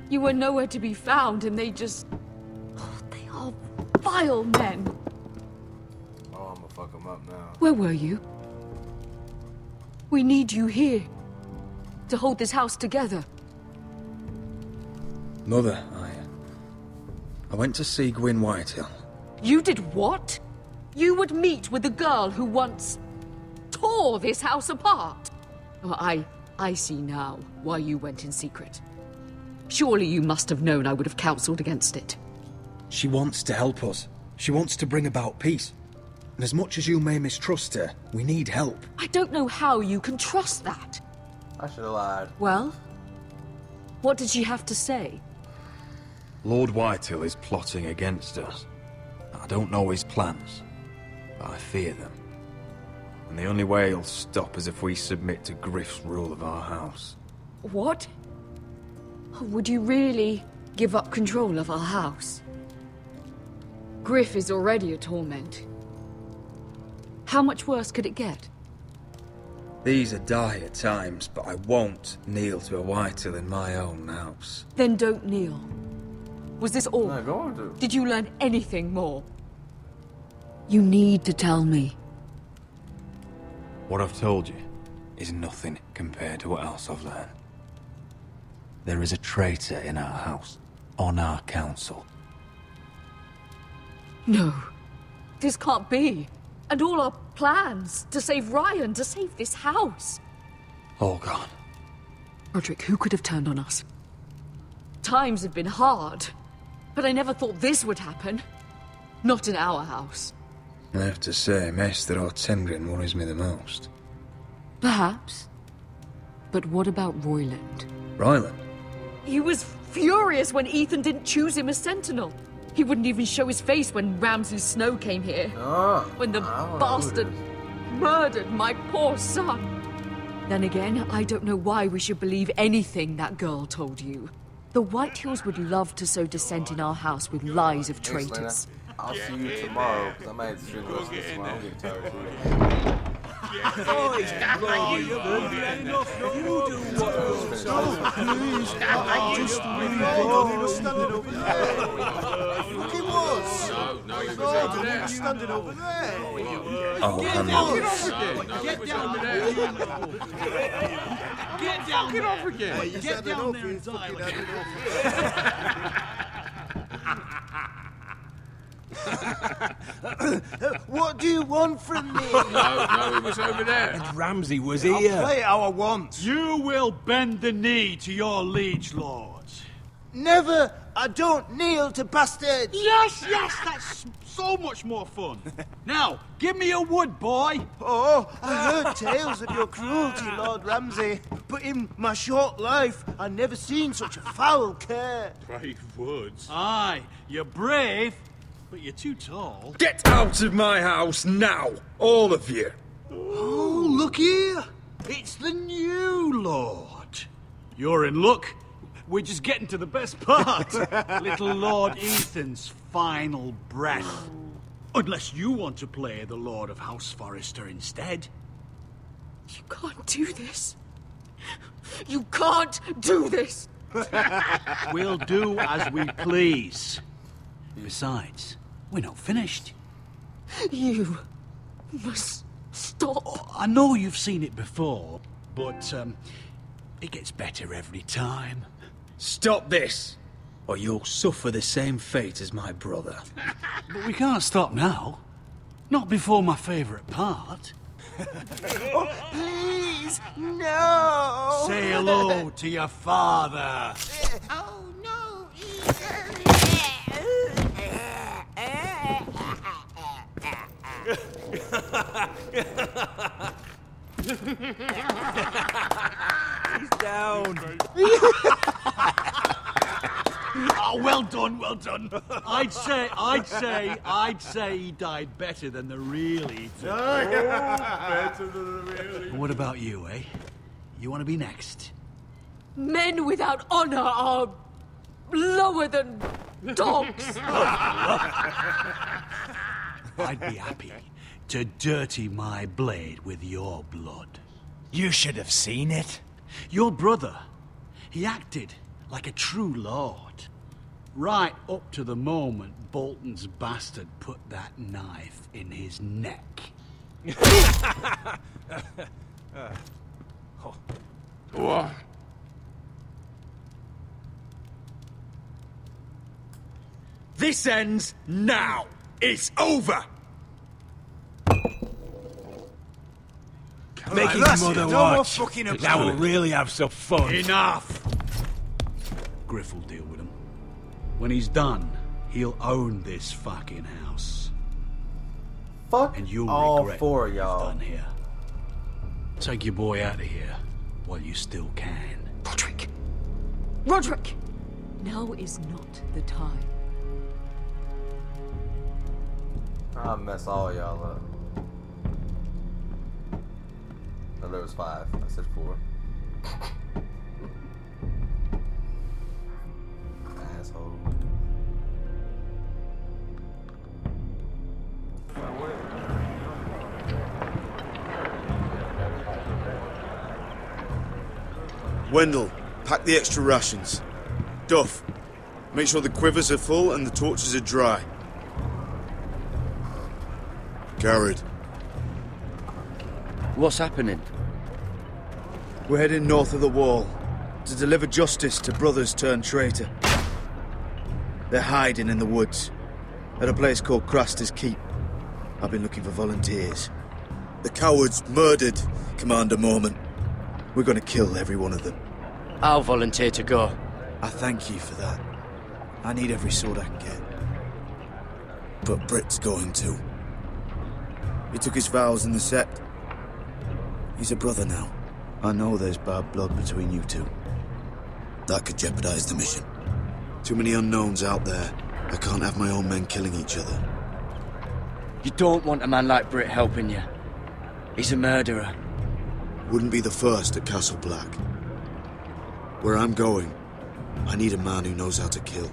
You were nowhere to be found, and they just vile men! Oh, I'm gonna fuck him up now. Where were you? We need you here. To hold this house together. Mother, I went to see Gwyn Whitehill. You did what? You would meet with the girl who once tore this house apart. Oh, I see now why you went in secret. Surely you must have known I would have counseled against it. She wants to help us. She wants to bring about peace. And as much as you may mistrust her, we need help. I don't know how you can trust that. I should have lied. Well, what did she have to say? Lord Whitehill is plotting against us. I don't know his plans, but I fear them. And the only way he'll stop is if we submit to Griff's rule of our house. What? Would you really give up control of our house? Griff is already a torment. How much worse could it get? These are dire times, but I won't kneel to a Whitehill in my own house. Then don't kneel. Was this all? No, go on, dude. Did you learn anything more? You need to tell me. What I've told you is nothing compared to what else I've learned. There is a traitor in our house, on our council. No. This can't be. And all our plans to save Ryan, to save this house. All gone. Roderick, who could have turned on us? Times have been hard, but I never thought this would happen. Not in our house. I have to say, Maester Ortengrin worries me the most. Perhaps. But what about Royland? Ryland? He was furious when Ethan didn't choose him as Sentinel. He wouldn't even show his face when Ramsay Snow came here. When the bastard murdered my poor son. Then again, I don't know why we should believe anything that girl told you. The Whitehills would love to sow dissent in our house with lies of traitors. I'll see you tomorrow, because I might have to drink the rest of this tomorrow. I'm getting tired of What do you want from me? No, he was over there. And Ramsay was I'll here. play how I want. You will bend the knee to your liege lords. Never! I don't kneel to bastards! Yes, that's so much more fun. Now, give me a wood, boy. Oh, I heard tales of your cruelty, Lord Ramsay. But in my short life, I never seen such a foul care. Brave woods. Aye, you're brave, but you're too tall. Get out of my house now, all of you. Oh, look here. It's the new lord. You're in luck. We're just getting to the best part. Little Lord Ethan's final breath. Unless you want to play the Lord of House Forrester instead. You can't do this. You can't do this. We'll do as we please. Besides, we're not finished. You must stop. Oh, I know you've seen it before, but it gets better every time. Stop this, or you'll suffer the same fate as my brother. But we can't stop now. Not before my favourite part. Oh, please, no! Say hello to your father. Oh, no, He's down. Oh, well done, well done. I'd say he died better than the real Ethan. Better than the real Ethan. What about you, eh? You want to be next? Men without honor are lower than dogs. I'd be happy to dirty my blade with your blood. You should have seen it. Your brother, he acted like a true lord. Right up to the moment Bolton's bastard put that knife in his neck. This ends now. It's over. Making mother watch. Now we'll really have some fun. Enough! Griff will deal with him. When he's done, he'll own this fucking house. Fuck and you'll all regret four what of you've y'all. done here. Take your boy out of here while you still can. Roderick! Roderick! Now is not the time. I'll mess all y'all up. No, there was 5. I said 4. Asshole. Wendell, pack the extra rations. Duff, make sure the quivers are full and the torches are dry. Garrett. What's happening? We're heading north of the wall to deliver justice to brothers turned traitor. They're hiding in the woods at a place called Craster's Keep. I've been looking for volunteers. The cowards murdered Commander Mormont. We're gonna kill every one of them. I'll volunteer to go. I thank you for that. I need every sword I can get. But Britt's going too. He took his vows in the Sept. He's a brother now. I know there's bad blood between you two. That could jeopardize the mission. Too many unknowns out there. I can't have my own men killing each other. You don't want a man like Britt helping you. He's a murderer. Wouldn't be the first at Castle Black. Where I'm going, I need a man who knows how to kill.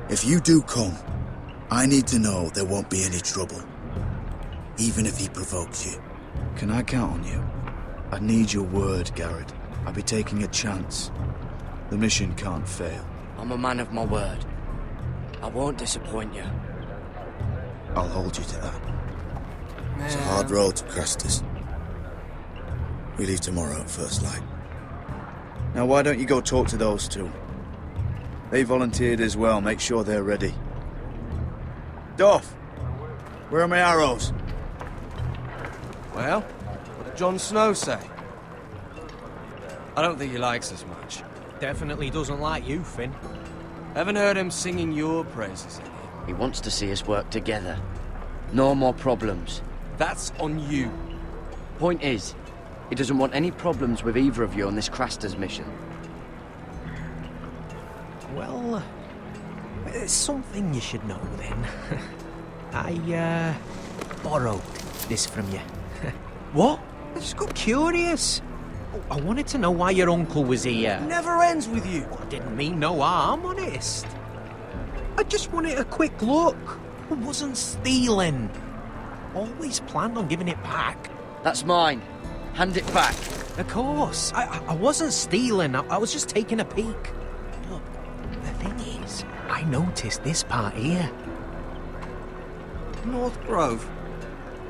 If you do come, I need to know there won't be any trouble. Even if he provokes you. Can I count on you? I need your word, Garrett. I'll be taking a chance. The mission can't fail. I'm a man of my word. I won't disappoint you. I'll hold you to that. It's a hard road to Craster's. We leave tomorrow at first light. Now why don't you go talk to those two? They volunteered as well. Make sure they're ready. Duff! Where are my arrows? Well, what did Jon Snow say? I don't think he likes us much. Definitely doesn't like you, Finn. Haven't heard him singing your praises any. He wants to see us work together. No more problems. That's on you. Point is, he doesn't want any problems with either of you on this Craster's mission. Well, there's something you should know then. I borrowed this from you. What? I just got curious. I wanted to know why your uncle was here. Never ends with you. I didn't mean no harm, honest. I just wanted a quick look. I wasn't stealing. Always planned on giving it back. That's mine. Hand it back. Of course. I wasn't stealing. I was just taking a peek. Look, the thing is, I noticed this part here. North Grove?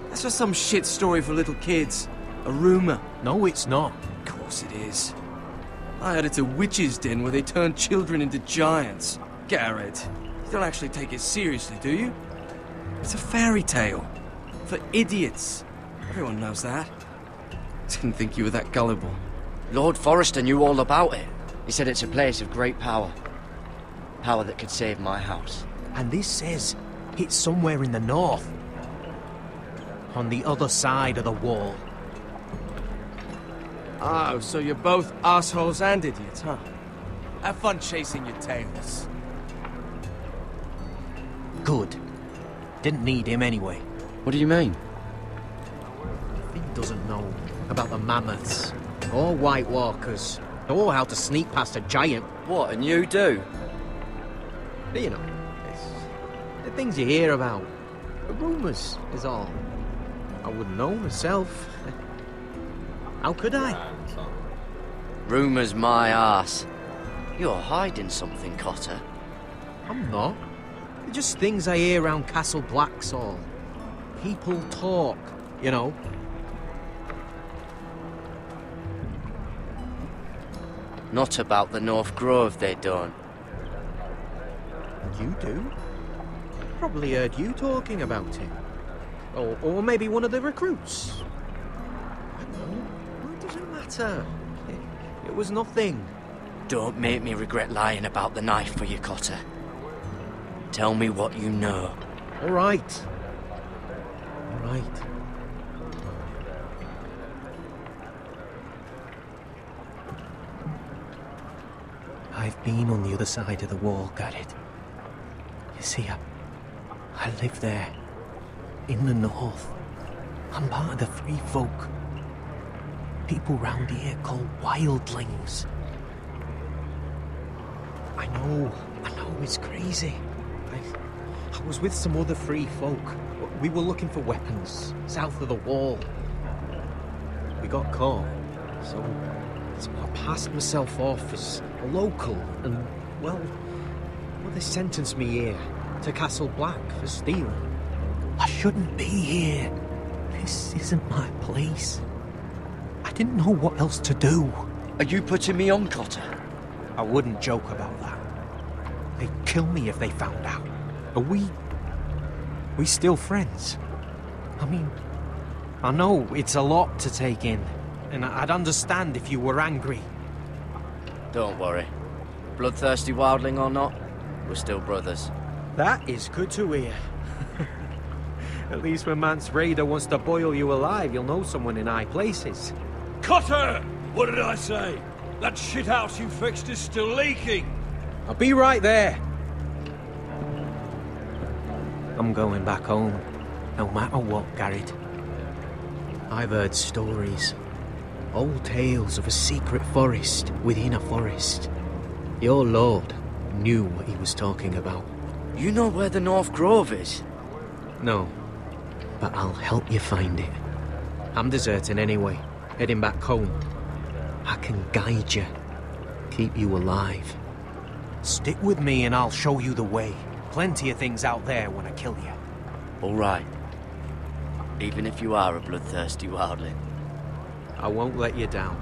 That's just some shit story for little kids. A rumour. No, it's not. Of course it is. I heard it's a witch's den where they turn children into giants. Garrett, you don't actually take it seriously, do you? It's a fairy tale. For idiots. Everyone knows that. Didn't think you were that gullible. Lord Forrester knew all about it. He said it's a place of great power. Power that could save my house. And this says it's somewhere in the north. On the other side of the wall. Oh, so you're both assholes and idiots, huh? Have fun chasing your tails. Good. Didn't need him anyway. What do you mean? He doesn't know about the mammoths, or White Walkers, or how to sneak past a giant. What, and you do? You know, it's the things you hear about. The rumours is all. I wouldn't know myself. How could I? Rumours my arse. You're hiding something, Cotter. I'm not. They're just things I hear around Castle Blacksall. People talk, you know. Not about the North Grove, they don't. You do? Probably heard you talking about it. Or maybe one of the recruits. I don't know. It doesn't matter. It was nothing. Don't make me regret lying about the knife for you, Cotter. Tell me what you know. All right. All right. I've been on the other side of the wall, Garrett. You see, I live there. In the north. I'm part of the Free Folk. People round here call wildlings. I know it's crazy. I was with some other Free Folk. We were looking for weapons, south of the wall. We got caught, so I passed myself off as a local, and, well, they sentenced me here, to Castle Black, for stealing. I shouldn't be here. This isn't my place. I didn't know what else to do. Are you putting me on, Cotter? I wouldn't joke about that. They'd kill me if they found out. Are we still friends? I mean, I know it's a lot to take in, and I'd understand if you were angry. Don't worry. Bloodthirsty wildling or not, we're still brothers. That is good to hear. At least when Mance Raider wants to boil you alive, you'll know someone in high places. Cotter! What did I say? That shithouse you fixed is still leaking! I'll be right there. I'm going back home, no matter what, Garrett. I've heard stories. Old tales of a secret forest within a forest. Your lord knew what he was talking about. You know where the North Grove is? No, but I'll help you find it. I'm deserting anyway, heading back home. I can guide you, keep you alive. Stick with me and I'll show you the way. Plenty of things out there when I kill you. All right. Even if you are a bloodthirsty wildling. I won't let you down.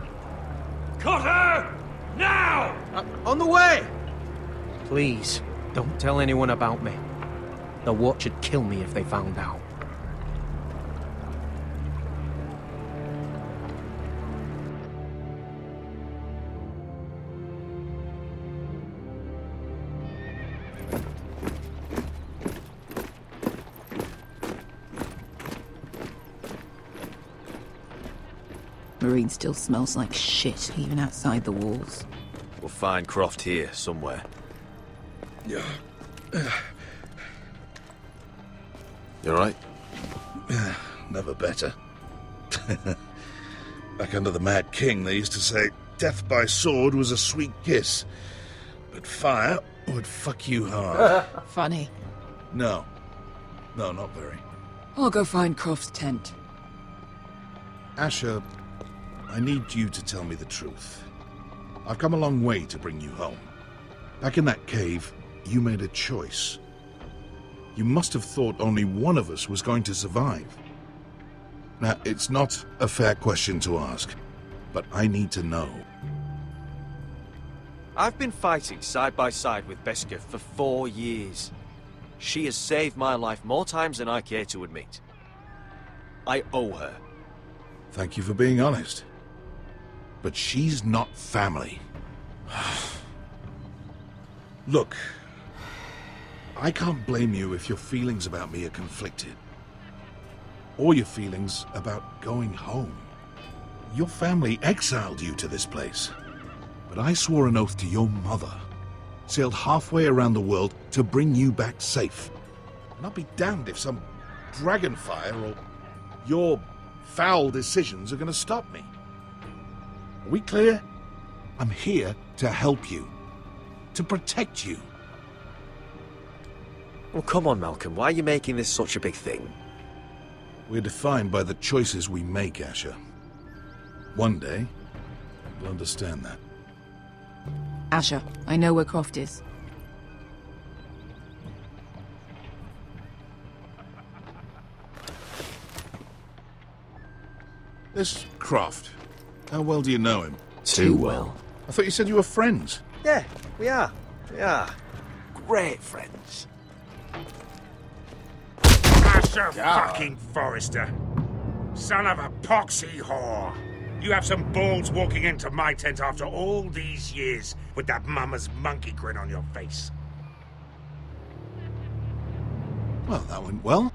Cotter! Now! On the way! Please, don't tell anyone about me. The Watch would kill me if they found out. Marine still smells like shit, even outside the walls. We'll find Croft here, somewhere. Yeah. You alright? Never better. Back under the Mad King, they used to say death by sword was a sweet kiss, but fire would fuck you hard. Funny. No, not very. I'll go find Croft's tent. Asher, I need you to tell me the truth. I've come a long way to bring you home. Back in that cave, you made a choice. You must have thought only one of us was going to survive. Now, it's not a fair question to ask, but I need to know. I've been fighting side by side with Beskha for 4 years. She has saved my life more times than I care to admit. I owe her. Thank you for being honest. But she's not family. Look, I can't blame you if your feelings about me are conflicted. Or your feelings about going home. Your family exiled you to this place. But I swore an oath to your mother. Sailed halfway around the world to bring you back safe. And I'll be damned if some dragonfire or your foul decisions are going to stop me. Are we clear? I'm here to help you. To protect you. Well, come on, Malcolm. Why are you making this such a big thing? We're defined by the choices we make, Asher. One day, You'll understand that. Asher, I know where Croft is. This Croft, how well do you know him? Too well. I thought you said you were friends. Yeah, we are. We are. Great friends. Asher fucking Forrester. Son of a poxy whore. You have some balls walking into my tent after all these years with that mama's monkey grin on your face. Well, that went well.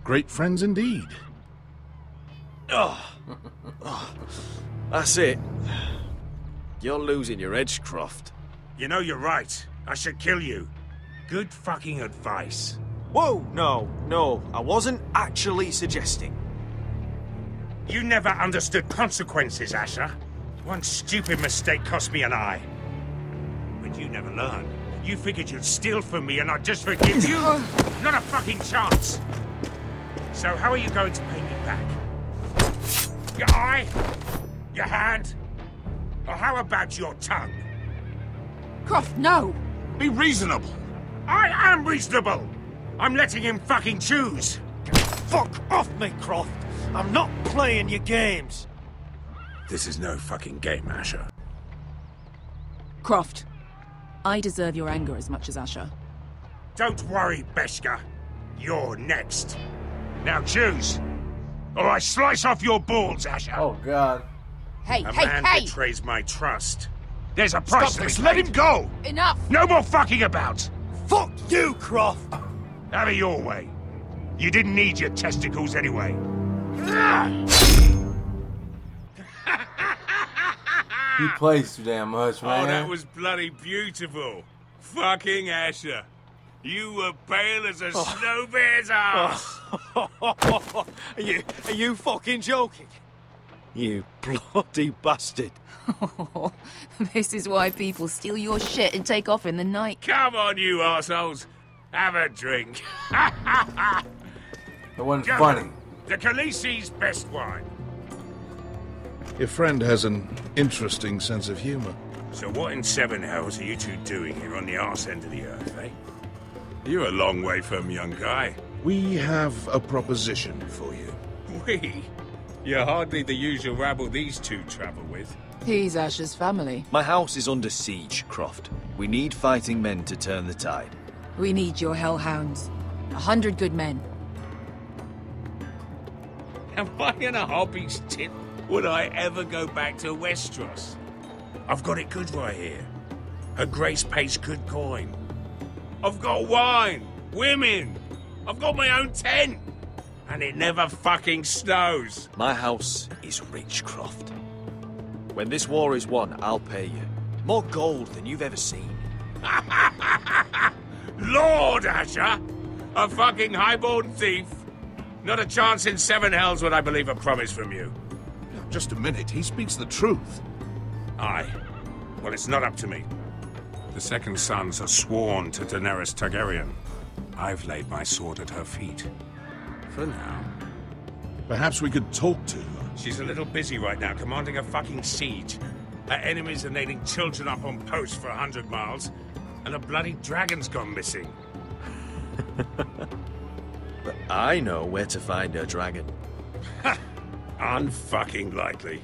Great friends indeed. Oh. That's it. You're losing your edge, Croft. You know you're right. I should kill you. Good fucking advice. Whoa! No. I wasn't actually suggesting. You never understood consequences, Asher. One stupid mistake cost me an eye. But you never learned. You figured you'd steal from me and I'd just forgive you? Not a fucking chance! So how are you going to pay me back? Your eye? Your hand? Or how about your tongue? Croft, no! Be reasonable! I am reasonable! I'm letting him fucking choose! Fuck off me, Croft! I'm not playing your games! This is no fucking game, Asher. Croft, I deserve your anger as much as Asher. Don't worry, Beskha. You're next. Now choose, or I slice off your balls, Asher. Oh, God. Hey, A man betrays my trust. There's a price to be paid. Let him go! Enough! No more fucking about! Fuck you, Croft! Have it your way. You didn't need your testicles anyway. He plays too damn much, man. Oh, that was bloody beautiful. Fucking Asher. You were pale as a snow bear's ass. Are you fucking joking? You bloody bastard. This is why people steal your shit and take off in the night. Come on, you assholes. Have a drink. It wasn't funny. The Khaleesi's best wine. Your friend has an interesting sense of humor. So what in seven hells are you two doing here on the arse end of the earth, eh? You're a long way from, young guy. We have a proposition for you. We? You're hardly the usual rabble these two travel with. He's Asher's family. My house is under siege, Croft. We need fighting men to turn the tide. We need your hellhounds. 100 good men. Am I in a hobby's tip? Would I ever go back to Westeros? I've got it good right here. Her Grace pays good coin. I've got wine, women. I've got my own tent. And it never fucking snows. My house is rich, Croft. When this war is won, I'll pay you. More gold than you've ever seen. Lord, Asher! A fucking highborn thief. Not a chance in seven hells would I believe a promise from you. Just a minute, he speaks the truth. Aye. Well, it's not up to me. The second sons are sworn to Daenerys Targaryen. I've laid my sword at her feet. For now. Perhaps we could talk to her. She's a little busy right now, commanding a fucking siege. Her enemies are nailing children up on posts for 100 miles, and a bloody dragon's gone missing. But I know where to find her dragon. Ha! Unfucking likely.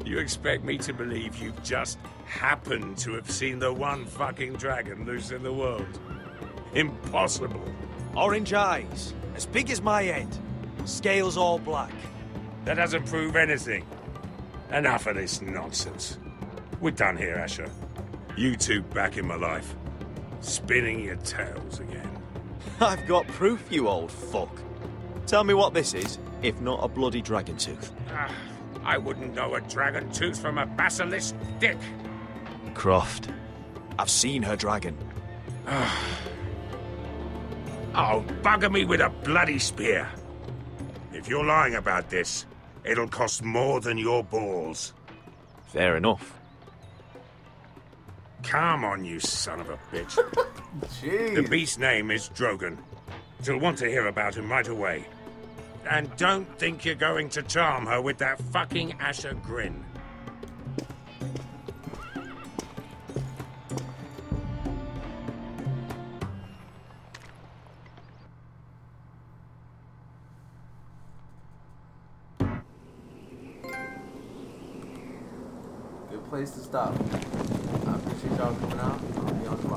You expect me to believe you've just happened to have seen the one fucking dragon loose in the world? Impossible. Orange eyes, as big as my head. Scales all black. That doesn't prove anything. Enough of this nonsense. We're done here, Asher. You two back in my life. Spinning your tales again. I've got proof, you old fuck. Tell me what this is, if not a bloody dragon tooth. I wouldn't know a dragon tooth from a basilisk dick. Croft, I've seen her dragon. Oh, bugger me with a bloody spear. If you're lying about this, it'll cost more than your balls. Fair enough. Come on, you son of a bitch. Jeez. The beast's name is Drogon. She'll want to hear about him right away. And don't think you're going to charm her with that fucking Asher grin. place to stop. I appreciate y'all coming out. I'll be on the